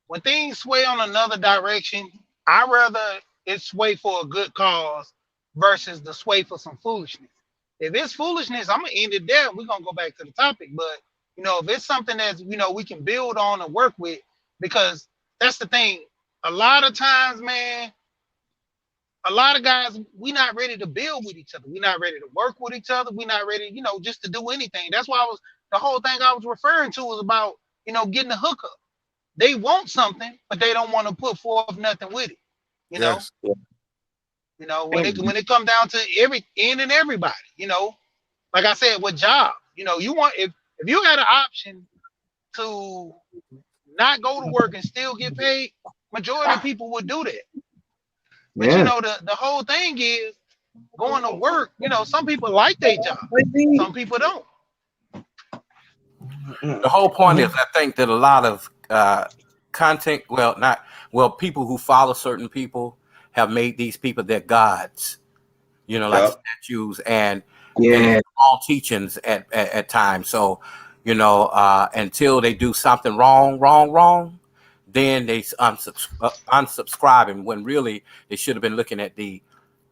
when things sway on another direction, I rather it sway for a good cause versus the sway for some foolishness. If it's foolishness, I'm gonna end it there. We're gonna go back to the topic. But if it's something that we can build on and work with, because that's the thing. A lot of times, man, a lot of guys, we not ready to build with each other. We're not ready to work with each other. We're not ready, just to do anything. That's why the whole thing I was referring to was about, getting a hookup. They want something, but they don't want to put forth nothing with it. You know, Yes. when it come down to everybody, like I said, with job, you want if you had an option to not go to work and still get paid, majority of people would do that. But Yeah. the whole thing is going to work. Some people like their job, some people don't. The whole point is, I think that a lot of content, people who follow certain people have made these people their gods. Like Yep. statues and Yeah. all teachings at times. So, until they do something wrong, then they unsubscribing when really they should have been looking at the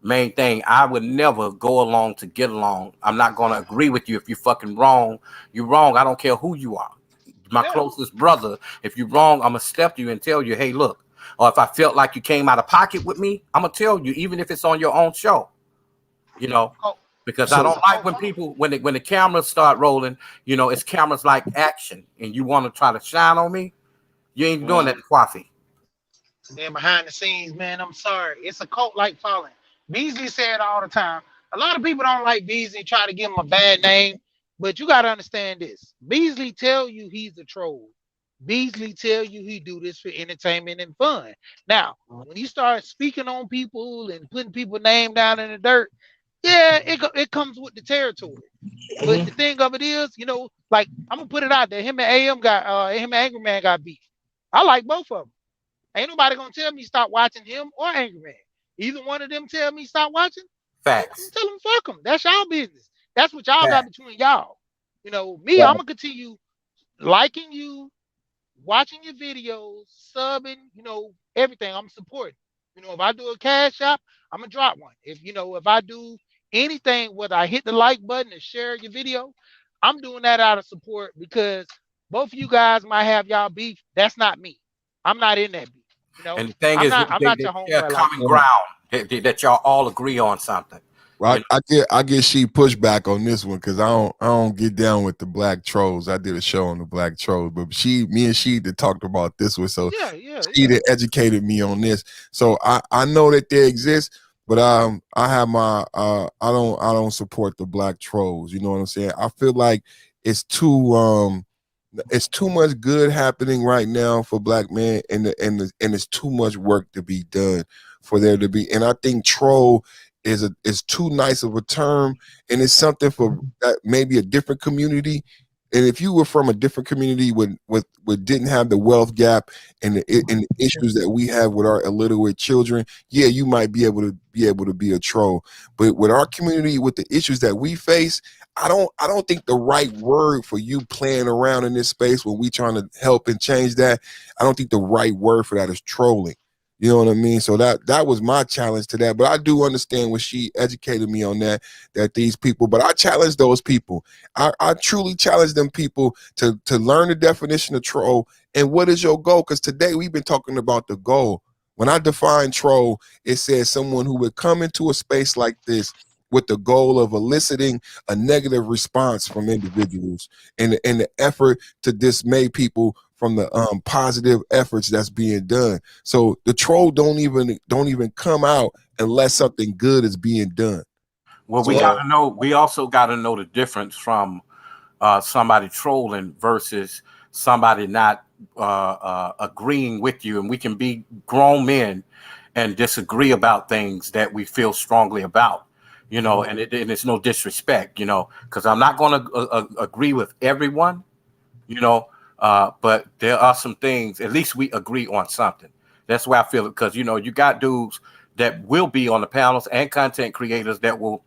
main thing. I would never go along to get along. I'm not going to agree with you. If you're fucking wrong, you're wrong. I don't care who you are. My Yeah. closest brother, if you're wrong, I'm going to step to you and tell you, hey, look. Or if I felt like you came out of pocket with me, I'm going to tell you, even if it's on your own show, you know, Oh, because I So don't like when people, when the cameras start rolling, it's cameras like action and you want to try to shine on me. You ain't doing that to Kwafi. and behind the scenes, man, I'm sorry. It's a cult like following. Beasley said all the time. A lot of people don't like Beasley, try to give him a bad name, but you got to understand this. Beasley tell you he's a troll. Beasley tell you he do this for entertainment and fun. Now, when you start speaking on people and putting people name down in the dirt, Yeah, it comes with the territory. But the Mhm. thing of it is, like I'm gonna put it out there. Him and Angry Man got beef. I like both of them. Ain't nobody gonna tell me stop watching him or Angry Man. Either one of them tell me stop watching, I'm Facts. tell them fuck them. That's y'all business. That's what y'all got Facts. between y'all. Me, I'm Right. gonna continue liking you, watching your videos, subbing, everything. I'm supporting. If I do a cash shop, I'm gonna drop one. If I do anything, whether I hit the like button and share your video, I'm doing that out of support because both of you guys might have y'all beef. That's not me. I'm not in that beef. And the thing I'm is, not. I'm they not your share homeboy like common that. Right. ground that y'all all agree on something. Well, You know, I get she pushback on this one because I don't get down with the black trolls. I did a show on the black trolls, but me and she that talked about this one, so Yeah, yeah, she yeah. that educated me on this. So I know that they exist, but I have my I don't support the black trolls. You know what I'm saying? I feel like it's too it's too much good happening right now for black men, and it's too much work to be done for there to be. And I think troll is too nice of a term, and it's something for that maybe a different community. And if you were from a different community with didn't have the wealth gap and the issues that we have with our illiterate children, yeah, you might be able to be a troll. But with our community, with the issues that we face, I don't think the right word for you playing around in this space when we trying to help and change that. I don't think the right word for that is trolling. You know what I mean? So that was my challenge to that. But I do understand when she educated me on that these people, but I challenge those people. I truly challenge them people to learn the definition of troll and what is your goal? Because today we've been talking about the goal. When I define troll, it says someone who would come into a space like this with the goal of eliciting a negative response from individuals and the effort to dismay people from the positive efforts that's being done. So the troll don't even come out unless something good is being done. well, we So got Yeah. to know. We also got to know the difference from somebody trolling versus somebody not agreeing with you. And we can be grown men and disagree about things that we feel strongly about, Mhm. and it's no disrespect, because I'm not going to agree with everyone, you know, but there are some things, at least we agree on something. That's why I feel it because, you got dudes that will be on the panels and content creators that will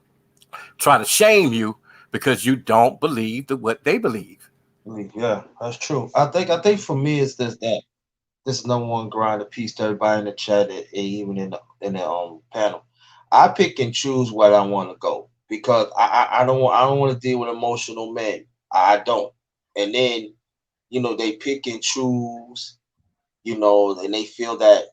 try to shame you because you don't believe what they believe. Yeah, that's true. I think for me it's this number one grinder piece to everybody in the chat and even in the panel. I pick and choose where I want to go because I don't want to deal with emotional men. I don't. And then they pick and choose. And they feel that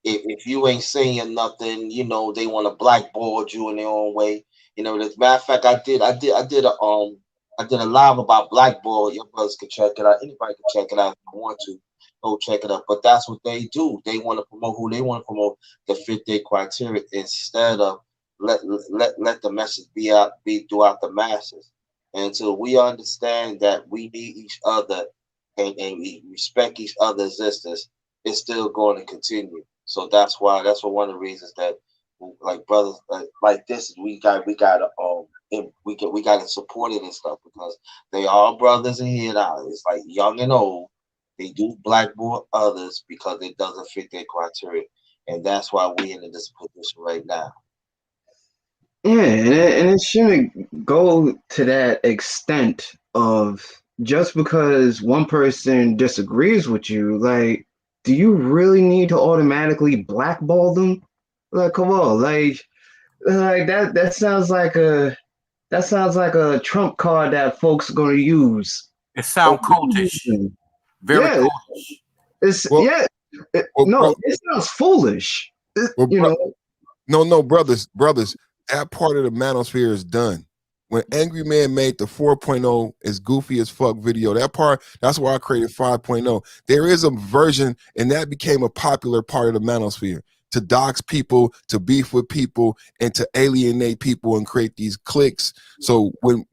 if you ain't saying nothing, they want to blackboard you in their own way. As a matter of fact, I did a live about blackboard. Your brothers can check it out. Anybody can check it out if you want to. Go check it out. But that's what they do. They want to promote who they want to promote to fit their criteria instead of let the message be throughout the masses. And until we understand that we need each other and we respect each other's existence, it's still going to continue. So that's one of the reasons that like brothers like this we got to we got to support it and stuff because they are brothers in here now. It's like young and old. They do blackboard others because it doesn't fit their criteria, and that's why we in this position right now. Yeah, and it shouldn't go to that extent of just because one person disagrees with you, like, do you really need to automatically blackball them? Like, come on, like that sounds like a trump card that folks are gonna use It for sounds no cultish, reason. very Yeah, cultish. it's well, yeah, well, bro, no, it sounds foolish. well, You bro, know, no, brothers, that part of the manosphere is done. When Angry Man made the 4.0 as goofy as fuck video, that part, that's why I created 5.0. There is a version, and that became a popular part of the manosphere. to dox people, to beef with people, and to alienate people and create these cliques. So when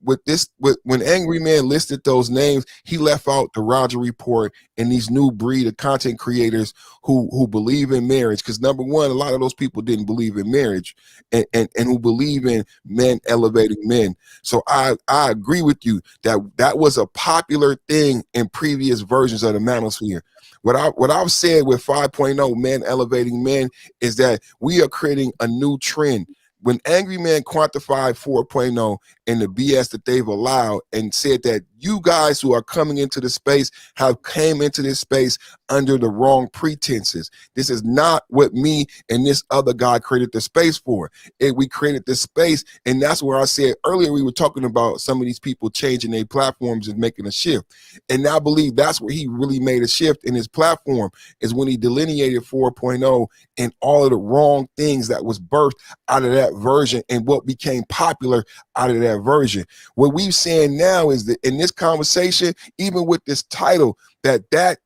Angry Man listed those names, he left out the Roger Report and these new breed of content creators who believe in marriage. Because number one, a lot of those people didn't believe in marriage, and who believe in men elevating men. So I agree with you that was a popular thing in previous versions of the manosphere. What I've said with 5.0 men elevating men is that we are creating a new trend. When Angry Man quantified 4.0 and the BS that they've allowed and said that you guys who are coming into the space have came into this space under the wrong pretenses. This is not what me and this other guy created the space for. We created this space, and that's where I said earlier we were talking about some of these people changing their platforms and making a shift. And I believe that's where he really made a shift in his platform, is when he delineated 4.0 and all of the wrong things that was birthed out of that version and what became popular out of that version. What we're saying now is that in this conversation, even with this title, that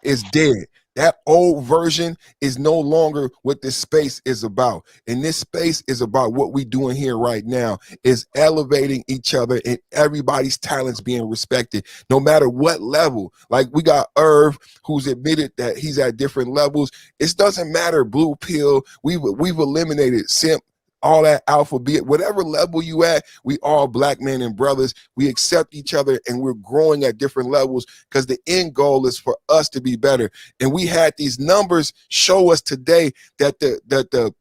is dead. That old version is no longer what this space is about. And this space is about what we're doing here right now, is elevating each other and everybody's talents being respected, no matter what level. Like we got Irv, who's admitted that he's at different levels. It doesn't matter, blue pill. We've eliminated simp, all that alphabet, whatever level you at, we all black men and brothers. We accept each other and we're growing at different levels because the end goal is for us to be better. And we had these numbers show us today that the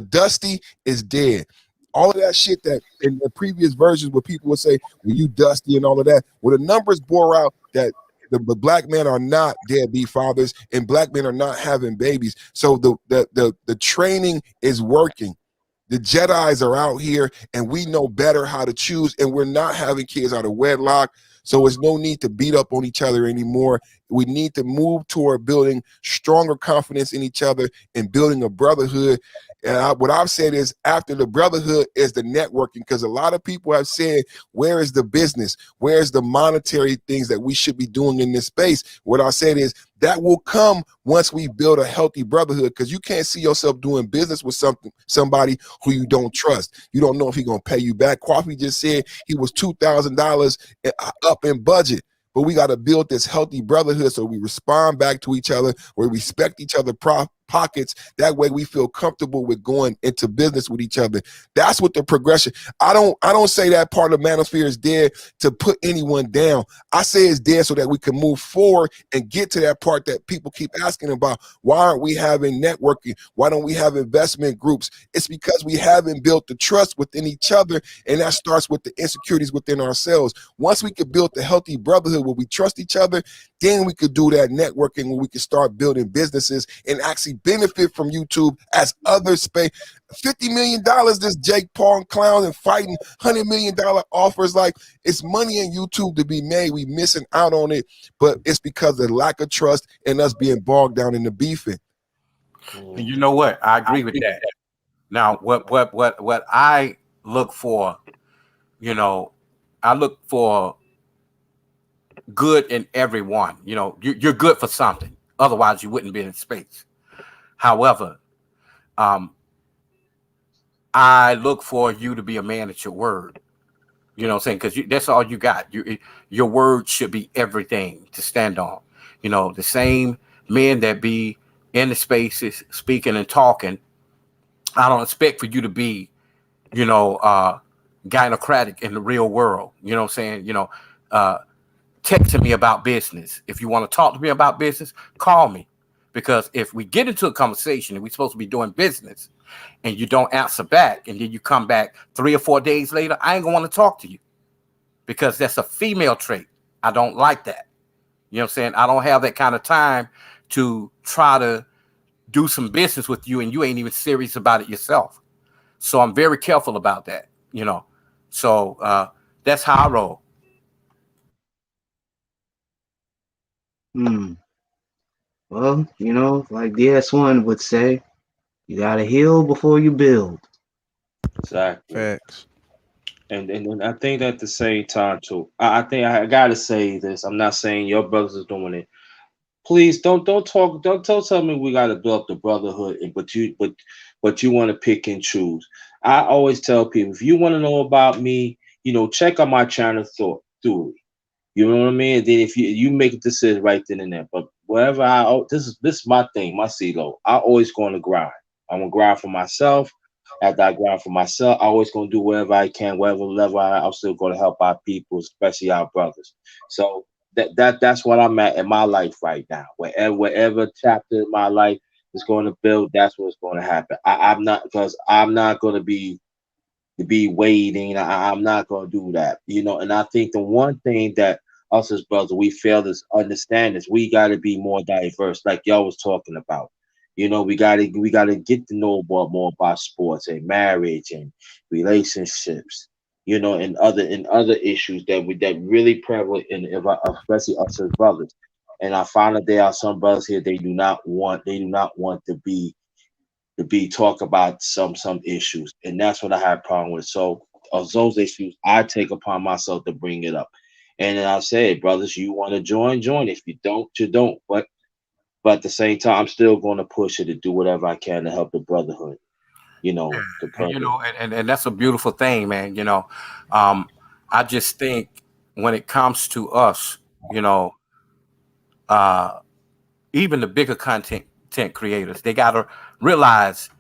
Dusty is dead. All of that shit that in the previous versions where people would say, well, you Dusty and all of that, well, the numbers bore out that the black men are not deadbeat fathers and black men are not having babies. So the training is working. The Jedis are out here and we know better how to choose, and we're not having kids out of wedlock. So there's no need to beat up on each other anymore. We need to move toward building stronger confidence in each other and building a brotherhood. And what I've said is after the brotherhood is the networking, because a lot of people have said, where is the business? Where's the monetary things that we should be doing in this space? What I said is that will come once we build a healthy brotherhood, because you can't see yourself doing business with somebody who you don't trust. You don't know if he's going to pay you back. Coffee just said he was $2,000 up in budget. But we got to build this healthy brotherhood so we respond back to each other, we respect each other pockets. That way we feel comfortable with going into business with each other. That's what the progression. I don't say that part of manosphere is dead to put anyone down. I say it's dead so that we can move forward and get to that part that people keep asking about. Why aren't we having networking? Why don't we have investment groups? It's because we haven't built the trust within each other, and that starts with the insecurities within ourselves. Once we could build the healthy brotherhood where we trust each other, then we could do that networking where we could start building businesses and actually benefit from YouTube as others pay $50 million. This Jake Paul clown and fighting $100 million offers. Like, it's money in YouTube to be made. We missing out on it, but it's because of the lack of trust and us being bogged down in the beefing. And you know what? I agree with that. Now, what I look for, I look for good in everyone. You're good for something. Otherwise, you wouldn't be in space. However, I look for you to be a man at your word. You know what I'm saying? Because that's all you got. Your word should be everything to stand on. The same men that be in the spaces speaking and talking, I don't expect for you to be, gynocratic in the real world. You know what I'm saying? Text to me about business. If you want to talk to me about business, call me. Because if we get into a conversation and we're supposed to be doing business and you don't answer back and then you come back 3 or 4 days later, I ain't going to want to talk to you, because that's a female trait. I don't like that. You know what I'm saying? I don't have that kind of time to try to do some business with you and you ain't even serious about it yourself. So I'm very careful about that, So that's how I roll. Well, like DS1 would say, you gotta heal before you build. Exactly. Facts. And I think at the same time too, I think I gotta say this. I'm not saying your brothers is doing it. please don't tell me we got to build up the brotherhood, but you want to pick and choose. I always tell people, if you want to know about me, check out my channel through. You know what I mean? And then if you make a decision right then and there. But wherever this is my thing, my CeeLo. I always going to grind. I'm gonna grind for myself. After I grind for myself, I always gonna do whatever I can, whatever level I'm still gonna help our people, especially our brothers. So that's what I'm at in my life right now. Wherever chapter in my life is going to build, that's what's going to happen. I'm not, because I'm not going to be waiting. I'm not going to do that, And I think the one thing that us as brothers we fail to understand is we got to be more diverse, like y'all was talking about. We got to get to know more about sports and marriage and relationships, and other issues that really prevalent especially us as brothers. And I find that there are some brothers here they do not want to be talk about some issues, and that's what I have a problem with. So of those issues, I take upon myself to bring it up, and then I say, brothers, you want to join. If you don't, you don't. But at the same time, I'm still going to push it to do whatever I can to help the brotherhood. To And progress. and that's a beautiful thing, man. Um, I just think when it comes to us, you know, uh, even the bigger content creators, they gotta realize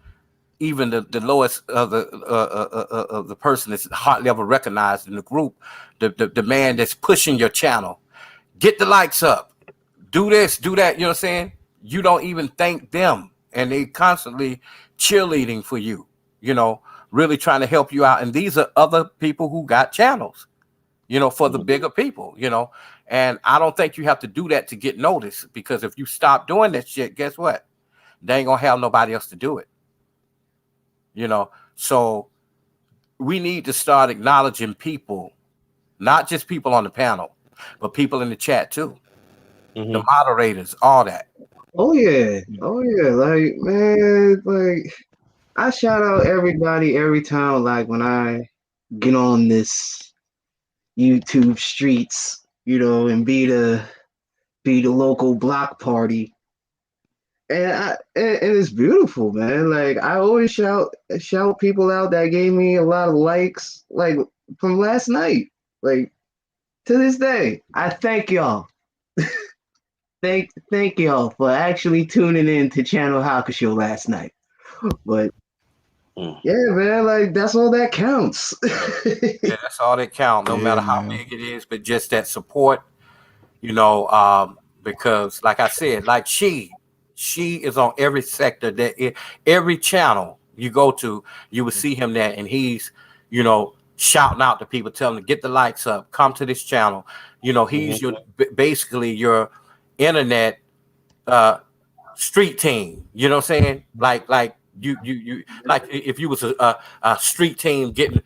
even the lowest of the person that's hardly ever recognized in the group, the man that's pushing your channel, get the likes up, do this, do that. You know what I'm saying? You don't even thank them, and they constantly cheerleading for you. You know, really trying to help you out. And these are other people who got channels. For the Mhm. bigger people. And I don't think you have to do that to get noticed, because if you stop doing that shit, guess what? They ain't gonna have nobody else to do it. So we need to start acknowledging people, not just people on the panel, but people in the chat too, the Mhm. moderators, all that. Oh yeah, oh yeah. Like man, like I shout out everybody every time. Like when I get on this YouTube streets, and be the local block party. And it's beautiful, man. Like I always shout people out that gave me a lot of likes, like from last night. Like to this day, I thank y'all. Thank y'all for actually tuning in to Channel Hakusho last night. But Mm. yeah, man, like that's all that counts. Yeah, that's all that count, no Yeah, matter how man. big it is, but just that support, because like I said, like she is on every sector every channel you go to, you will see him there, and he's, shouting out to people, telling them, get the likes up, come to this channel. He's Mhm. basically your internet uh street team. You know what I'm saying? Like you like if you was a street team getting,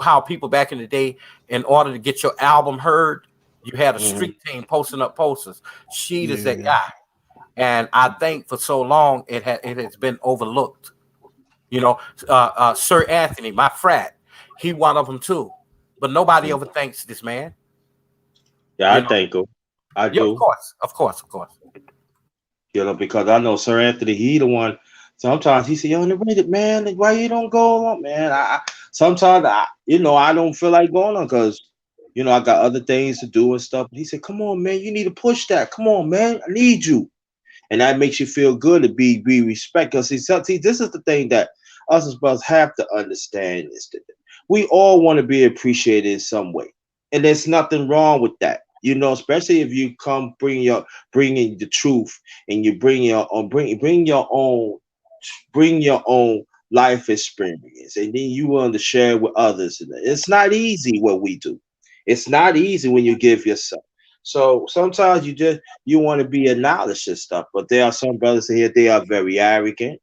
how people back in the day, in order to get your album heard, you had a Mhm. street team posting up posters. She is that Yeah. guy, and I think for so long it has been overlooked. Sir Anthony, my frat, he one of them too, but nobody Mhm. ever thanks this man. Yeah, You I know, thank him. I yeah, of do. course, of course, of course. Because I know Sir Anthony, he the one. Sometimes he say, "Yo, underrated man, like, why you don't go on, man?" Sometimes I don't feel like going on because I got other things to do and stuff. He said, "Come on, man, you need to push that. Come on, man, I need you." And that makes you feel good to be respected. Because see, this is the thing that us as brothers have to understand is that we all want to be appreciated in some way, and there's nothing wrong with that. Especially if you come bringing the truth, and you bring your own life experience, and then you want to share with others. And it's not easy what we do. It's not easy when you give yourself. So sometimes you want to be acknowledged and stuff, but there are some brothers here, they are very arrogant,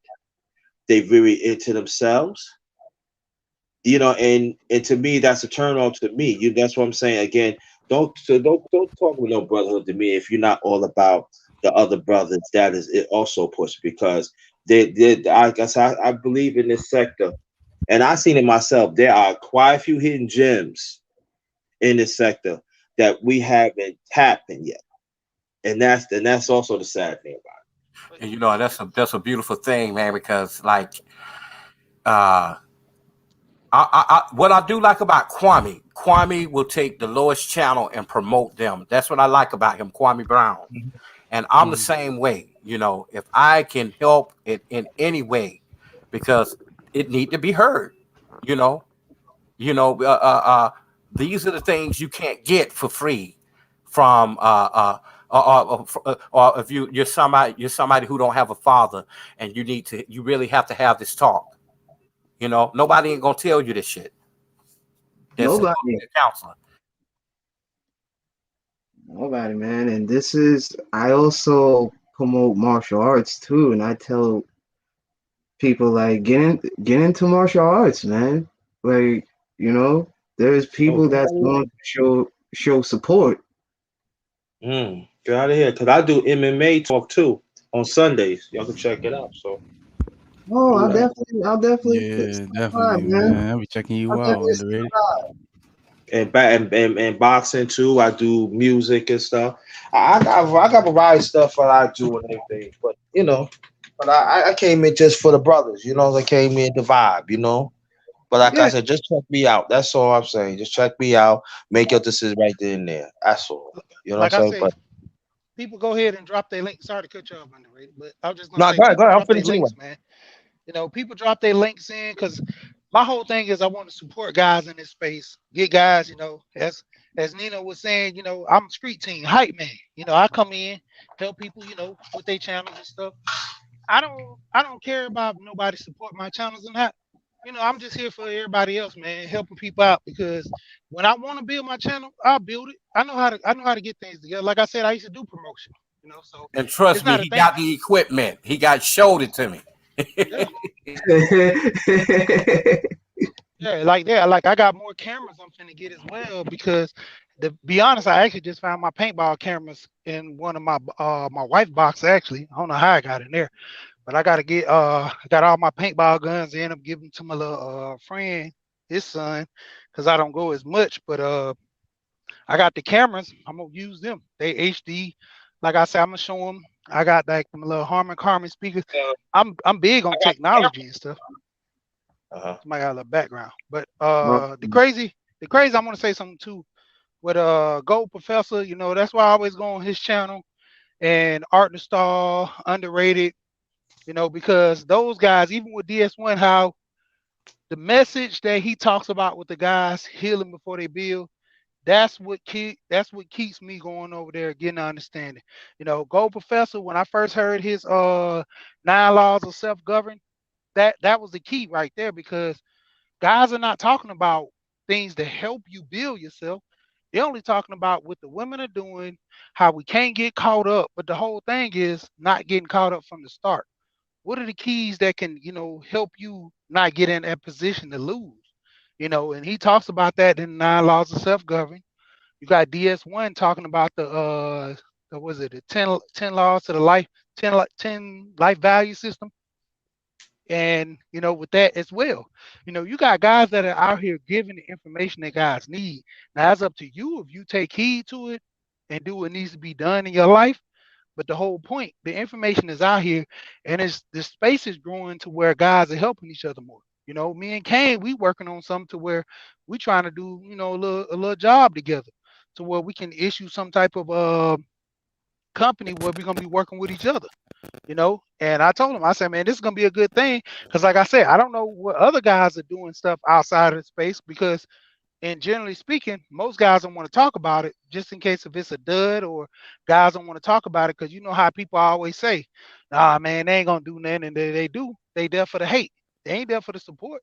they very into themselves, and to me that's a turn on to me. That's what I'm saying again. Don't talk with no brotherhood to me if you're not all about the other brothers. That is it also push, because I guess I believe in this sector, and I seen it myself. There are quite a few hidden gems in this sector that we haven't tapped in yet. And that's also the sad thing about But And that's a beautiful thing, man, because like uh what I do like about Kwame will take the lowest channel and promote them. That's what I like about him, Kwame Brown. it. And I'm the Mhm. same way, if I can help it in any way, because it need to be heard, you know, you know, uh, uh, uh, these are the things you can't get for free from, or if you're somebody who don't have a father, and you really have to have this talk. Nobody ain't gonna tell you this shit. That's supposed to Nobody, be a counselor. nobody, man. And this is, I also promote martial arts too, and I tell people like get into martial arts, man. Like, you know, there's Oh, people get that's out of here. going to show support. Get out of here. Because I do MMA talk too on Sundays. Y'all can check it out. So Oh, do that. I'll definitely Yeah, stop by, definitely, man. man. I'll be checking I'll you out, definitely underrated. And boxing too. I do music and stuff. I got a variety of stuff that I do and everything. But but I came in just for the brothers. I came in the vibe. But like I yeah. said, just check me out. That's all I'm saying. Just check me out. Make your decision right there and there. That's all. You know what I'm like I saying? say, But people go ahead and drop their link. Sorry to cut you off, underrated, but I was just gonna no, say, go ahead, go people ahead. I'm drop their finished anyway. links, man. People drop their links in because my whole thing is I want to support guys in this space, get guys, as Nina was saying, I'm street team hype man. I come in, help people, with their channels and stuff. I don't care about nobody support my channels or not. I'm just here for everybody else, man, helping people out because when I want to build my channel, I'll build it. I know how to get things together. Like I said, I used to do promotion, so And it's trust me, not a he thing. got the equipment. He got showed it to me. Yeah. Yeah, like that. Like I got more cameras I'm finna get as well because to be honest, I actually just found my paintball cameras in one of my wife box actually. I don't know how I got in there, but I got all my paintball guns in. I'm giving them to my little friend, his son, because I don't go as much. But I got the cameras. I'm gonna use them. They HD. Like I said, I'm gonna show them. I got like them little Harman Kardon speakers. I'm big on technology and stuff. Uh-huh. Somebody got a little background. But Well, the crazy, I want to say something too. With Gold Professor, that's why I always go on his channel and Art the Star, underrated, because those guys, even with DS1, how the message that he talks about with the guys healing before they build, that's what keeps me going over there getting an understanding. Gold Professor, when I first heard his 9 laws of self-govern, that was the key right there because guys are not talking about things to help you build yourself. They're only talking about what the women are doing, how we can't get caught up. But the whole thing is not getting caught up from the start. What are the keys that can, help you not get in that position to lose? And he talks about that in 9 laws of self-government. You got DS1 talking about the was it the 10 laws to the life 10 life value system, and with that as well, you got guys that are out here giving the information that guys need. Now it's up to you if you take heed to it and do what needs to be done in your life. But the whole point, the information is out here, and it's the space is growing to where guys are helping each other more. Me and Kane, we working on something to where we trying to do a little job together, to where we can issue some type of company where we're gonna be working with each other. And I told him, I said, man, this is gonna be a good thing because, like I said, I don't know what other guys are doing stuff outside of the space because, and generally speaking, most guys don't want to talk about it just in case if it's a dud, or guys don't want to talk about it because you know how people always say, nah, man, they ain't gonna do nothing, and they do. They there for the hate. They ain't there for the support.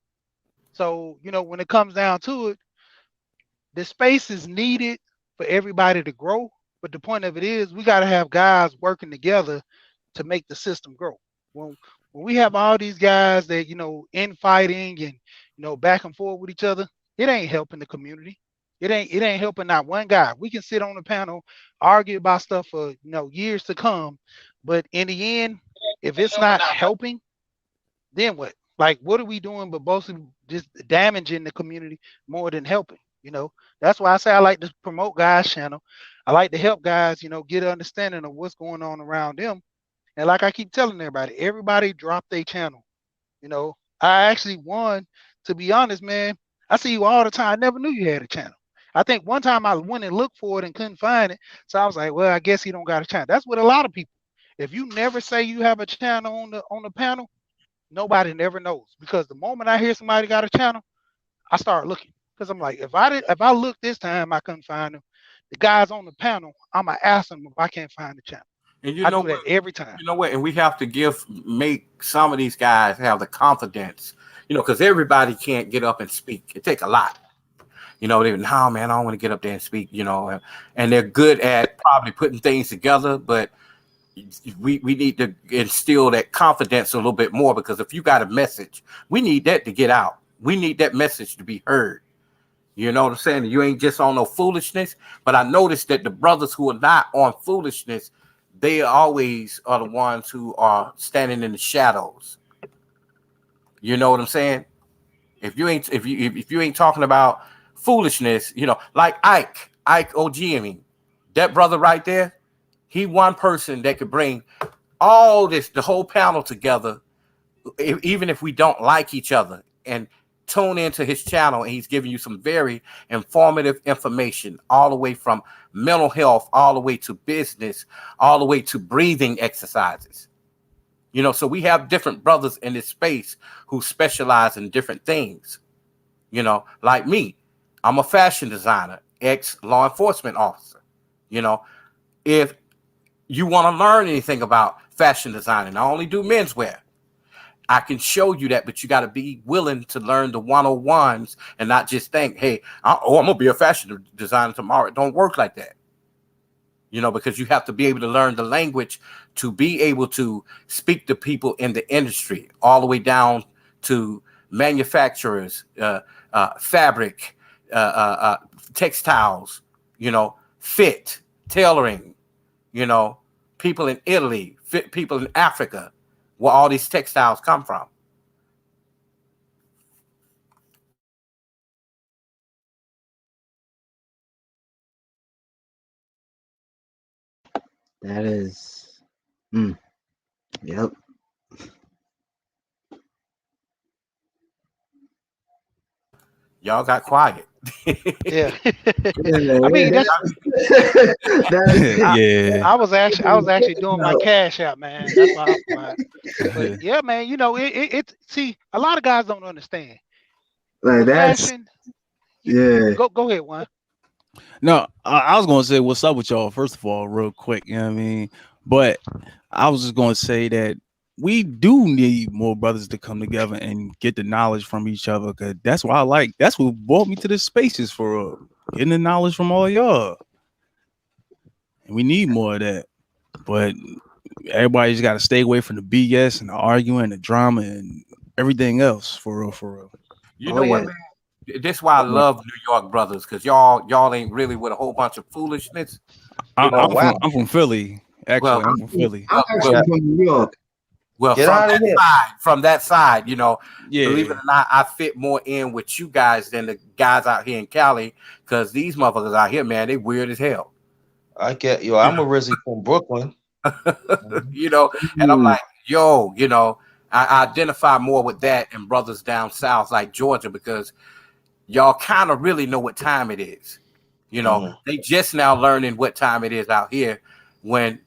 So when it comes down to it, the space is needed for everybody to grow. But the point of it is, we got to have guys working together to make the system grow. When we have all these guys that infighting and back and forth with each other, it ain't helping the community. It ain't helping not one guy. We can sit on the panel, argue about stuff for years to come, but in the end, if it's not helping, then what? Like, what are we doing but mostly just damaging the community more than helping? You know, that's why I say I like to promote guys' channel. I like to help guys, get an understanding of what's going on around them. And like I keep telling everybody drop their channel. You know, I actually won, to be honest, man. I see you all the time. I never knew you had a channel. I think one time I went and looked for it and couldn't find it. So I was like, well, I guess he don't got a channel. That's what a lot of people. If you never say you have a channel on the panel, nobody never knows. Because the moment I hear somebody got a channel, I start looking. Because I'm like, if I look this time, I couldn't find them. The guys on the panel, I'ma ask them if I can't find the channel. And you I know do what? that every time. You know what? And we have to make some of these guys have the confidence, because everybody can't get up and speak. It take a lot. No, man, I don't want to get up there and speak, and they're good at probably putting things together, but we need to instill that confidence a little bit more, because if you got a message, we need that to get out. We need that message to be heard. You know what I'm saying? You ain't just on no foolishness. But I noticed that the brothers who are not on foolishness, they always are the ones who are standing in the shadows. You know what I'm saying? If you ain't talking about foolishness, like Ike OG, I mean, that brother right there, he one person that could bring the whole panel together, even if we don't like each other, and tune into his channel, and he's giving you some very informative information, all the way from mental health, all the way to business, all the way to breathing exercises. So we have different brothers in this space who specialize in different things. Like me, I'm a fashion designer, ex law enforcement officer. If you want to learn anything about fashion designing, I only do menswear. I can show you that, but you got to be willing to learn the 101s and not just think, hey, I'm going to be a fashion designer tomorrow. It don't work like that. Because you have to be able to learn the language to be able to speak to people in the industry, all the way down to manufacturers, fabric, textiles, fit, tailoring, people in Italy, fit people in Africa, where all these textiles come from. That is, mm, yep. Y'all got quiet. Yeah. Yeah, I mean, that's I, Yeah. I was actually doing my no, cash out, man. That's why I'm quiet. But yeah, man, see, a lot of guys don't understand like with that's fashion. You yeah. go ahead, one. No, I was gonna say what's up with y'all first of all, real quick. You know what I mean? But I was just gonna say that we do need more brothers to come together and get the knowledge from each other. Cause that's why that's what brought me to this spaces for getting the knowledge from all y'all. And we need more of that. But everybody just gotta stay away from the BS and the arguing, the drama, and everything else. For real, for real. You Oh know what, yeah. man? This why I love New York brothers, because y'all ain't really with a whole bunch of foolishness. I, You Oh know, I'm wow. from I'm from Philly. Actually, well, I'm from Philly. I'm well, well, actually Yeah. from New York. well, Get from out of that here. side, believe it Yeah. or not, I fit more in with you guys than the guys out here in Cali, because these motherfuckers out here, man, they weird as hell. I get you. I'm originally from Brooklyn. you know, and I'm Mm, like, yo, I identify more with that and brothers down south like Georgia, because y'all kind of really know what time it is. Mhm. They just now learning what time it is out here when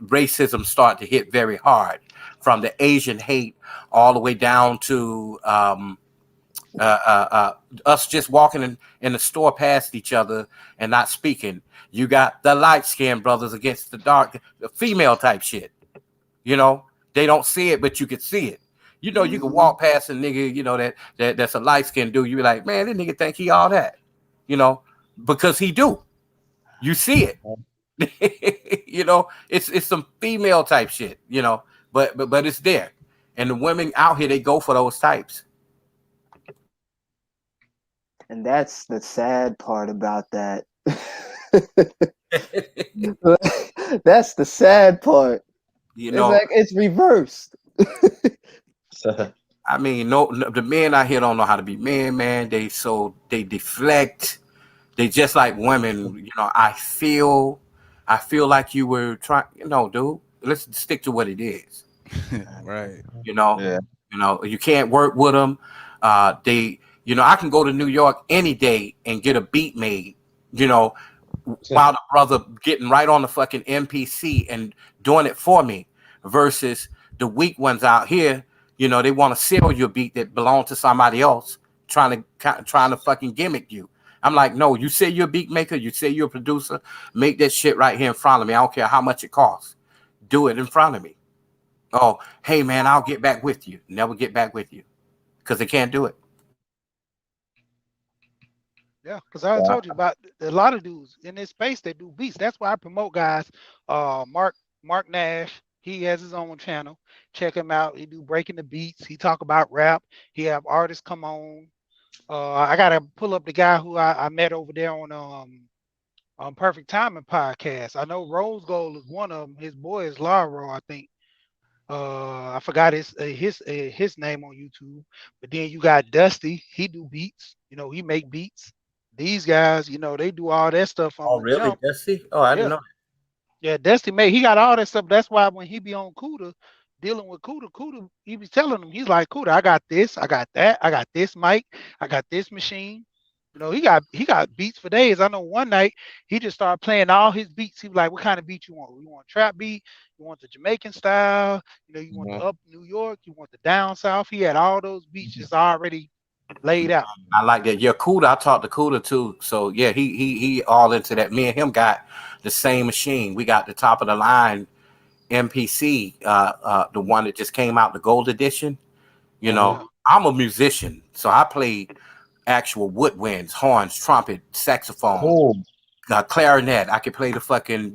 racism start to hit very hard, from the Asian hate all the way down to us just walking in the store past each other and not speaking. You got the light skinned brothers against the female type shit. You know, they don't see it, but you can see it. You can walk past a nigga, that's a light skinned dude. You be like, man, this nigga think he all that, you know, because he do. You see it. It's some female type shit, but it's there. And the women out here, they go for those types. And that's the sad part about that. That's the sad part. you It's know, like it's reversed. I mean, no, the men out here don't know how to be men, man. They deflect. They just like women, you know. I feel like you were trying, you know, dude. Let's stick to what it is. Right. You know, Yeah. you can't work with them. They, you know, I can go to New York any day and get a beat made. You know, while the brother getting right on the fucking MPC and doing it for me, versus the weak ones out here. You know, they want to sell you a beat that belongs to somebody else, trying to fucking gimmick you. I'm like, no, you say you're a beat maker, you say you're a producer, make that shit right here in front of me. I don't care how much it costs. Do it in front of me. Oh, hey man, I'll get back with you. Never get back with you because they can't do it. Yeah, because I told you about a lot of dudes in this space that do beats. That's why I promote guys. Mark Nash, he has his own channel. Check him out. He do breaking the beats. He talk about rap. He have artists come on. I gotta pull up the guy who I met over there on Perfect Timing podcast. I know Rose Gold is one of them. His boy is Laro, I think. I forgot his name on YouTube. But then you got Dusty. He do beats. You know, he make beats. These guys, you know, they do all that stuff from Oh, the really? jump. Dusty? Oh, I didn't Yeah, know. yeah, Dusty made he got all that stuff. That's why when he be on Cuda, dealing with Cuda, he be telling him, he's like, Cuda, I got this, I got that, I got this mic, I got this machine. You know, he got beats for days. I know one night he just started playing all his beats. He was like, what kind of beat you want? You want trap beat? You want the Jamaican style? You know, you want the up New York, you want the down south. He had all those beats just already laid out. I like that. Yeah, Cuda. I talked to Cuda too. So yeah, he all into that. Me and him got the same machine. We got the top of the line MPC, the one that just came out, the gold edition. You know, Yeah. I'm a musician, so I play actual woodwinds, horns, trumpet, saxophone, Cool. clarinet. I could play the fucking,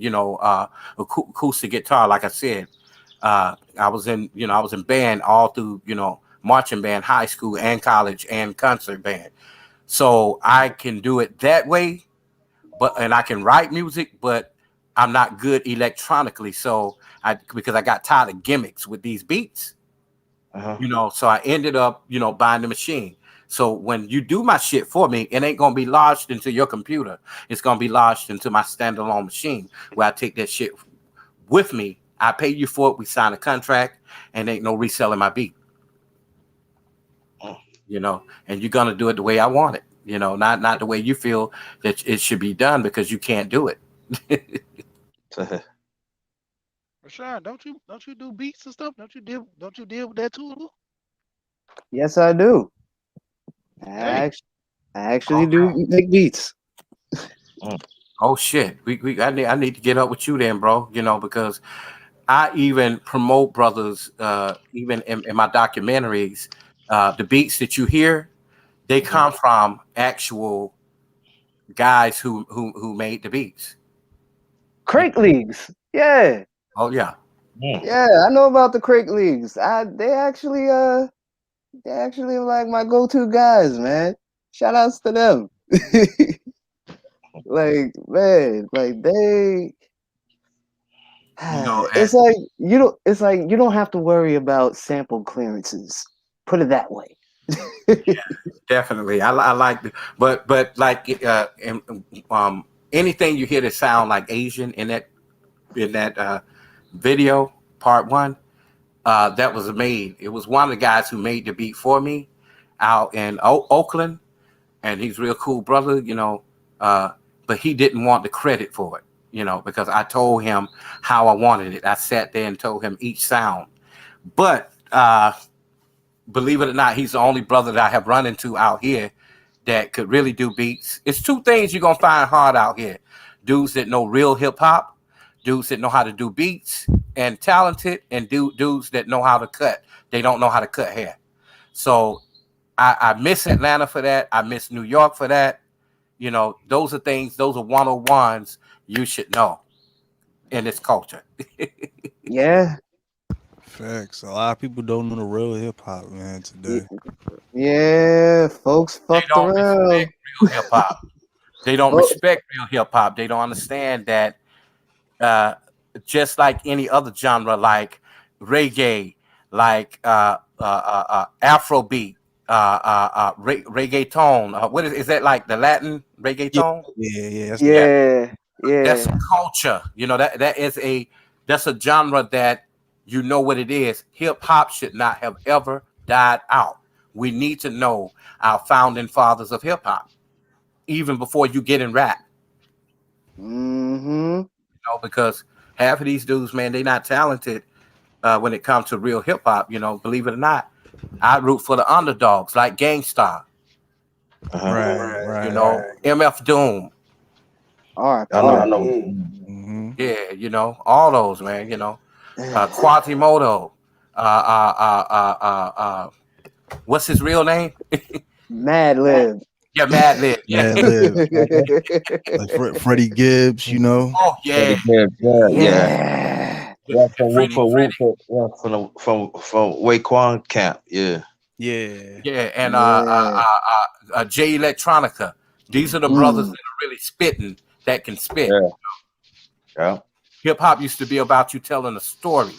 acoustic guitar. Like I said, I was in band all through, marching band, high school and college and concert band. So I can do it that way, and I can write music, but I'm not good electronically. So because I got tired of gimmicks with these beats, so I ended up, buying the machine. So when you do my shit for me, it ain't gonna be lodged into your computer. It's gonna be lodged into my standalone machine where I take that shit with me. I pay you for it. We sign a contract, and ain't no reselling my beat. And you're gonna do it the way I want it. Not the way you feel that it should be done because you can't do it. Rashawn, don't you do beats and stuff? Don't you deal with that too? Yes, I do. Hey, I actually do make beats. Oh shit, I need to get up with you then, bro. Because I even promote brothers, even in my documentaries. The beats that you hear, they come from actual guys who made the beats. Crate leagues. Yeah. Oh yeah. Yeah, I know about the crate leagues. They actually are like my go-to guys, man. Shout outs to them. Like, man, like they And it's like you don't have to worry about sample clearances. Put it that way. definitely, I like, but like, anything you hear that sound like Asian in that video part one, that was made. It was one of the guys who made the beat for me out in Oakland, and he's a real cool brother, but he didn't want the credit for it, because I told him how I wanted it. I sat there and told him each sound. But believe it or not, he's the only brother that I have run into out here that could really do beats. It's two things you're gonna find hard out here: dudes that know real hip hop, dudes that know how to do beats and talented, and dudes that know how to cut. They don't know how to cut hair. So I miss Atlanta for that. I miss New York for that. Those are things, those are 101s you should know in this culture. Yeah. Facts. A lot of people don't know the real hip hop, man, today. Yeah, folks They fucked don't around. respect real hip hop. They don't Oh, respect real hip hop. They don't understand that, uh, just like any other genre, like reggae, like Afrobeat, reggaeton. What is that like the Latin Yeah, reggaeton? yeah. That's the Yeah, Yeah, that's yeah. a culture. You know that's a genre that you know what it is. Hip hop should not have ever died out. We need to know our founding fathers of hip hop even before you get in rap. Mm-hmm. Because half of these dudes, man, they not talented when it comes to real hip hop. Believe it or not, I root for the underdogs like Gangstar. Uh-huh. right. MF Doom. I know. R.I.P. Hmm. Yeah, all those, man. Quasimodo. What's his real name? Mad Lib. Yeah, Mad Lib. Yeah. Man, live like Freddie Gibbs, you know. Oh yeah, Pretty good. Yeah, yeah. Yeah. Yeah, from Freddie, Whooper, Freddie. yeah, from Waquan camp. Yeah. Yeah. Yeah, and Yeah. J Electronica. These are the brothers that Mm. are really spitting that can spit. Yeah. Yeah. Hip hop used to be about you telling a story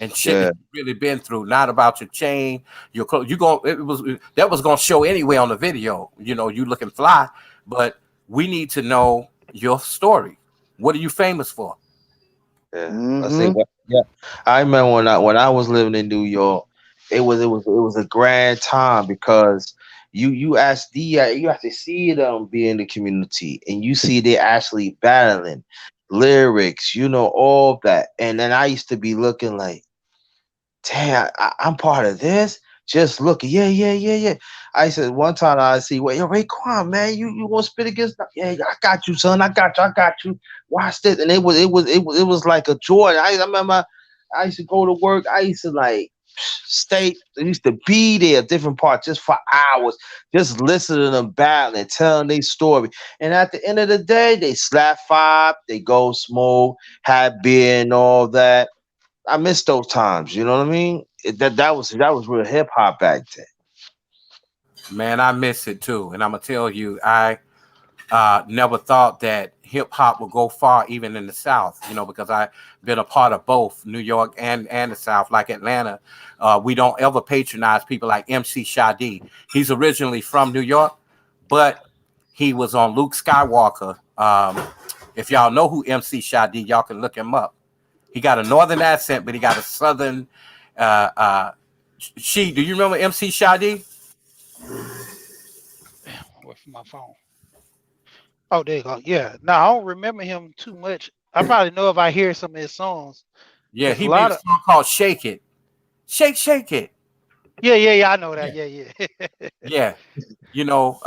and shit that Yeah. you really been through, not about your chain, your clothes. It was that was gonna show anyway on the video. You looking fly, but we need to know your story. What are you famous for? Yeah. I say Mm-hmm. what yeah. I remember when I was living in New York, it was a grand time because you actually see them be in the community and you see they actually battling lyrics, all that. And then I used to be looking like, damn, I'm part of this. Just looking, yeah, yeah, yeah, yeah. I said one time I see, wait, yo, Raekwon, man, you want to spit against? Yeah, I got you, son. I got you. Watch this, and it was like a joy. I remember I used to go to work. I used to like stay. I used to be there, different parts, just for hours, just listening to them battle and telling their story. And at the end of the day, they slap five, they go smoke, have beer and all that. I miss those times. You know what I mean? That was real hip hop back then. Man, I miss it too, and I'm gonna tell you, I never thought that hip hop would go far, even in the South. Because I've been a part of both New York and the South, like Atlanta. We don't ever patronize people like MC Shadi. He's originally from New York, but he was on Luke Skywalker. If y'all know who MC Shadi, y'all can look him up. He got a northern accent, but he got a southern. Uh, uh, do you remember MC Shadi? Away from my phone. Oh, there you go. Yeah. No, I don't remember him too much. I probably know if I hear some of his songs, Yeah, cause a he made lot a of song called "Shake It." Shake it. yeah. I know that. Yeah, Yeah. yeah. You know,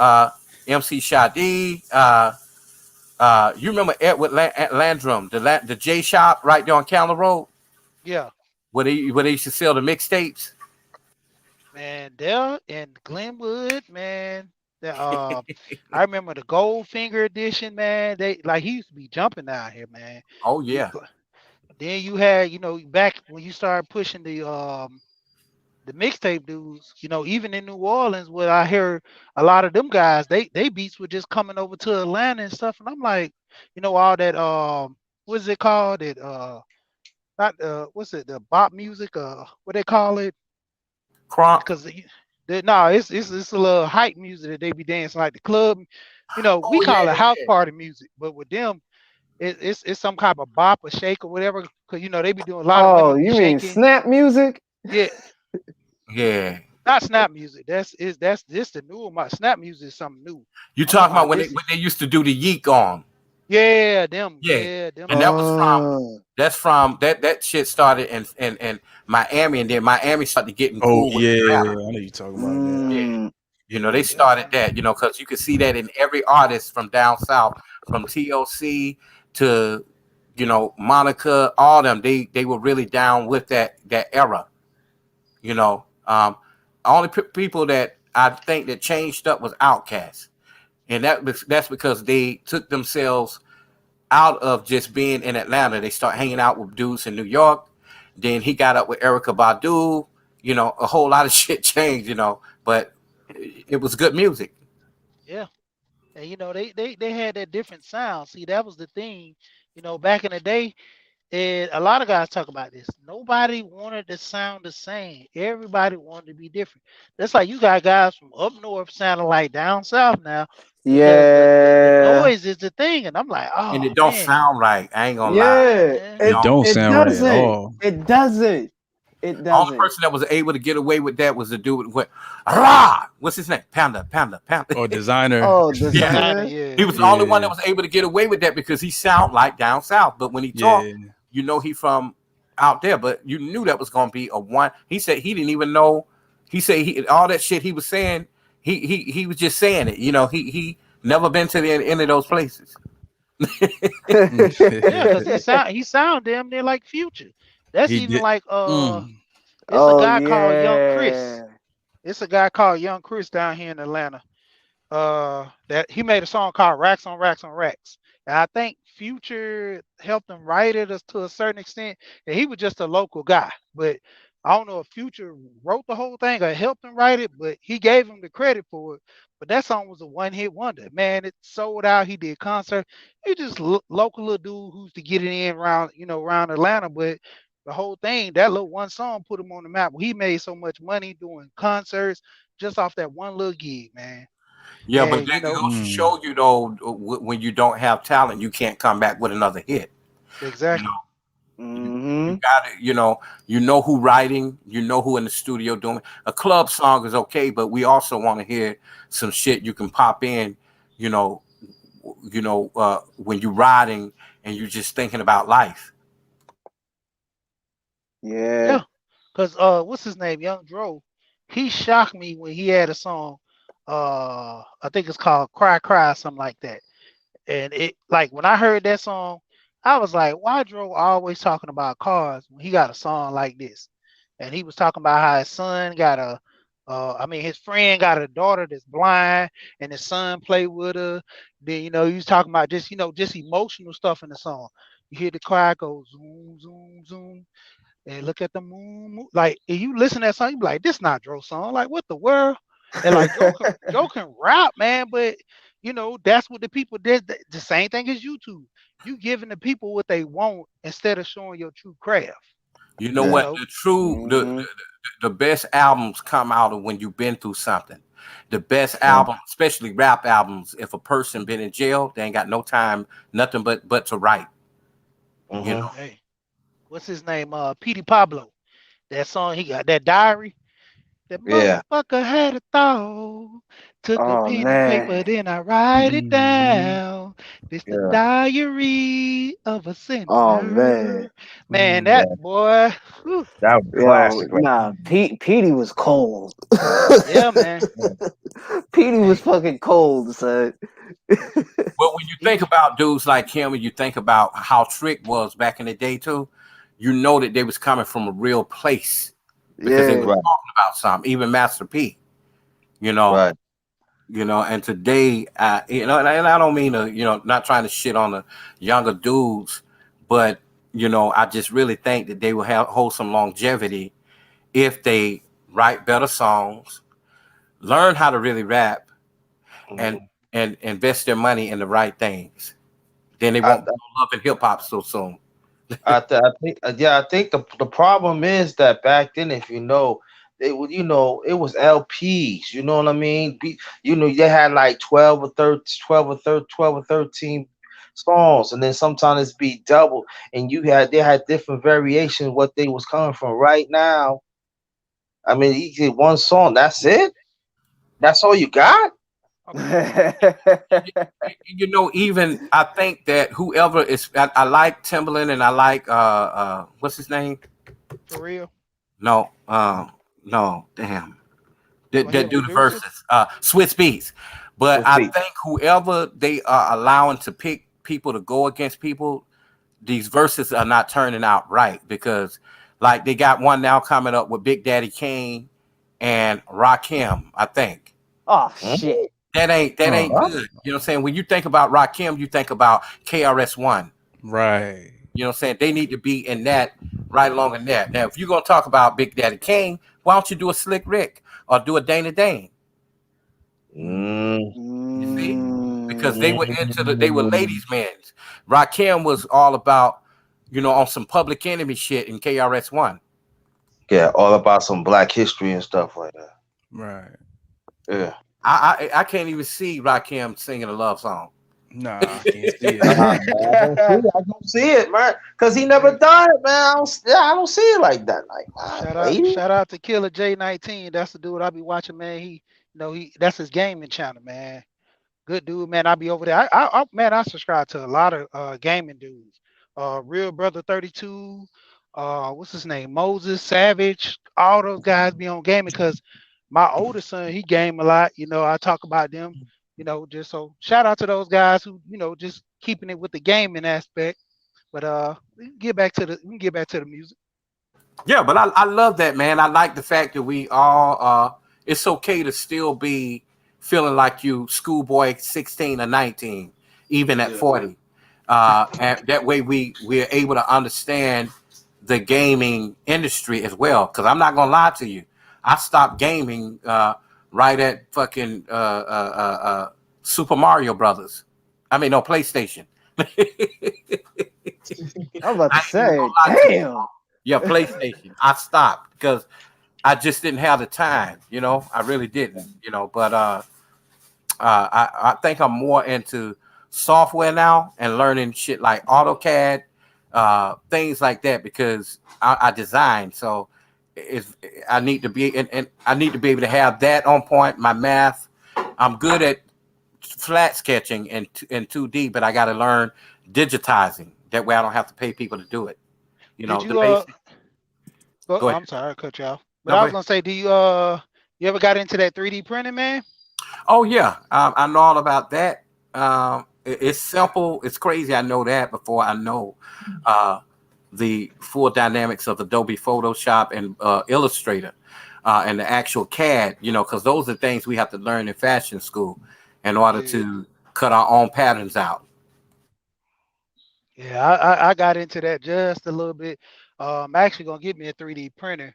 MC Shadi. You remember Edward Landrum, the J Shop right there on Counter Road, Yeah. where they used to sell the mixtapes. Man, there in Glenwood, man. The I remember the Goldfinger edition, man. They like he used to be jumping down here, man. Oh You, yeah, then you had, back when you started pushing the mixtape dudes, even in New Orleans, where I hear a lot of them guys, they beats were just coming over to Atlanta and stuff, and I'm like, all that what's it called? It not what's it, the bop music, what they call it? Crunk. Because no, it's a little hype music that they be dancing like the club. We Oh yeah, call it house party music, but with them, it's some kind of bop or shake or whatever. Because they be doing a lot of Oh, women be you mean shaking. snap music? Yeah, yeah. not snap music. That's this the new one. My snap music is something new. You I'm talking talking about about when they this. when they used to do the yeek on? Yeah, them. Yeah, Yeah, them and that joints. was from Oh, that shit started in Miami, and then Miami started getting Oh cool with yeah, Atlanta. I know you're talking about that. Yeah. mm, They Yeah, started man. that, because you could see that in every artist from down south, from TLC to, Monica, all them. They were really down with that era. You know, only people that I think that changed up was Outkast, and that's because they took themselves out of just being in Atlanta. They start hanging out with dudes in New York. Then he got up with Erica Badu. A whole lot of shit changed. But it was good music. Yeah, and they had that different sound. See, that was the thing. Back in the day, And a lot of guys talk about this. Nobody wanted to sound the same. Everybody wanted to be different. That's like you got guys from up north sounding like down south now because the Yeah. noise is the thing. And I'm like, And oh it don't man, sound right. I ain't gonna lie. Yeah. man. You It know, don't It sound right at doesn't. all. It doesn't. It only doesn't. person that was able to get away with that was the dude with Rah! What's his name? Panda, Panda, Panda. Or designer. Oh, Yeah. Designer, designer. He yeah. was the only one that Yeah. was able to get away with that because he sound like down south. But when he talked, Yeah. you know he from out there. But you knew that was gonna be a one. He said he didn't even know. He said he all that shit he was saying. He was just saying it. You know he never been to any of those places. Yeah, because he sound damn near like Future. That's He even did. like Mm. it's a Oh guy called Young Chris. yeah. It's a guy called Young Chris down here in Atlanta. That he made a song called Racks on Racks on Racks. And I think Future helped him write it to a certain extent. And he was just a local guy. But I don't know if Future wrote the whole thing or helped him write it, but he gave him the credit for it. But that song was a one-hit wonder. Man, it sold out. He did concert. He just local little dude who's to get it in around, around Atlanta. But the whole thing, that little one song put him on the map. He made so much money doing concerts just off that one little gig, man. Yeah, but And that goes to Mm. show you though, when you don't have talent, you can't come back with another hit. You know, exactly. you Mm-hmm. got to, you know who writing, you know who in the studio doing. A club song is okay, but we also want to hear some shit you can pop in. You know, when you're riding and you're just thinking about life. Yeah. Yeah. Cause what's his name? Young Dro. He shocked me when he had a song. I think it's called Cry Cry, something like that. And it like when I heard that song, I was like, why Dro always talking about cars when he got a song like this? And he was talking about how his son got his friend got a daughter that's blind, and his son played with her. Then he was talking about just emotional stuff in the song. You hear the cry go zoom zoom zoom, and look at the moon. Like, if you listen to that song, you be like, this not Dro song. Like, what the world? And like Joe can rap, man, but that's what the people did. The same thing as YouTube. You giving the people what they want instead of showing your true craft. You know You Yeah. what? know, The true Mm-hmm. the best albums come out of when you've been through something. The best Yeah. album, especially rap albums, if a person been in jail, they ain't got no time, nothing but to write. You Mm-hmm. know, hey, what's his name? Petey Pablo. That song he got that diary. That Yeah. motherfucker had a thought. Took a Oh pen and paper, man. then I write it Mhm. down. This the Yeah. diary of a Oh man. sinner. Man, Mm. that Yeah. boy. Whew, That was a Yo, classic, right? nah, Petey was cold. yeah, man. Petey was Hey, fucking cold, son. but when you he think was. about dudes like him, and you think about how Trick was back in the day too, you know that they was coming from a real place because they was Yeah. Right. talking about something. Even Master P, you know, Right. and today, and I don't mean to, not trying to shit on the younger dudes, but I just really think that they will hold some longevity if they write better songs, learn how to really rap, and Mhm. invest their money in the right things. Then they I, won't be loving hip hop so soon. I think, yeah, I think the problem is that back then, if you know, they would, it was LPs. You know what I mean? They had like 12 or 13 songs, and then sometimes it's be double, and they had different variations what they was coming from. Right now, I mean, you get one song. That's it. That's all you got. Okay, Even I think that whoever is, I like Timberland and I like what's his name? for real. No, no, damn. that, When he that do the produces, verses, Swiss Beats. But Let's I be. think whoever they are allowing to pick people to go against people, these verses are not turning out right because, like, they got one now coming up with Big Daddy Kane and Rakim. I think Oh Hmm? shit. that ain't Oh, Huh? good. You know what I'm saying? When you think about Rakim, you think about KRS One. right. You know what I'm saying? They need to be in that right along in there. Now, if you're gonna talk about Big Daddy Kane, why don't you do a Slick Rick or do a Dana Dane? Mm, You see, Mm. because they were mm, ladies' men. Rakim was all about, on some Public Enemy shit in KRS-One. Yeah, all about some Black history and stuff like that. Right. Yeah. I can't even see Rakim singing a love song. Nah, I can't see it. Nah, man, I don't see it, man. Cause he never Hey, done it, man. I don't see it like that. Like, lady. shout out to Killer J19. That's the dude I be watching, man. That's his gaming channel, man. Good dude, man. I be over there. Man, I subscribe to a lot of gaming dudes. Real Brother 32. What's his name? Moses Savage. All those guys be on gaming because my oldest son, he game a lot. I talk about them. Just so shout out to those guys who, just keeping it with the gaming aspect. But we can get back to the music. Yeah, but I love that, man. I like the fact that we all it's okay to still be feeling like you schoolboy 16 or 19, even at Yeah. 40. And that way we're able to understand the gaming industry as well. Because I'm not gonna lie to you, I stopped gaming right at fucking Super Mario Brothers. I mean, no, PlayStation. I was about to I ain't even say, gonna lie to you. damn. Yeah, PlayStation. I stopped because I just didn't have the time. I really didn't. But I think I'm more into software now and learning shit like AutoCAD, things like that because I design. So I need to be and I need to be able to have that on point. My math, I'm good at flat sketching and 2D, but I got to learn digitizing. That way I don't have to pay people to do it. Did The you basic. Go, Go ahead. I'm sorry, I cut you off. But No, I go was ahead. gonna say, you ever got into that 3D printing, man? Oh yeah, I know all about that. It's simple. It's crazy. I know that before I know uh, the full dynamics of Adobe Photoshop and Illustrator and the actual CAD. Because those are things we have to learn in fashion school in order Yeah. to cut our own patterns out. Yeah, I got into that just a little bit. I'm actually gonna get me a 3D printer.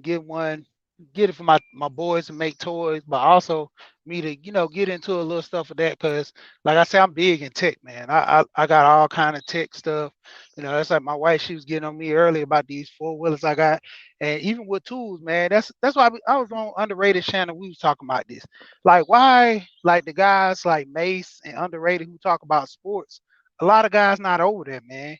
Get one, get it for my boys to make toys, but also me to get into a little stuff of that because, like I said, I'm big in tech, man. I got all kind of tech stuff. That's like my wife. She was getting on me earlier about these 4 wheelers I got, and even with tools, man. That's why I was on underrated channel. We was talking about this, like why, like the guys like Mace and underrated who talk about sports. A lot of guys not over there, man.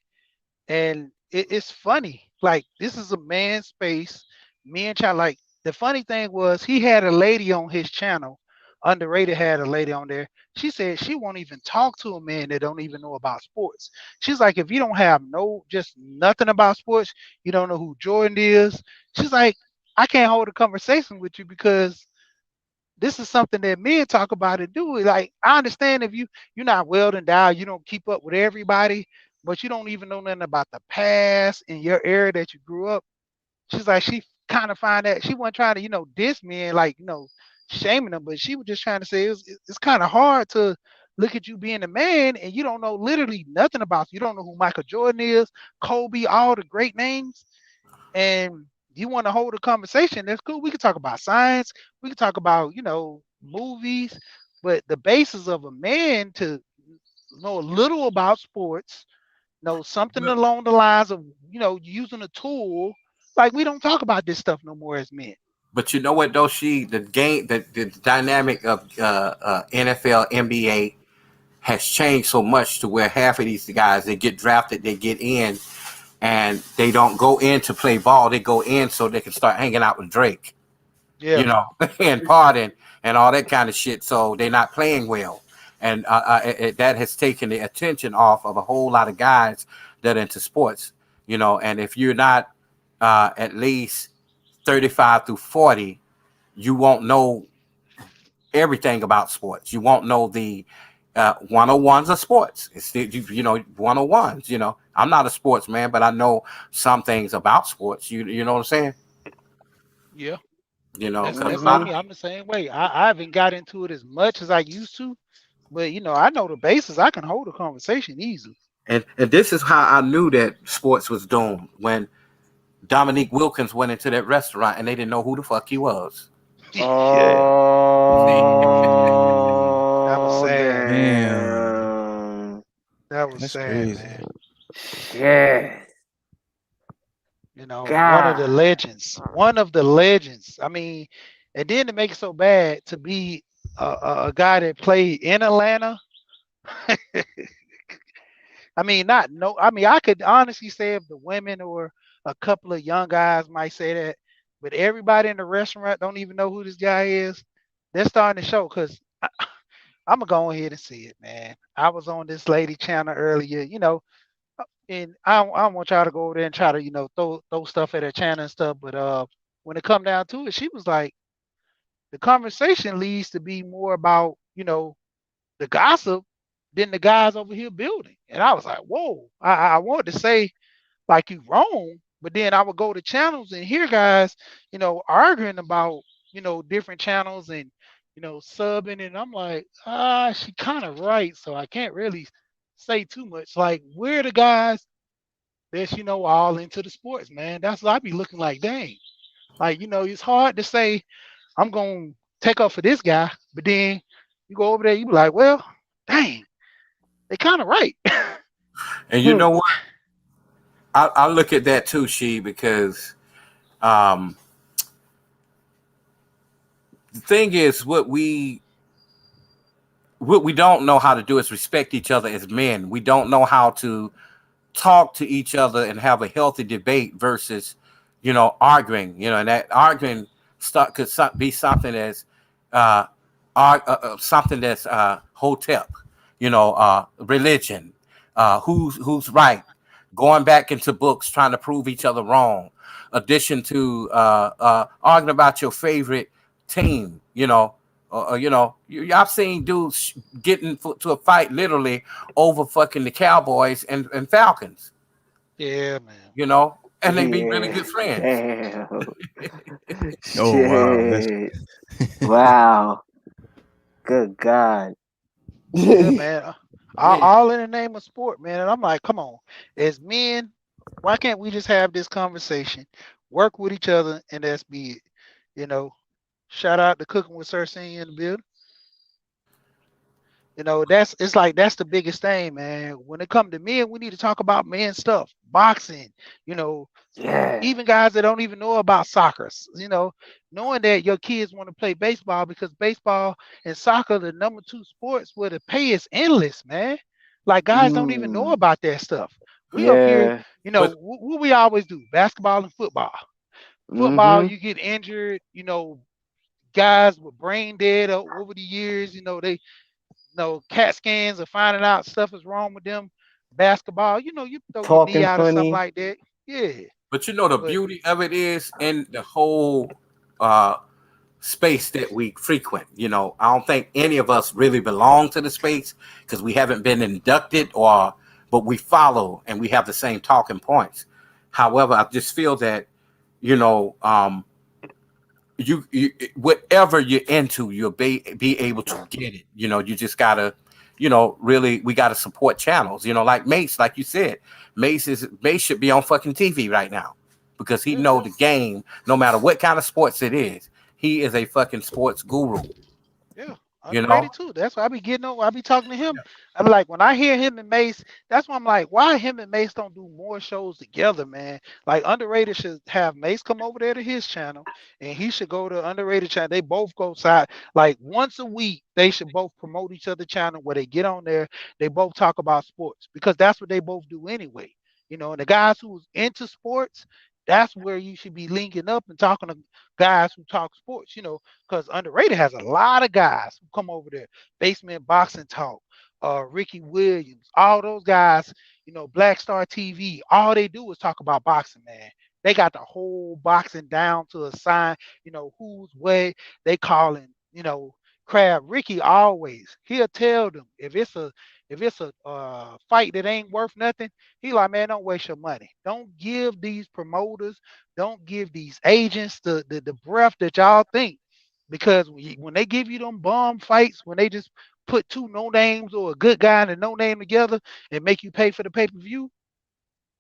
And it's funny. Like this is a man's space. Me and child. Like the funny thing was he had a lady on his channel. Underrated had a lady on there. She said she won't even talk to a man that don't even know about sports. She's like, if you don't have just nothing about sports, you don't know who Jordan is. She's like, I can't hold a conversation with you because this is something that men talk about and do. Like I understand if you're not well endowed, you don't keep up with everybody, but you don't even know nothing about the past in your area that you grew up. She's like she kind of find that she wasn't trying to diss men like shaming them, but she was just trying to say it's kind of hard to look at you being a man and you don't know literally nothing about you don't know who Michael Jordan is, Kobe, all the great names, and you want to hold a conversation, that's cool. We can talk about science, we can talk about, movies, but the basis of a man to know a little about sports, know something But, along the lines of, using a tool, like we don't talk about this stuff no more as men. but you know what though, the game, the dynamic of NFL, NBA has changed so much to where half of these guys they get drafted, they get in, and they don't go in to play ball. They go in so they can start hanging out with Drake, Yeah. and partying and all that kind of shit. So they're not playing well, and that has taken the attention off of a whole lot of guys that are into sports. And if you're not at least 35 through 40, you won't know everything about sports. You won't know the 101s of sports. It's the, 101s. I'm not a sports man, but I know some things about sports. You know what I'm saying? Yeah, Because a that's like lot Hmm. of me. I'm the same way. I haven't got into it as much as I used to, but I know the basis. I can hold a conversation easily. and this is how I knew that sports was doomed when Dominique Wilkins went into that restaurant and they didn't know who the fuck he was. Yeah, See, that was Oh sad. Damn, damn. That was that's sad, crazy. man. Yeah. You know, one of the God. legends, one of the legends. I mean, and then to make it so bad to be a guy that played in Atlanta. I mean, not no. I mean, I could honestly say if the women or a couple of young guys might say that, but everybody in the restaurant don't even know who this guy is. They're starting to show because I'm gonna go ahead and see it, man. I was on this lady channel earlier, and I don't want y'all to go over there and try to, throw stuff at her channel and stuff. But when it come down to it, she was like, the conversation leads to be more about, the gossip than the guys over here building. And I was like, whoa. I wanted to say like you wrong, but then I would go to channels and hear guys, arguing about, different channels and, subbing, and I'm like, she kind of right, so I can't really say too much. Like we're the guys that's, all into the sports, man. That's what I be looking like, dang. Like, it's hard to say I'm gonna take up for this guy, but then you go over there, you be like, well, dang, they kind of right. And you Hmm. know what? I look at that too, she, because um, the thing is, what we don't know how to do is respect each other as men. We don't know how to talk to each other and have a healthy debate versus, arguing. And that arguing could be something that's uh, something that's hotep, religion, who's right, going back into books trying to prove each other wrong, addition to arguing about your favorite team. I've seen dudes getting to a fight literally over fucking the Cowboys and Falcons, Yeah, man. and they be really Yeah. good friends. Damn. Oh wow, that's Shit. Wow. Good God. Yeah, man. All in the name of sport, man. And I'm like, come on, as men, why can't we just have this conversation, work with each other, and that's be it? You know, shout out to Cooking with Sir Senior in the building. It's like that's the biggest thing, man. When it comes to men, we need to talk about men stuff, boxing, you know, Yeah. even guys that don't even know about soccer, knowing that your kids want to play baseball because baseball and soccer, the number two sports where the pay is endless, man. Like guys don't even know Mm. about that stuff. We up here, Yeah. But what we always do, basketball and football. Football, Mm-hmm. you get injured, guys with brain dead over the years, they CAT scans are finding out stuff is wrong with them. Basketball, you throw your knee Talking out or something funny. like that. Yeah. the But beauty of it is in the whole uh, space that we frequent. I don't think any of us really belong to the space because we haven't been inducted, but we follow and we have the same talking points. However, I just feel that you know um, you whatever you're into, you'll be able to get it. You just gotta, really, we gotta support channels. Like Mace, like you said, Mace should be on fucking TV right now because he yeah, know the game. No matter what kind of sports it is, he is a fucking sports guru. yeah, You know, underrated too. That's why I be getting on. I be talking to him. I'm like, when I hear him and Mace, that's why I'm like, why him and Mace don't do more shows together, man? Like underrated should have Mace come over there to his channel, and he should go to underrated channel. They both go side like once a week. They should both promote each other channel where they get on there. They both talk about sports because that's what they both do anyway. And the guys who's into sports, that's where you should be linking up and talking to guys who talk sports. Because underrated has a lot of guys who come over there. Basement boxing talk, Ricky Williams, all those guys. Black Star TV. All they do is talk about boxing, man. They got the whole boxing down to a sign. Who's what they calling. Crab Ricky always. He'll tell them if it's a fight that ain't worth nothing. He like, man, don't waste your money. Don't give these promoters, don't give these agents the breath that y'all think. Because when they give you them bomb fights, when they just put two no names or a good guy and a no name together and make you pay for the pay-per-view,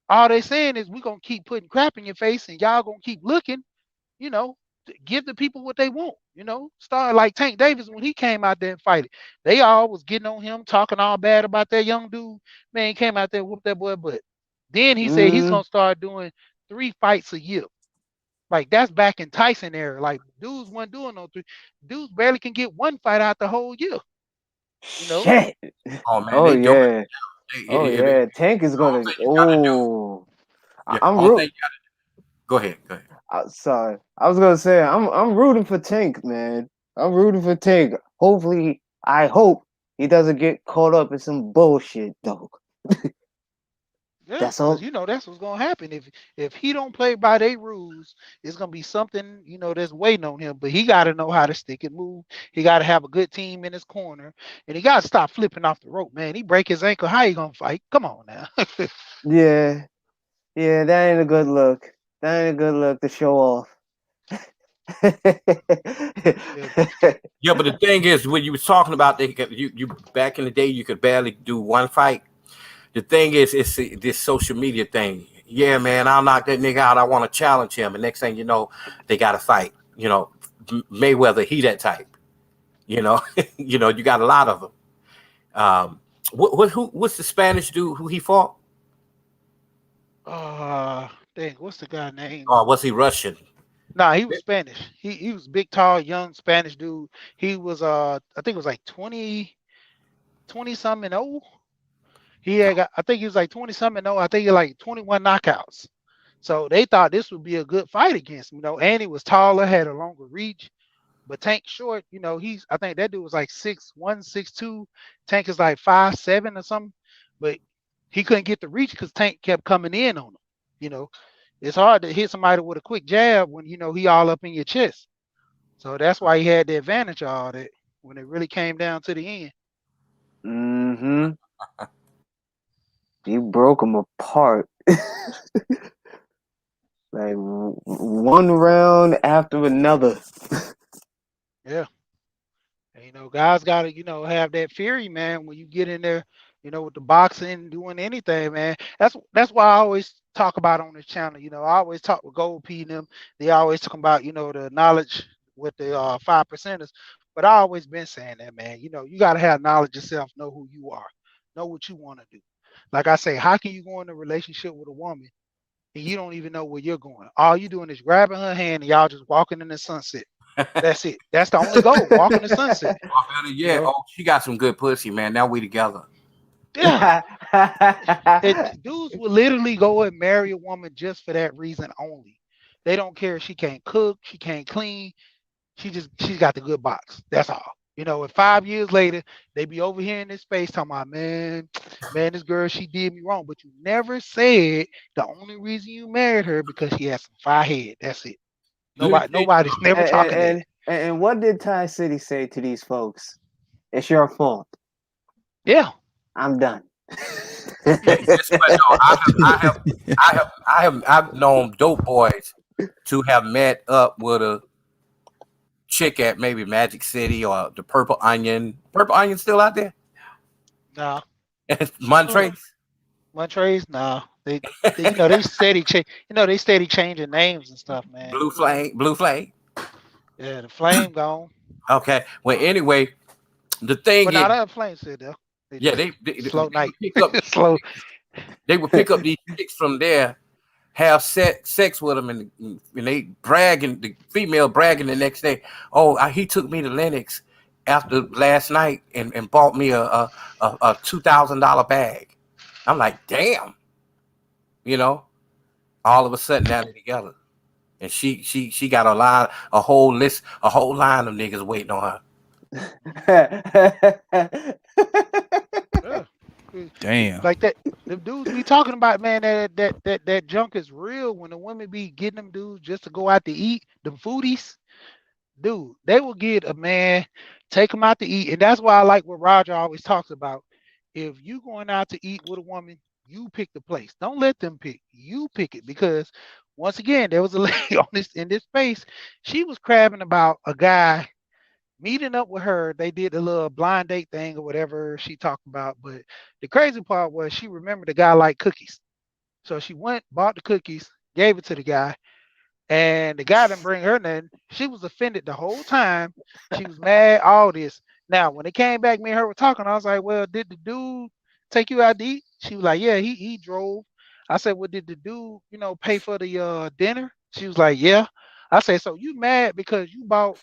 all they saying is we gonna keep putting crap in your face and y'all gonna keep looking, you know, to give the people what they want. Start like Tank Davis when he came out there and fight it. They all was getting on him, talking all bad about that young dude. Man, he came out there and whooped that boy butt. Then he said he's Mm, gonna start doing 3 fights a year. Like that's back in Tyson era. Like dudes weren't doing no three. Dudes barely can get one fight out the whole year. You know. shit. Oh man, Oh they doing yeah. it. Oh The yeah. Tank is only gonna. thing you gotta do, Oh, yeah, I'm only thing root. you gotta go ahead, go ahead. Sorry, I was gonna say I'm rooting for Tank, man. I'm rooting for Tank. Hopefully, I hope he doesn't get caught up in some bullshit, though. Yeah, That's because all. you know that's what's gonna happen if he don't play by their rules. It's gonna be something that's waiting on him. But he got to know how to stick and move. He got to have a good team in his corner, and he got to stop flipping off the rope, man. He break his ankle. How you gonna fight? Come on now. Yeah, yeah. That ain't a good look. That ain't a good look to show off. Yeah, Yeah, but the thing is, when you was talking about you back in the day, you could barely do one fight. The thing is, it's this social media thing. Yeah, man, I'll knock that nigga out. I want to challenge him, and next thing you know, they got to fight. Mayweather, he that type. You know, you got a lot of them. What's the Spanish dude who he fought? dang, what's the guy name? Or was he Russian? Nah, he was Spanish. He was big, tall, young Spanish dude. He was I think it was like 20 something and old. He had got, I think he was like 20 something and old. I think he had like 21 knockouts. So they thought this would be a good fight against him, and he was taller, had a longer reach. But Tank short, I think that dude was like 6'1", 6'2". Tank is like 5'7" or something. But he couldn't get the reach because Tank kept coming in on him. You know, it's hard to hit somebody with a quick jab when he all up in your chest. So that's why he had the advantage of all that when it really came down to the end. Mm-hmm. You broke him apart. Like one round after another. Yeah. And, guys got to, have that fury, man. When you get in there, with the boxing, doing anything, man. That's why I always talk about on this channel. I always talk with Gold P and them. They always talk about, the knowledge with the 5%ers. But I always been saying that, man. You got to have knowledge yourself, know who you are, know what you want to do. Like I say, how can you go in a relationship with a woman and you don't even know where you're going? All you doing is grabbing her hand and y'all just walking in the sunset. That's it. That's the only goal. Walk in the sunset. Or better You yet, know. oh, she got some good pussy, man. Now we together. Yeah. Dudes will literally go and marry a woman just for that reason only. They don't care if she can't cook, she can't clean. She's got the good box. That's all. And 5 years later, they be over here in this space talking about, man, this girl, she did me wrong. But you never said the only reason you married her because she had some fire head. That's it. Let me tell you Nobody's never and, talking that. and what did Ty City say to these folks? It's your fault. Yeah. I'm done. guess what? No, I've known dope boys to have met up with a chick at maybe Magic City or the Purple Onion. Purple Onion still out there? No. Montrese? Montrese, no. They steady change. They steady changing names and stuff, man. Blue Flame? Blue Flame? Yeah, the flame gone, Okay. Well, anyway, the thing but is, not that flame still there. They yeah, just slow night, slow. they would pick up these chicks from there, have sex with them, and they bragging, the female bragging the next day. Oh, he took me to Lennox after last night and bought me a $2,000 bag. I'm like, damn, you know. All of a sudden now they're together, and she got a whole list, a whole line of niggas waiting on Yeah. Damn. Like that. The dudes be talking about, man, that junk is real. When the women be getting them dudes just to go out to eat, them foodies, dude, they will get a man, take them out to eat, and that's why I like what Roger always talks about. If you going out to eat with a woman, you pick the place. Don't let them pick. You pick it because once again, there was a lady on this in this space. She was crabbing about a guy meeting up with her. They did a little blind date thing or whatever she talked about. But the crazy part was she remembered the guy liked cookies. So she went, bought the cookies, gave it to the guy, and the guy didn't bring her nothing. She was offended the whole time. She was mad, all this. Now, when it came back, me and her were talking. I was like, well, did the dude take you out to eat? She was like, yeah, he drove. I said, well, did the dude, pay for the dinner? She was like, yeah. I said, so you mad because you bought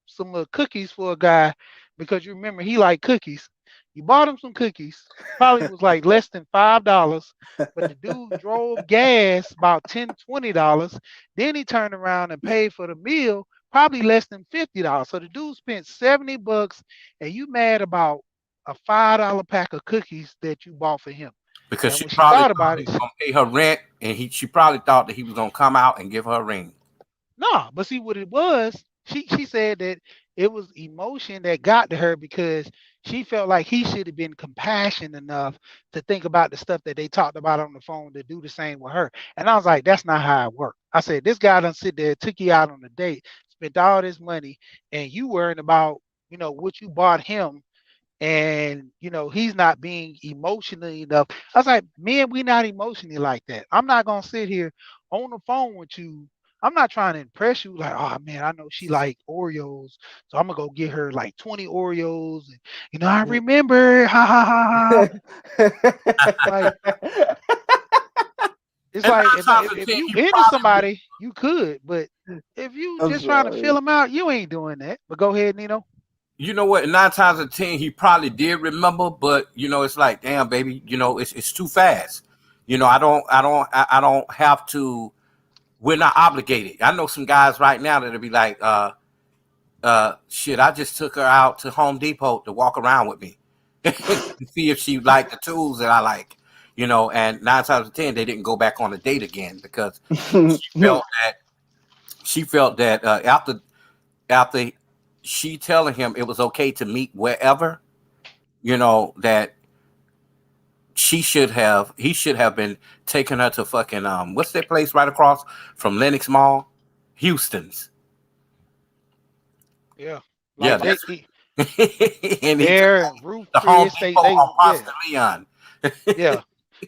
some little cookies for a guy because you remember he liked cookies. You bought him some cookies, probably was like less than $5, but the dude drove gas about $10, $20. Then he turned around and paid for the meal, probably less than $50. So the dude spent $70 and you mad about a $5 pack of cookies that you bought for him. Because And she when she probably thought thought about he it, was gonna pay her rent, and she probably thought that he was gonna come out and give her a ring. no, but see what it was. She said that it was emotion that got to her because she felt like he should have been compassionate enough to think about the stuff that they talked about on the phone to do the same with her. And I was like, that's not how it worked. I said, this guy done sit there, took you out on a date, spent all this money, and you worrying about, what you bought him and he's not being emotionally enough. I was like, man, we not emotionally like that. I'm not gonna sit here on the phone with you. I'm not trying to impress you. Like, oh man, I know she like Oreos, so I'm gonna go get her like 20 Oreos. And I remember, ha ha ha ha. Like, it's And like nine if times out of if ten, you he into probably somebody, you could, but if you I'm just trying to fill sorry. them out, you ain't doing that. But go ahead, Nino. you know what? Nine times out of ten, he probably did remember, but it's like, damn, baby, it's too fast. I don't have to. We're not obligated. I know some guys right now that'll be like, shit, I just took her out to Home Depot to walk around with me to see if she liked the tools that I like. And nine times out of ten, they didn't go back on a date again because she felt that after she telling him it was okay to meet wherever, that he should have been taking her to fucking what's that place right across from Lenox Mall, Houston's. Yeah, Yeah, like that's and he took they're her Roof to Home Chris. Depot They on Ponce yeah. de Leon. Yeah.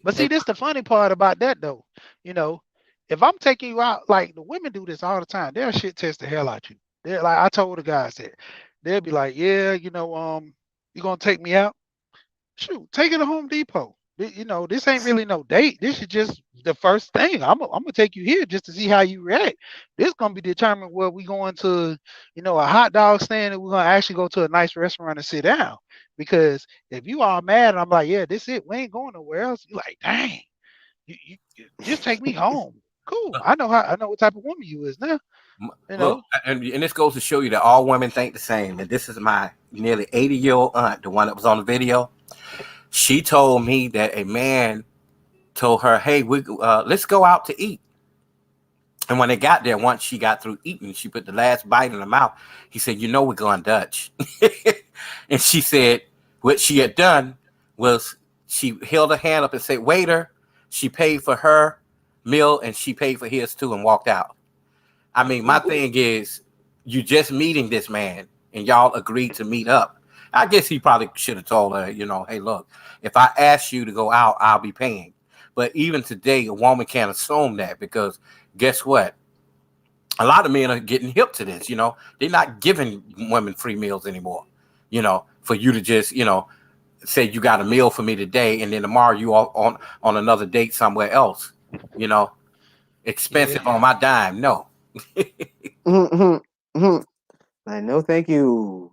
But see, And this the funny part about that though. You know, if I'm taking you out, like the women do this all the time, they'll shit test the hell out you. They're like I told the guys that they'll be like, yeah, you gonna take me out? Shoot, take it to Home Depot. This ain't really no date. This is just the first thing. I'm gonna take you here just to see how you react. This gonna be determined where we going to, a hot dog stand, and we're gonna actually go to a nice restaurant and sit down. Because if you are mad, and I'm like, yeah, this it. We ain't going nowhere else. You're like, dang, you just take me home. Cool. I know what type of woman you is now. You look, know. and this goes to show you that all women think the same. And this is my nearly 80-year-old aunt, the one that was on the video. She told me that a man told her, "Hey, let's go out to eat." And when they got there, once she got through eating, she put the last bite in her mouth. He said, we're going Dutch. And she said what she had done was she held her hand up and said, waiter. She paid for her meal and she paid for his too and walked out. I mean, my thing is, you just meeting this man and y'all agreed to meet up. I guess he probably should have told her, hey, look, if I ask you to go out, I'll be paying. But even today, a woman can't assume that because guess what? A lot of men are getting hip to this. They're not giving women free meals anymore. For you to just, say you got a meal for me today, and then tomorrow you are on another date somewhere else. You know, Yeah. expensive on my dime. No, Like, no, thank you.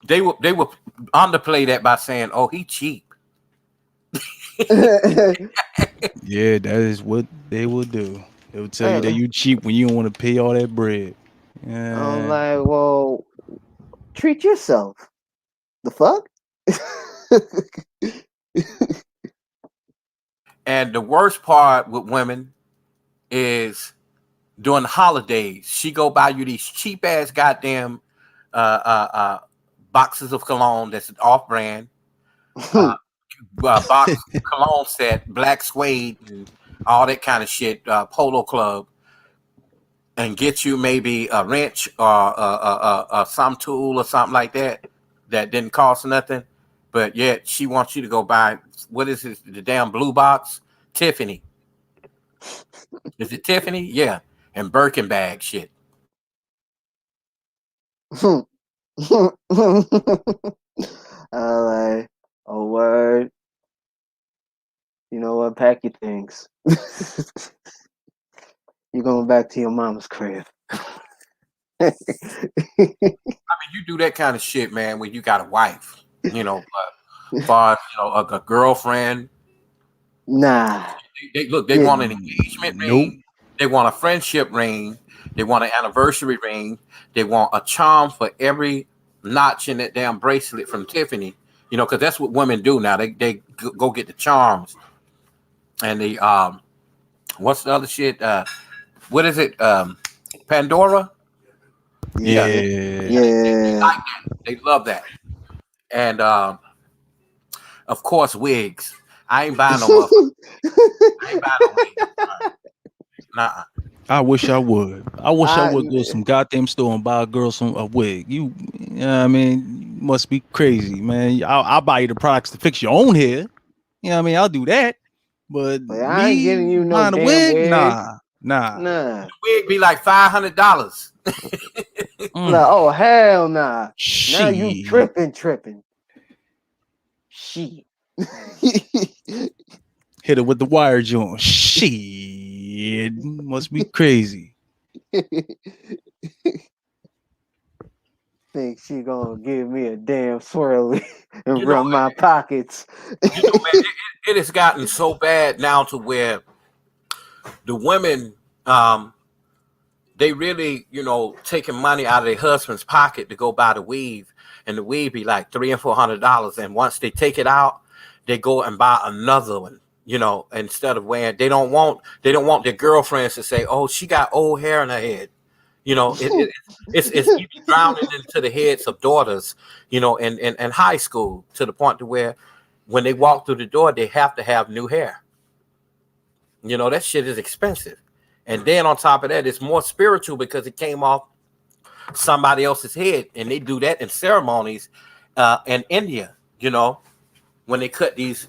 they will underplay that by saying, "Oh, he cheap." Yeah, that is what they will do. They will tell you that I'm you cheap when you don't want to pay all that bread. Yeah. like, well, treat yourself. The fuck? And the worst part with women is during the holidays, she go buy you these cheap ass goddamn boxes of cologne that's off brand, box cologne set, black suede, and all that kind of shit, Polo Club, and get you maybe a wrench or some tool or something like that that didn't cost nothing, but yet she wants you to go buy what is it? The damn blue box, Tiffany. Is it Tiffany? Yeah, and Birkin bag shit. I'm like, oh word. You know what? Pack your things. You're going back to your mama's crib. I mean, you do that kind of shit, man, when you got a wife, but as far as a girlfriend, Nah. they look, they Yeah. want an engagement Nope. ring, they want a friendship ring, they want an anniversary ring, they want a charm for every notch in that damn bracelet from Tiffany. Because that's what women do now. They go get the charms and the what's the other shit? What is it? Pandora. Yeah, Yeah. Yeah. they Yeah. like that. They love that. And of course, wigs. I ain't buying no motherfucker. I ain't buying no wig. Nah. I wish I would. I wish I I, would go to some goddamn store and buy a girl a wig. You know what I mean? You must be crazy, man. I'll buy you the products to fix your own hair. You know what I mean? I'll do that. But but I ain't me getting you no buying a damn wig? wig. Nah. Nah. Wig be like $500. Mm. Like, oh hell nah. Now you Shit. tripping. Shit. Hit it with the wire joint. Shit. Must be crazy. Think she gonna give me a damn swirly and You know, run my pockets. man, it has gotten so bad now to where the women, they really, taking money out of their husband's pocket to go buy the weave, and the weave be like $300 and $400. And once they take it out, they go and buy another one. Instead of wearing, they don't want their girlfriends to say, "Oh, she got old hair in her head." It's even drowning into the heads of daughters, in high school, to the point to where when they walk through the door, they have to have new hair. That shit is expensive. And then on top of that, it's more spiritual because it came off somebody else's head. And they do that in ceremonies in India, when they cut these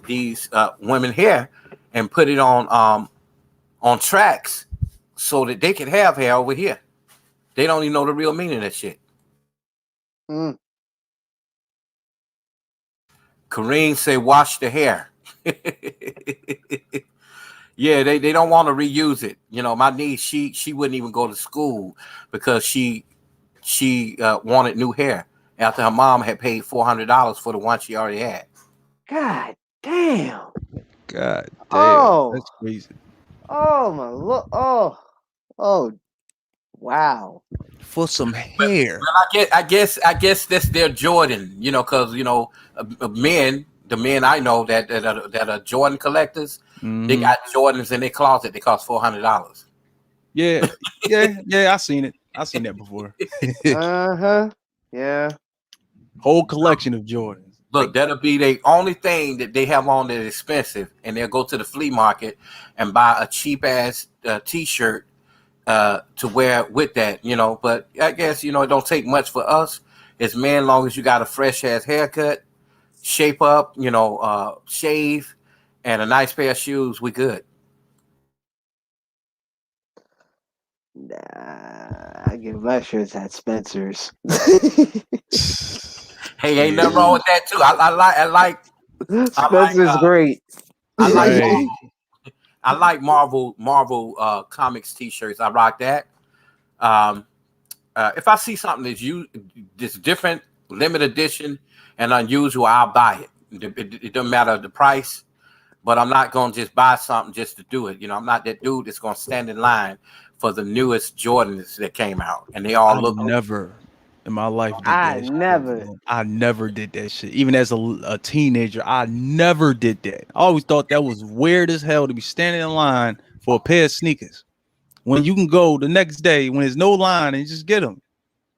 women hair and put it on tracks so that they can have hair over here. They don't even know the real meaning of that shit. Mm. Kareem say, wash the hair. Yeah, they don't want to reuse it. My niece, she wouldn't even go to school because she wanted new hair after her mom had paid $400 for the one she already had. God damn. God damn. Oh. That's crazy. Oh my look. Oh. Wow. For some But hair. I guess that's their Jordan, because the men I know that are Jordan collectors, they Mhm. got Jordans in their closet. They cost $400. Yeah. I seen it. I seen that before. Uh-huh. Yeah. Whole collection of Jordans. Look, that'll be the only thing that they have on that is expensive, and they'll go to the flea market and buy a cheap ass T-shirt to wear with that. But I guess it don't take much for us as men, long as you got a fresh ass haircut, shape up, shave, and a nice pair of shoes. We good. Nah, I get my shirts at Spencer's. Hey, ain't nothing wrong with that too. Spencer's great. I like Right. Marvel comics T-shirts. I rock that. Um, if I see something that's different, limited edition, and unusual, I'll buy it. It doesn't matter the price, but I'm not going to just buy something just to do it. I'm not that dude that's going to stand in line for the newest Jordans that came out, and they all I look. never in my life did I that shit, never. man. I never did that shit. Even as a teenager, I never did that. I always thought that was weird as hell to be standing in line for a pair of sneakers when you can go the next day when there's no line and just get them.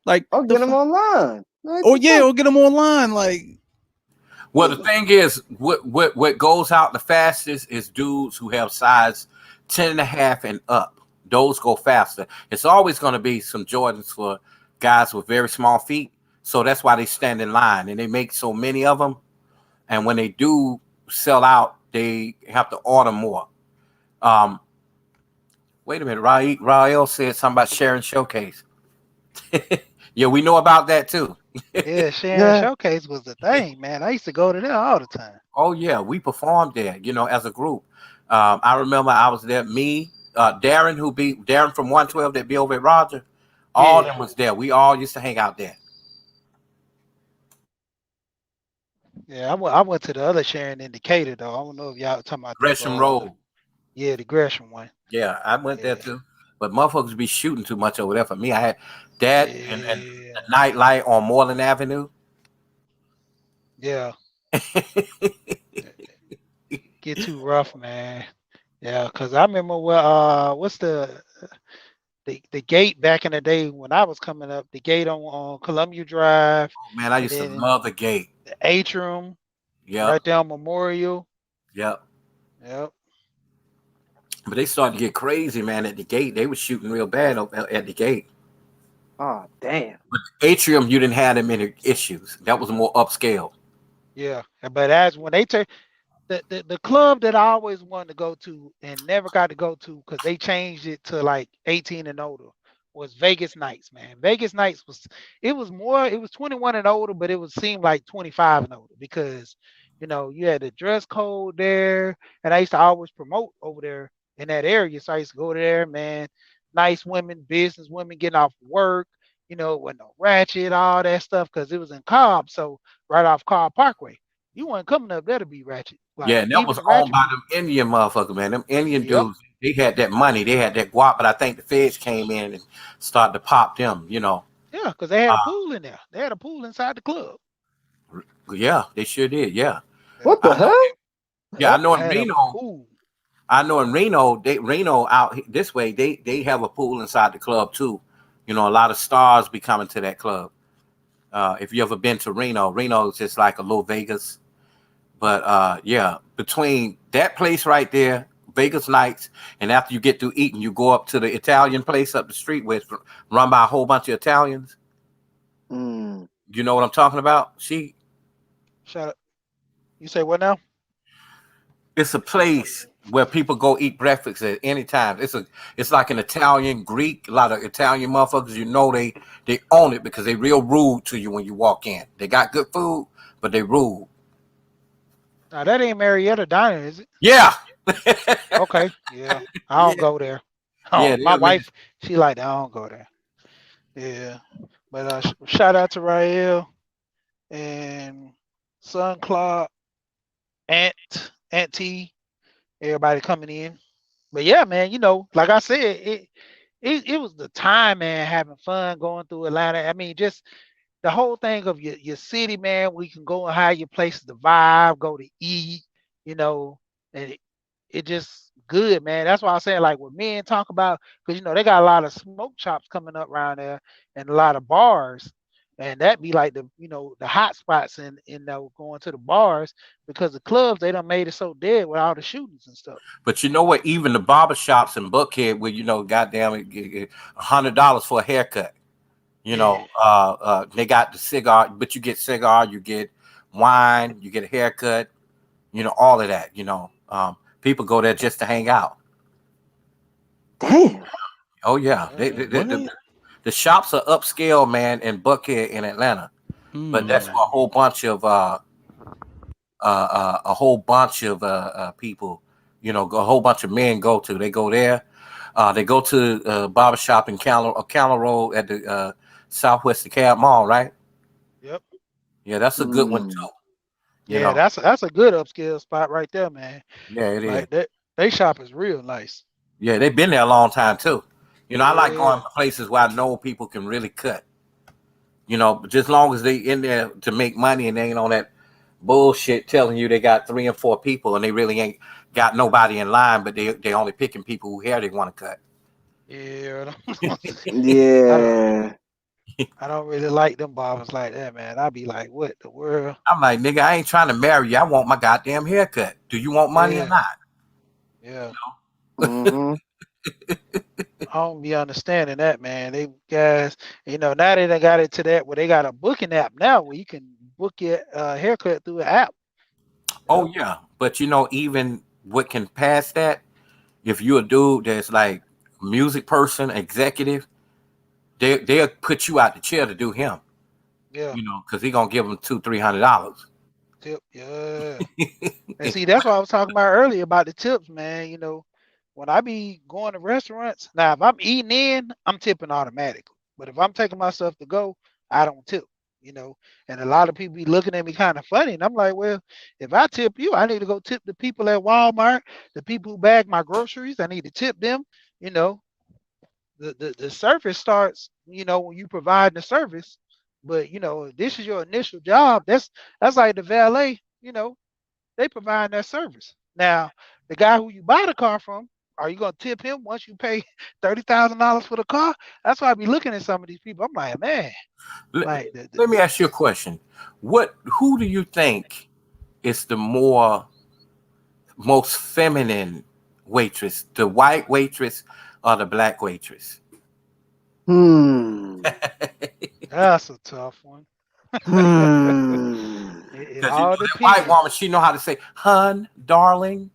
Like I'll the get them online. Like, or the yeah, fuck? or get them online. Like Well, the thing is, what goes out the fastest is dudes who have size 10 and a half and up. Those go faster. It's always going to be some Jordans for guys with very small feet. So that's why they stand in line, and they make so many of them. And when they do sell out, they have to order more. Um, Wait a minute, Rael said something about sharing showcase. Yeah, we know about that too. Yeah, Sharon Yeah. Showcase was the thing, man. I used to go to there all the time. Oh yeah, we performed there, as a group. I remember I was there. Me, Darren, who be Darren from 112 that be over at Roger, all of Yeah, them was there. We all used to hang out there. yeah. I went to the other Sharon in Decatur though. I don't know if y'all talking about the Gresham Road. yeah, the Gresham one. Yeah, I went there Yeah, too. But motherfuckers be shooting too much over there for me. I had that and yeah, the nightlight on Moreland Avenue. yeah. Get too rough, man. Yeah, cause I remember what's the gate back in the day when I was coming up, the gate on Columbia Drive, Man, I and used to then love the gate. the atrium Yep, right there on Memorial. yep. Yep. But they started to get crazy, man, at the gate. They was shooting real bad at the gate. Oh damn. But Atrium, you didn't have that many issues. That was more upscale. Yeah. But as when they turn the club that I always wanted to go to and never got to go to because they changed it to like 18 and older was Vegas Nights, man. Vegas Nights it was 21 and older, but it would seem like 25 and older because you had the dress code there, and I used to always promote over there in that area. So I used to go there, man. Nice women, business women getting off work, with no ratchet, all that stuff, because it was in Cobb, so right off Cobb Parkway. You weren't coming up there to be ratchet. Yeah, Like and that even was the owned ratchet by people. them Indian motherfuckers, man. Them Indian Yep. dudes, they had that money, they had that guap, but I think the feds came in and started to pop them. Yeah, because they had Uh, a pool in there. They had a pool inside the club. yeah, they sure did. Yeah, Yep. What the I know. hell? Yeah, I Yep. know in Had a Reno. pool. I know in Reno out this way, they have a pool inside the club too. A lot of stars be coming to that club. If you ever been to Reno, Reno is just like a little Vegas. But yeah, between that place right there, Vegas Nights, and after you get through eating, you go up to the Italian place up the street where it's run by a whole bunch of Italians. Mm. You know what I'm talking about? Shut up. You say what now? It's a place where people go eat breakfast at any time. It's like an Italian, Greek, a lot of Italian motherfuckers. They own it because they real rude to you when you walk in. They got good food, but they rude. Now that ain't Marietta Diner, is it? Yeah, Okay. Yeah. I don't yeah, go there. yeah. Oh, my wife, she like that. I don't go there. Yeah. But shout out to Rael and Son Claude, Aunt T, everybody coming in. But yeah, man, like I said, it was the time, man, having fun going through Atlanta. I mean, just the whole thing of your city, man. We can go and hide your places to vibe, go to eat, you know, and it just good, man. That's why I'm saying, like, what men talk about, because they got a lot of smoke shops coming up around there and a lot of bars. And that be like the hot spots in going to the bars because the clubs they done made it so dead with all the shootings and stuff. But you know what? Even the barber shops in Buckhead, where goddamn it, $100 for a haircut. Yeah. They got the cigar, but you get cigar, you get wine, you get a haircut. All of that. People go there just to hang out. Damn. Oh yeah, What? the shops are upscale, man, in Buckhead in Atlanta. But that's Hmm. where a whole bunch of people, a whole bunch of men go to. They go there. They go to barber shop in Counter Road at the Southwest DeKalb Mall, right? Yep. Yeah, that's a good one Mm. too. You Yeah, know, that's a good upscale spot right there, man. yeah, it is. Like that they shop is real nice. Yeah, they've been there a long time too. I like going Yeah. to places where I know people can really cut. But just long as they in there to make money and they ain't on that bullshit telling you they got 3 and 4 people and they really ain't got nobody in line, but they only picking people who hair they want to cut. Yeah. I don't Yeah. I don't really like them barbers like that, man. I be like, what the world? I'm like, nigga, I ain't trying to marry you. I want my goddamn haircut. Do you want money or Yeah, not? yeah. Mm-hmm. I don't be understanding that, man. They guys, now they done got it to that where they got a booking app now where you can book your haircut through an app. Oh Yep. yeah, but even what can pass that, if you a dude that's like music person, executive, they'll put you out the chair to do him. Yeah. Because he gonna give them $200-300. Tip. Yeah. And see, that's what I was talking about earlier about the tips, man. When I be going to restaurants, now if I'm eating in, I'm tipping automatically. But if I'm taking myself to go, I don't tip. You know, and a lot of people be looking at me kind of funny, and I'm like, well, if I tip you, I need to go tip the people at Walmart, the people who bag my groceries. I need to tip them. You know, the service starts, when you provide the service. But if this is your initial job, that's like the valet. They provide that service. Now, the guy who you buy the car from, are you gonna tip him once you pay $30,000 for the car? That's why I be looking at some of these people. I'm like, man, Let, like let me ask you a question. Who do you think is the most feminine waitress, the white waitress or the black waitress? Hmm. that's a tough one. Hmm. It Because all that white depends. woman, she know how to say, "Hun, darling."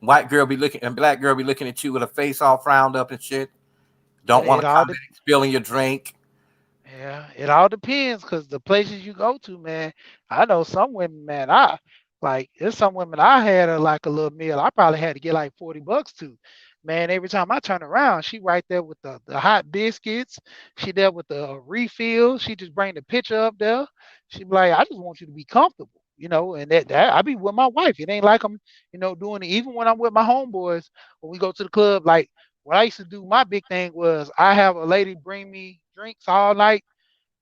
White girl be looking, and black girl be looking at you with her face all frowned up and shit. It, Don't want it to all come de- back spilling your drink. Yeah, it all depends because the places you go to, man. I know some women, man. There's some women I had like a little meal. I probably had to get like $40 to. Man, every time I turn around, she right there with the hot biscuits. She there with the refill. She just bring the pitcher up there. She be like, I just want you to be comfortable, and that I be with my wife. It ain't like I'm, doing it. Even when I'm with my homeboys, when we go to the club, like what I used to do, my big thing was I have a lady bring me drinks all night,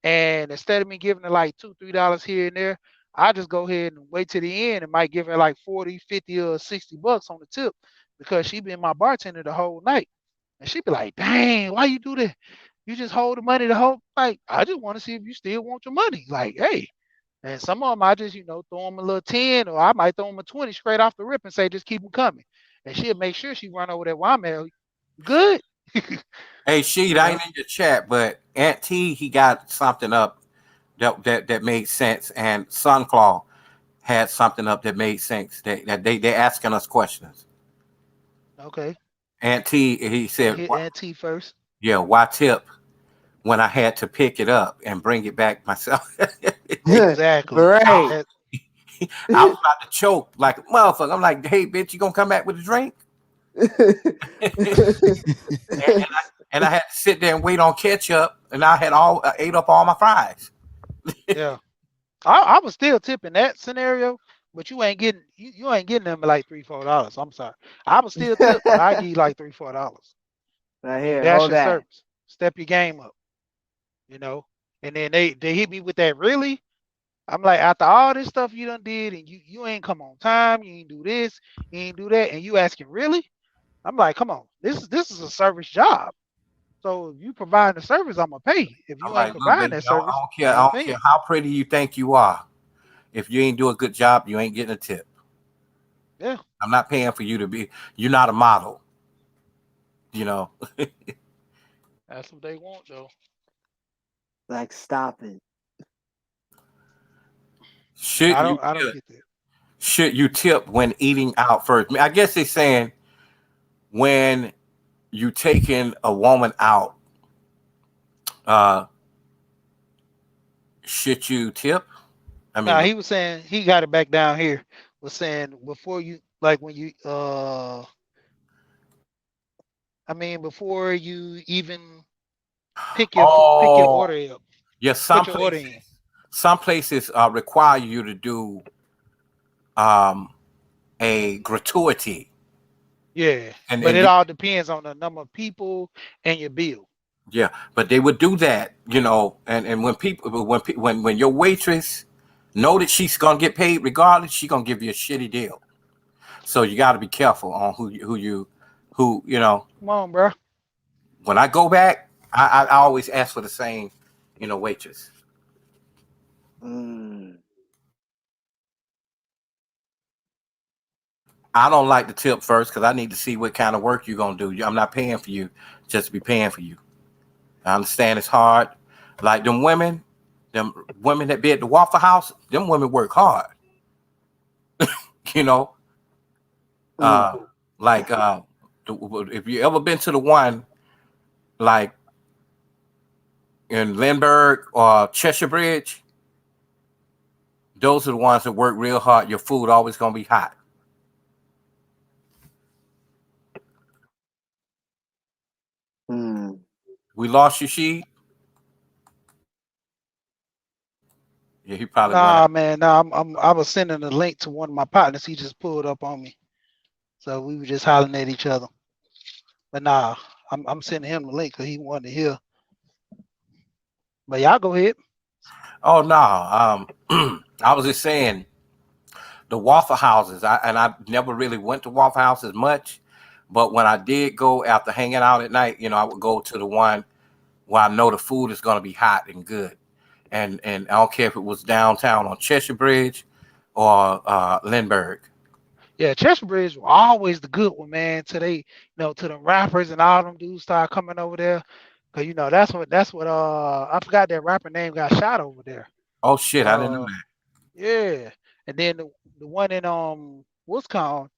and instead of me giving her like $2, $3 here and there, I just go ahead and wait to the end and might give her like 40, 50, or $60 on the tip because she been my bartender the whole night. And she be like, dang, why you do that? You just hold the money the whole like I just want to see if you still want your money. Like, hey. And some of them I just, throw them a little 10, or I might throw them a 20 straight off the rip and say, just keep them coming. And she'll make sure she run over there while I'm at. Good. Hey, Sheet, you I ain't know. in your chat, but Aunt T, he got something up that made sense, and Sunclaw had something up that made sense. That they asking us questions. Okay. Aunt T, he Well, said, hit Auntie first. "Yeah, why tip when I had to pick it up and bring it back myself?" Exactly. Right. That, I was about to choke like a motherfucker. I'm like, "Hey, bitch, you gonna come back with a drink?" And I had to sit there and wait on ketchup, and I had ate up all my fries. yeah. I was still tipping that scenario, but you ain't getting them like $3, $4. I'm sorry. I was still tip, but I give you like $3, $4. I Right mean, here, that's hold your that. service. Step your game up, you know. And then they hit me with that really. I'm like, after all this stuff you done did, and you ain't come on time, you ain't do this, you ain't do that, and you asking really? I'm like, come on, this is a service job. So if you provide the service, I'm gonna pay. If I'm you ain't like, look, providing baby, that I don't, I service, don't care. I I ain't don't care paying. how pretty you think you are. If you ain't do a good job, you ain't getting a tip. Yeah, I'm not paying for you to be. You're not a model. You know. that's what they want though. Like, stop it. Yeah, should I you don't I don't tip? get that. Should you tip when eating out first? I guess they're saying when you taking a woman out, uh, should you tip? I mean, Nah, he was saying he got it back down here. Was saying before you like when you I mean before you even pick your oh, order up, yeah. put your order in. Some places require you to do um, a gratuity, Yeah, but and it all depends on the number of people and your bill. yeah, but they would do that, and when people when your waitress know that she's gonna get paid regardless, she gonna give you a shitty deal. So you got to be careful on who. Come on, bro. When I go back, I always ask for the same, waitress. Mm. I don't like the tip first because I need to see what kind of work you're gonna do. I'm not paying for you just to be paying for you. I understand it's hard. Like them women that be at the Waffle House, them women work hard. You know, Mm. uh, like if you ever been to the one like in Lindbergh or Cheshire Bridge, those are the ones that work real hard. Your food always gonna be hot. Hmm. We lost your sheet. Yeah, he probably went out. Nah, man, nah, I was sending a link to one of my partners. He just pulled up on me, so we were just hollering at each other. But nah, I'm sending him the link because he wanted to hear. But y'all go ahead. Oh no. I was just saying the Waffle Houses. I never really went to Waffle Houses much, but when I did go after hanging out at night, I would go to the one where I know the food is gonna be hot and good. And I don't care if it was downtown on Cheshire Bridge or Lindbergh. Yeah, Chester Bridge was always the good one, man. Till they, to the rappers and all them dudes start coming over there. Cause that's what I forgot that rapper name got shot over there. Oh shit, I didn't know Uh that. yeah. And then the one in Wisconsin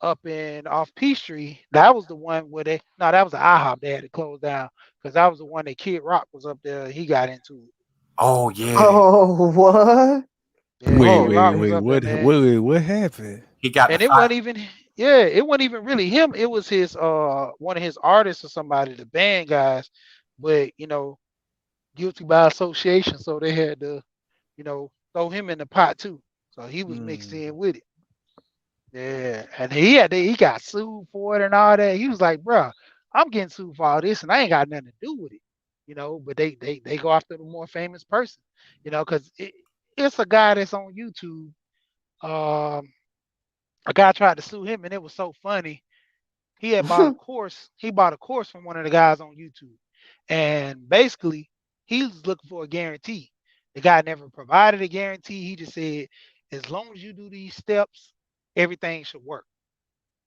up in off Peachtree, that was the one where they no, that was the IHOP they had to close down because that was the one that Kid Rock was up there. He got into it. Oh yeah, Oh, what? Yeah, Wait, Kid Oh wait, Rock was wait. man. up there, What? man. What happened? he got the And it fight. wasn't even yeah, it wasn't even really him. It was his one of his artists or somebody, the band guys, but guilty by association, so they had to, throw him in the pot too. So he was mixed Mm. in with it. Yeah. And he got sued for it and all that. He was like, bruh, I'm getting sued for all this and I ain't got nothing to do with it. But they go after the more famous person, because it's a guy that's on YouTube. Um a guy tried to sue him and it was so funny. He had bought a course. He bought a course from one of the guys on YouTube, and basically, he was looking for a guarantee. The guy never provided a guarantee. He just said, as long as you do these steps, everything should work.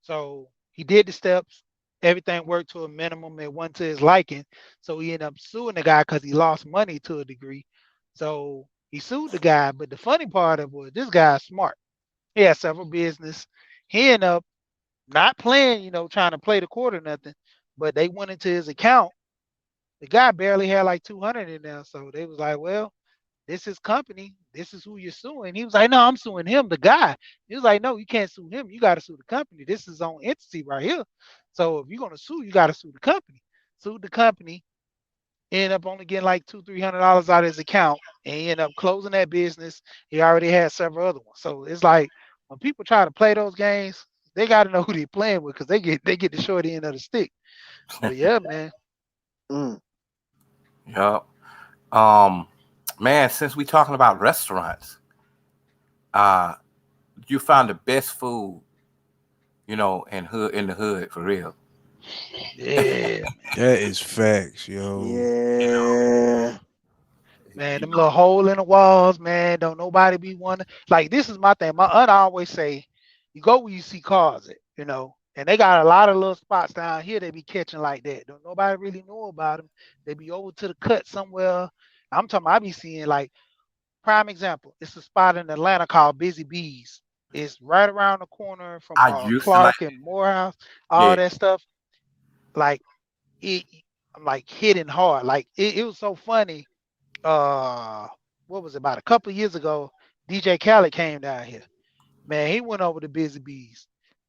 So he did the steps. Everything worked to a minimum. It went to his liking. So he ended up suing the guy because he lost money to a degree. So he sued the guy. But the funny part of it was this guy's smart. He had several business. He ended up not playing, trying to play the court or nothing, but they went into his account. The guy barely had like 200 in there. So they was like, well, this is company. This is who you're suing. He was like, no, I'm suing him, the guy. He was like, no, you can't sue him. You got to sue the company. This is his own entity right here. So if you're going to sue, you got to sue the company. Sued the company, end up only getting like $200-300 out of his account, and he ended up closing that business. He already had several other ones. So it's like when people try to play those games, they got to know who they're playing with because they get the short end of the stick. But yeah, man. Mm. Yup. Um, man, since we talking about restaurants, uh, you found the best food, in the hood for real. Yeah, That is facts, yo. Yeah. man. Them little hole in the walls, man. Don't nobody be one. Like this is my thing. My aunt always say, you go where you see cars at. And they got a lot of little spots down here they be catching like that. Don't nobody really know about them. They be over to the cut somewhere. I'm talking. I be seeing like prime example. It's a spot in Atlanta called Busy Bees. It's right around the corner from I used to like, Clark and Morehouse. All yeah, that stuff. Like it, I'm like hitting hard. Like it was so funny. Uh, what was it, about a couple of years ago? DJ Khaled came down here. Man, he went over to Busy Bees.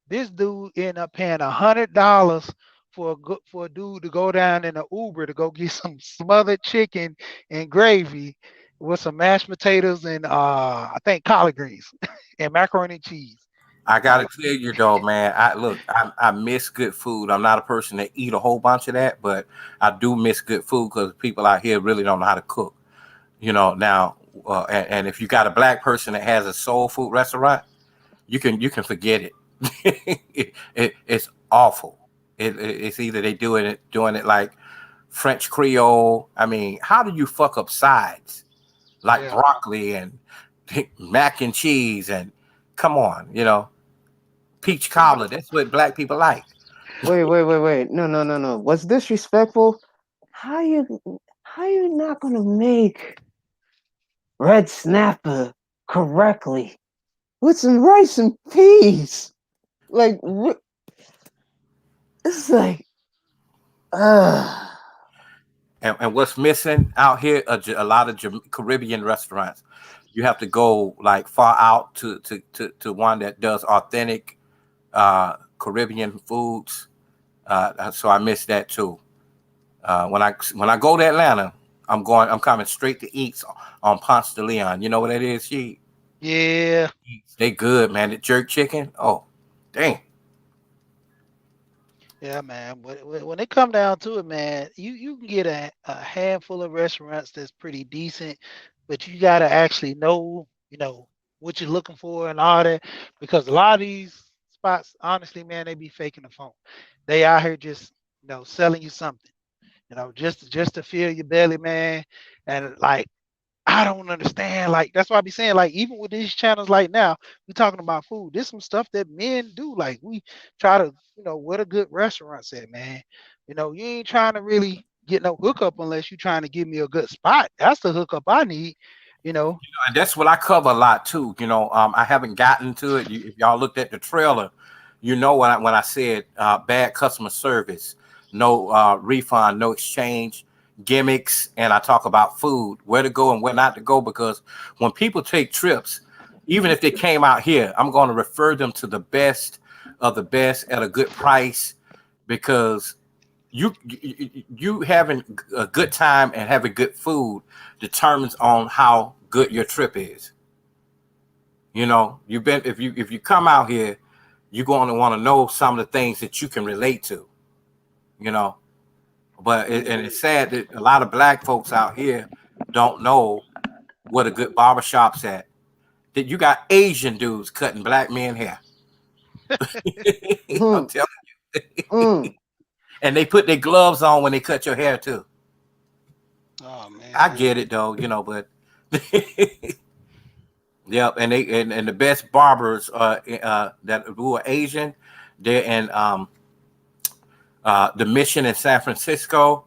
This dude ended up paying $100 for a dude to go down in an Uber to go get some smothered chicken and gravy with some mashed potatoes and I think collard greens and macaroni and cheese. I gotta Like, tell you though, man. I miss good food. I'm not a person that eat a whole bunch of that, but I do miss good food because people out here really don't know how to cook. Now, and if you got a black person that has a soul food restaurant, you can forget it. It's awful. It's either they doing it like French Creole. I mean, how do you fuck up sides like yeah, broccoli and mac and cheese and come on, peach but cobbler? That's what black people like. Wait. No, no, no, no. What's disrespectful? How you how you not gonna make red snapper correctly with some rice and peas? Like it's like uh And what's missing out here are a lot of Caribbean restaurants. You have to go like far out to one that does authentic Caribbean foods. So I miss that too. When I go to Atlanta, I'm coming straight to Eats on Ponce de Leon. You know what that is? Yeah. They good, man. The jerk chicken. Oh, dang. Yeah, man. When it come down to it, man, you can get a handful of restaurants that's pretty decent, but you gotta actually know, what you're looking for and all that, because a lot of these spots, honestly, man, they be faking the phone. They out here just, selling you something, just to fill your belly, man. And like I don't understand. Like that's why I be saying, like, even with these channels, like now, we talking about food. This some stuff that men do. Like we try to, where the good restaurants at, man. You ain't trying to really get no hookup unless you trying to give me a good spot. That's the hookup I need, you know. And that's what I cover a lot too. I haven't gotten to it. If y'all looked at the trailer, when I said bad customer service, no refund, no exchange, gimmicks, and I talk about food, where to go and where not to go. Because when people take trips, even if they came out here, I'm going to refer them to the best of the best at a good price, because you having a good time and having good food determines on how good your trip is. If you come out here, you're going to want to know some of the things that you can relate to. You know, and it's sad that a lot of black folks out here don't know what a good barbershop's at. That you got Asian dudes cutting black men hair. I'm Mm, telling mm. you. And they put their gloves on when they cut your hair too. Oh I man. get it though, but yep, and the best barbers that who are Asian, they're in the Mission in San Francisco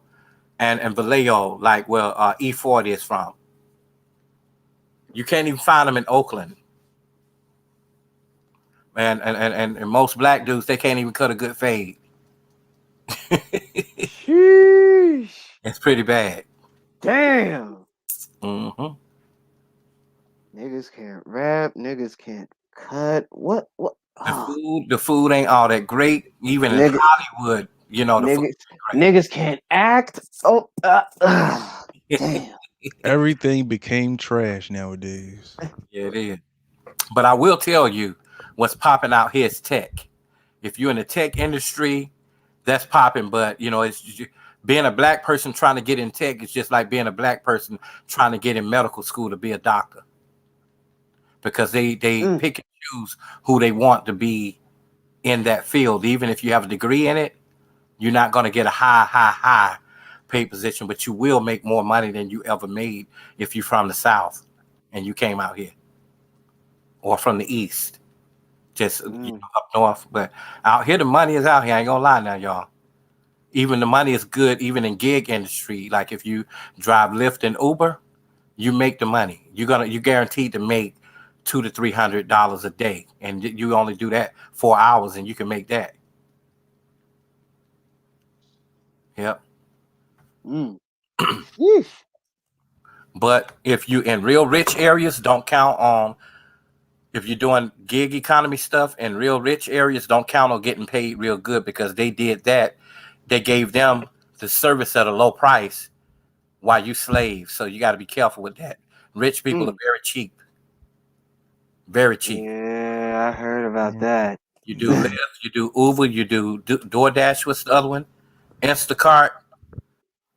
and Vallejo, like where E40 is from. You can't even find them in Oakland. And most black dudes, they can't even cut a good fade. Sheesh. It's pretty bad. Damn. Hmm. Niggas can't rap. Niggas can't cut. What? What? Oh, The food ain't all that great. Even in nigga, Hollywood, the food niggas, ain't niggas can't act. Oh, great. damn. Everything became trash nowadays. Yeah, it is. But I will tell you, what's popping out here is tech. If you're in the tech industry, that's popping. But being a black person trying to get in tech is just like being a black person trying to get in medical school to be a doctor, because they Mm, pick and choose who they want to be in that field. Even if you have a degree in it, you're not going to get a high paid position, but you will make more money than you ever made if you're from the South and you came out here, or from the East, just mm, up north. But out here, the money is out here. I ain't gonna lie now, y'all. Even the money is good, even in gig industry. Like if you drive Lyft and Uber, you make the money. You guaranteed to make $200 to $300 a day, and you only do that 4 hours, and you can make that. Yep. mm. Sheesh. But if you in real rich areas, don't count on, if you're doing gig economy stuff in real rich areas, don't count on getting paid real good, because they did that. They gave them the service at a low price while you slave. So you got to be careful with that. Rich people are Mm. very cheap, very cheap. Yeah, I heard about Mm. that. You do Lyft, you do Uber, you do DoorDash. What's the other one? Instacart.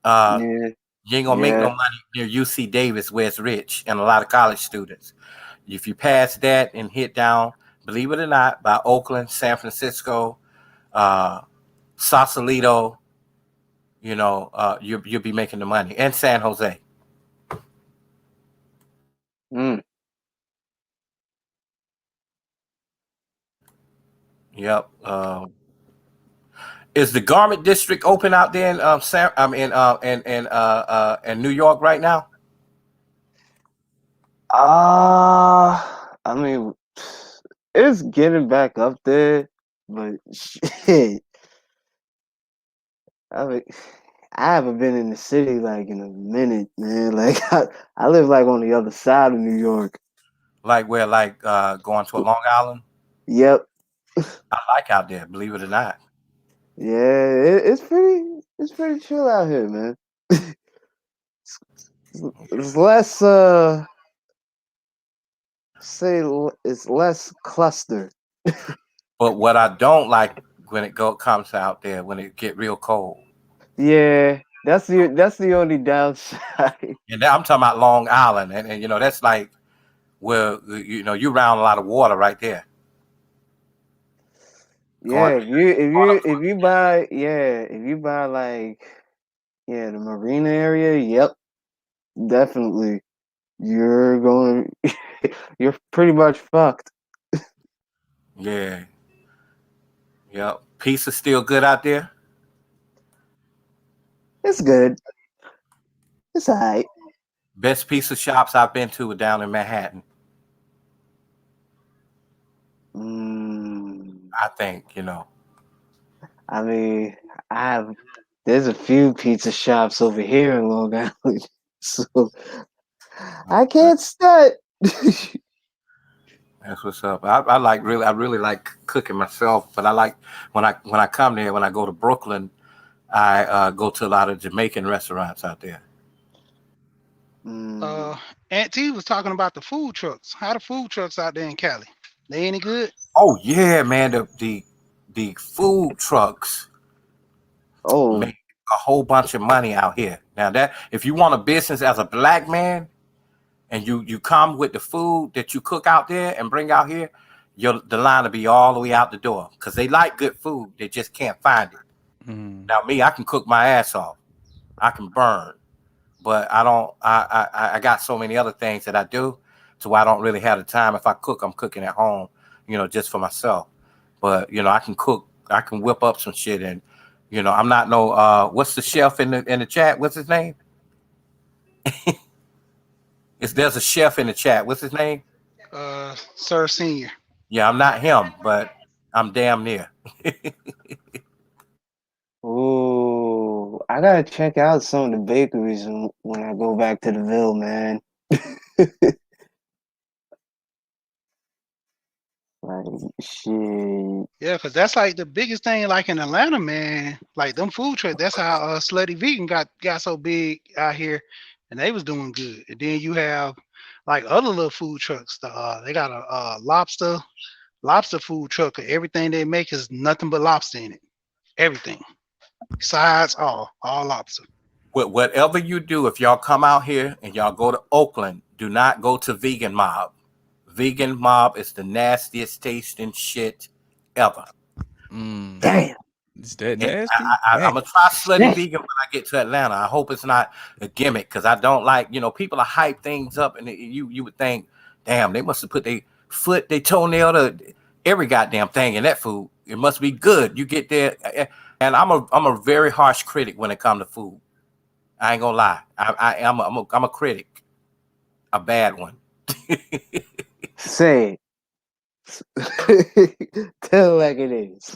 Uh, Yeah, you ain't gonna make no yeah. money near UC Davis, where it's rich and a lot of college students. If you pass that and hit down, believe it or not, by Oakland, San Francisco, uh, Sausalito, you'll be making the money. And San Jose. Mm. Yep. Is the garment district open out there in in New York right now? I mean, it's getting back up there, but shit. I mean, I haven't been in the city like in a minute, man. Like I live like on the other side of New York. Like where, like going to a Long Island. Yep. I like out there, believe it or not. Yeah, it's pretty chill out here, man. It's less it's less cluster. But what I don't like when it comes out there when it get real cold. Yeah, that's the only downside. And now I'm talking about Long Island, and you know that's like where you know you around a lot of water right there. Going, Yeah, going up. if you buy like yeah, the marina area, yep, definitely. You're going you're pretty much fucked. Yeah, yeah. Pizza still good out there. It's good. It's alright. Best pizza shops I've been to were down in Manhattan. Mm, I think you know. I mean, I have there's a few pizza shops over here in Long Island, so I can't stunt. That's what's up. I really like cooking myself, but I like when I come there when I go to Brooklyn, I go to a lot of Jamaican restaurants out there. Mm. Aunt T was talking about the food trucks. How the food trucks out there in Cali? They any good? Oh yeah, man, the food trucks Oh, make a whole bunch of money out here. Now that if you want a business as a black man and you come with the food that you cook out there and bring out here, the line will be all the way out the door because they like good food. They just can't find it. Mm. Now me, I can cook my ass off. I can burn, but I don't. I got so many other things that I do, so I don't really have the time. If I cook, I'm cooking at home, you know, just for myself. But you know, I can cook. I can whip up some shit, and you know, I'm not no. What's the chef in the chat? What's his name? There's a chef in the chat. What's his name? Sir Senior. Yeah, I'm not him, but I'm damn near. ooh, I gotta check out some of the bakeries when I go back to the Ville, man. Like shit. Yeah, cause that's like the biggest thing. Like in Atlanta, man. Like them food trucks. That's how Slutty Vegan got so big out here, and they was doing good. And then you have like other little food trucks. They got a lobster food truck. Everything they make is nothing but lobster in it. Everything, sides, all lobster. Whatever you do, if y'all come out here and y'all go to Oakland, do not go to Vegan Mob. Vegan Mob is the nastiest tasting shit ever. Mm. Damn. Is that And nasty? I'm Damn. gonna try Slutty Shit. Vegan when I get to Atlanta. I hope it's not a gimmick because I don't like, you know, people are hype things up and you would think, damn, they must have put their foot, their toenail, to every goddamn thing in that food. It must be good. You get there, and I'm a very harsh critic when it comes to food. I ain't gonna lie. I'm a critic, a bad one. Say it. Tell it like it is.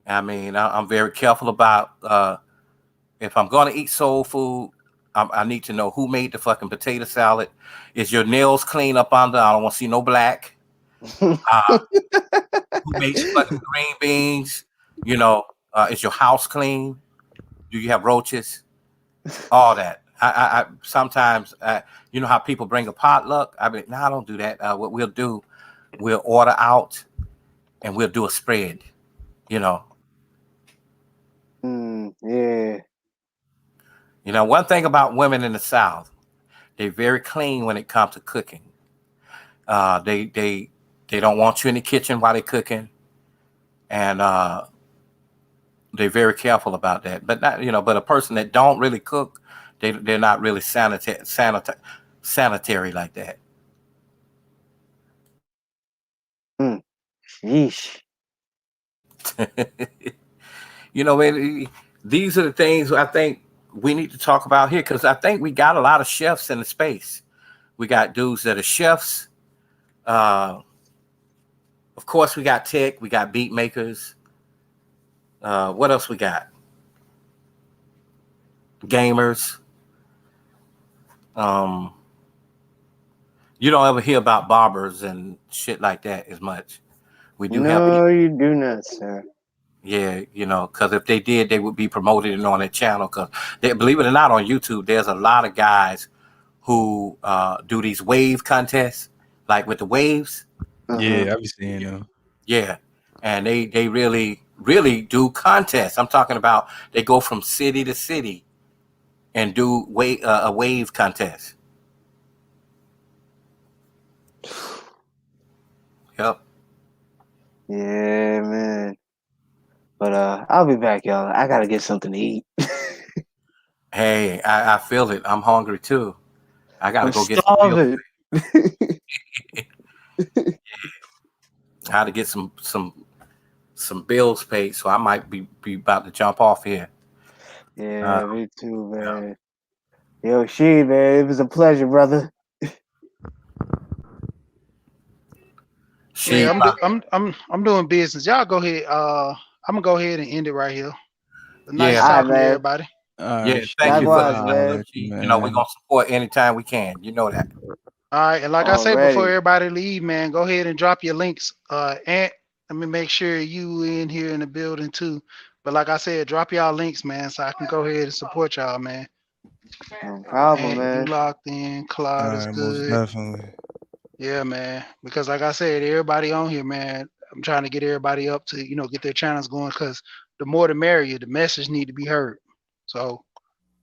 I mean, I'm very careful about if I'm gonna eat soul food. I need to know who made the fucking potato salad. Is your nails clean up under? I don't want to see no black. Uh, who makes fucking green beans? You know, is your house clean? Do you have roaches? All that. I sometimes, you know how people bring a potluck. I mean, no, I don't do that. What we'll do, we'll order out and we'll do a spread. You know, Yeah. one thing about women in the South, they're very clean when it comes to cooking. They don't want you in the kitchen while they're cooking, and they're very careful about that. But not, but a person that don't really cook, they're not really sanitary like that. Yeesh. Man, these are the things I think we need to talk about here because I think we got a lot of chefs in the space. We got dudes that are chefs. Uh, of course, we got tech. We got beat makers. What else we got? gamers. Um, you don't ever hear about barbers and shit like that as much. We do have No, people, you do not, sir. yeah, because if they did, they would be promoted on their channel. Because they, believe it or not, on YouTube, there's a lot of guys who do these wave contests, like with the waves. Uh-huh. Yeah, I be seeing them. Yeah, and they really do contests. I'm talking about they go from city to city and do a wave contest. Yep. Yeah, man. But I'll be back, y'all. I gotta get something to eat. Hey, I feel it. I'm hungry too. I gotta I'm go get some bills. starving. I had to get some bills paid, so I might be about to jump off here. Uh, Yeah, me too, yeah. man. Yo, she, man, it was a pleasure, brother. She, Yeah, I'm doing business. Y'all go ahead. I'm gonna go ahead and end it right here. yeah, Nice All right, talking to man. everybody. All yeah. right, Thank you Steve. for the Likewise, I'll man. let you, we're man. gonna support anytime we can. You know that. All right, and like I say before Already. everybody leave, man, go ahead and drop your links. And let me make sure you in here in the building too. But like I said, drop y'all links, man, so I can go ahead and support y'all, man. No problem, And you man. locked in, All Cloud is right, most good. definitely. Yeah, man. Because like I said, everybody on here, man, I'm trying to get everybody up to, get their channels going because the more the merrier, the message need to be heard. So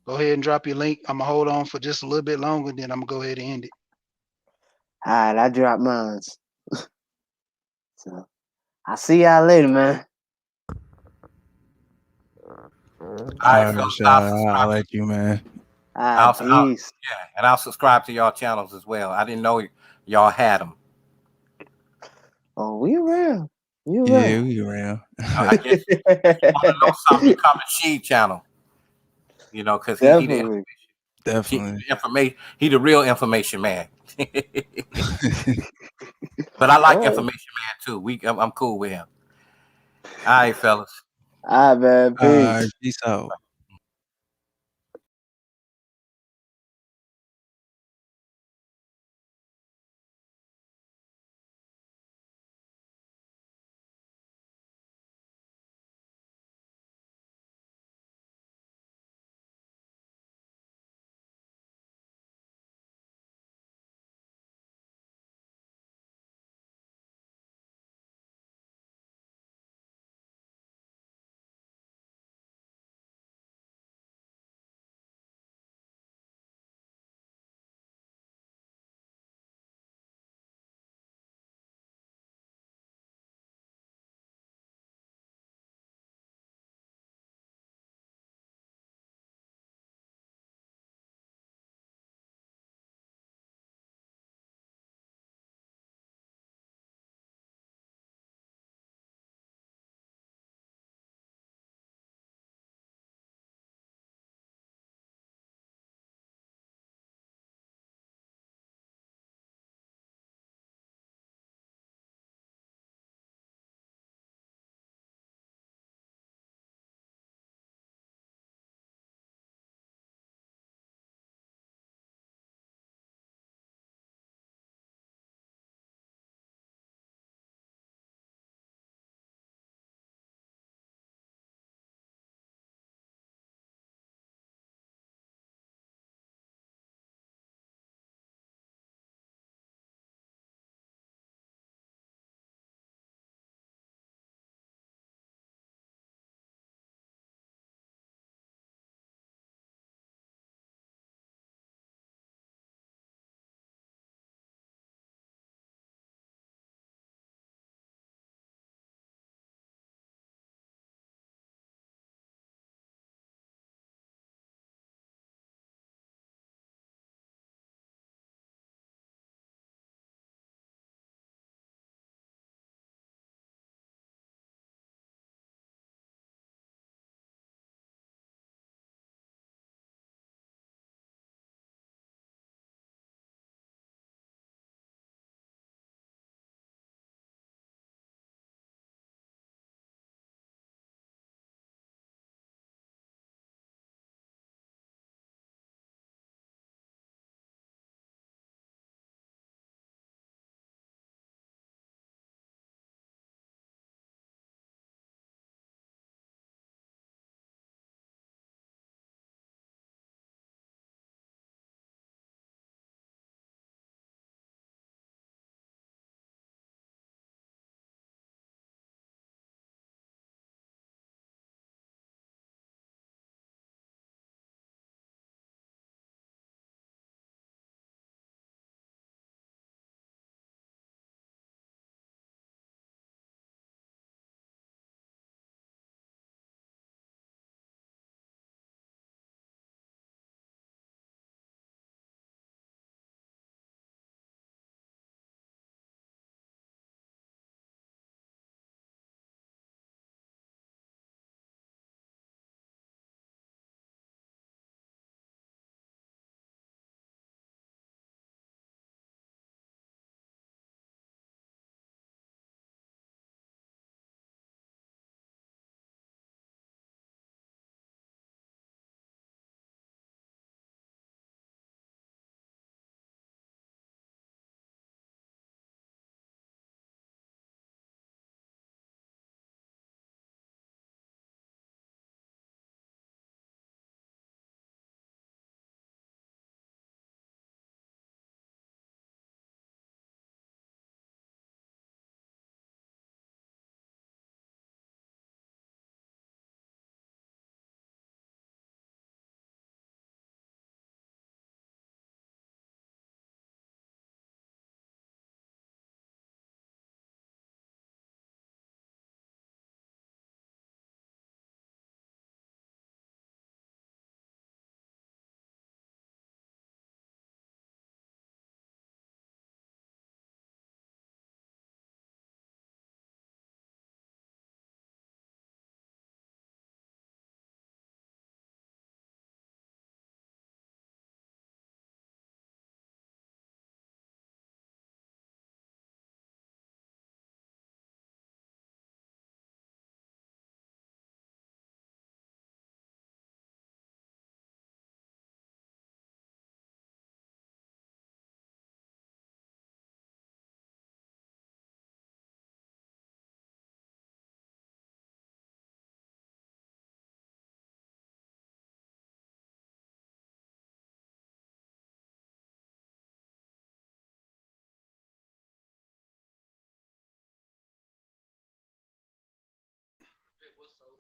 go ahead and drop your link. I'm gonna hold on for just a little bit longer, then I'm gonna go ahead and end it. All right, I dropped mine. So I'll see y'all later, man. All All right, right, fellas, Rashad. I'll let you, man. All right, I'll peace. yeah, and I'll subscribe to y'all channels as well. I didn't know y'all had them. Oh, we around. We Yeah, around. we around. I guess if you want to know something, you come to She channel. Because he the Definitely. Definitely. information. He the real information man. But I like Oh, information man too. I'm cool with him. All right, fellas. all right, man. All right, Peace. peace out.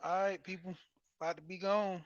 All right, people, about to be gone.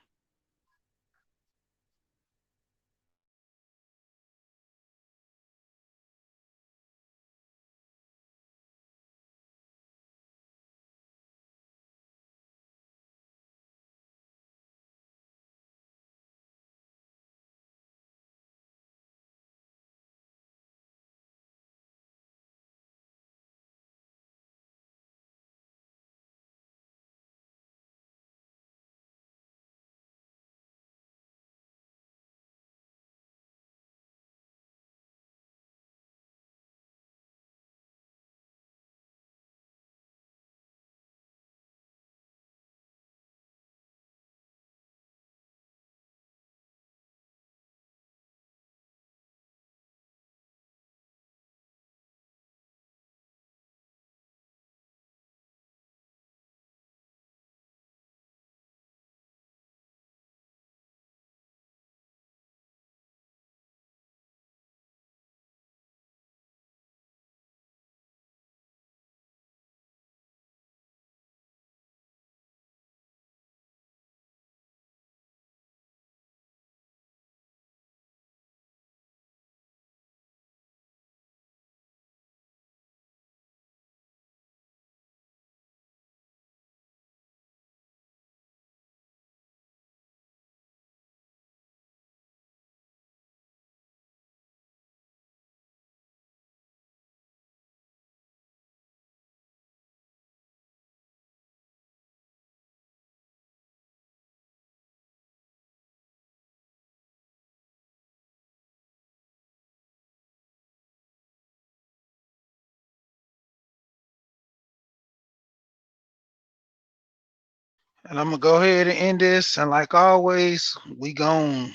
And I'm gonna go ahead and end this. And like always, we gone.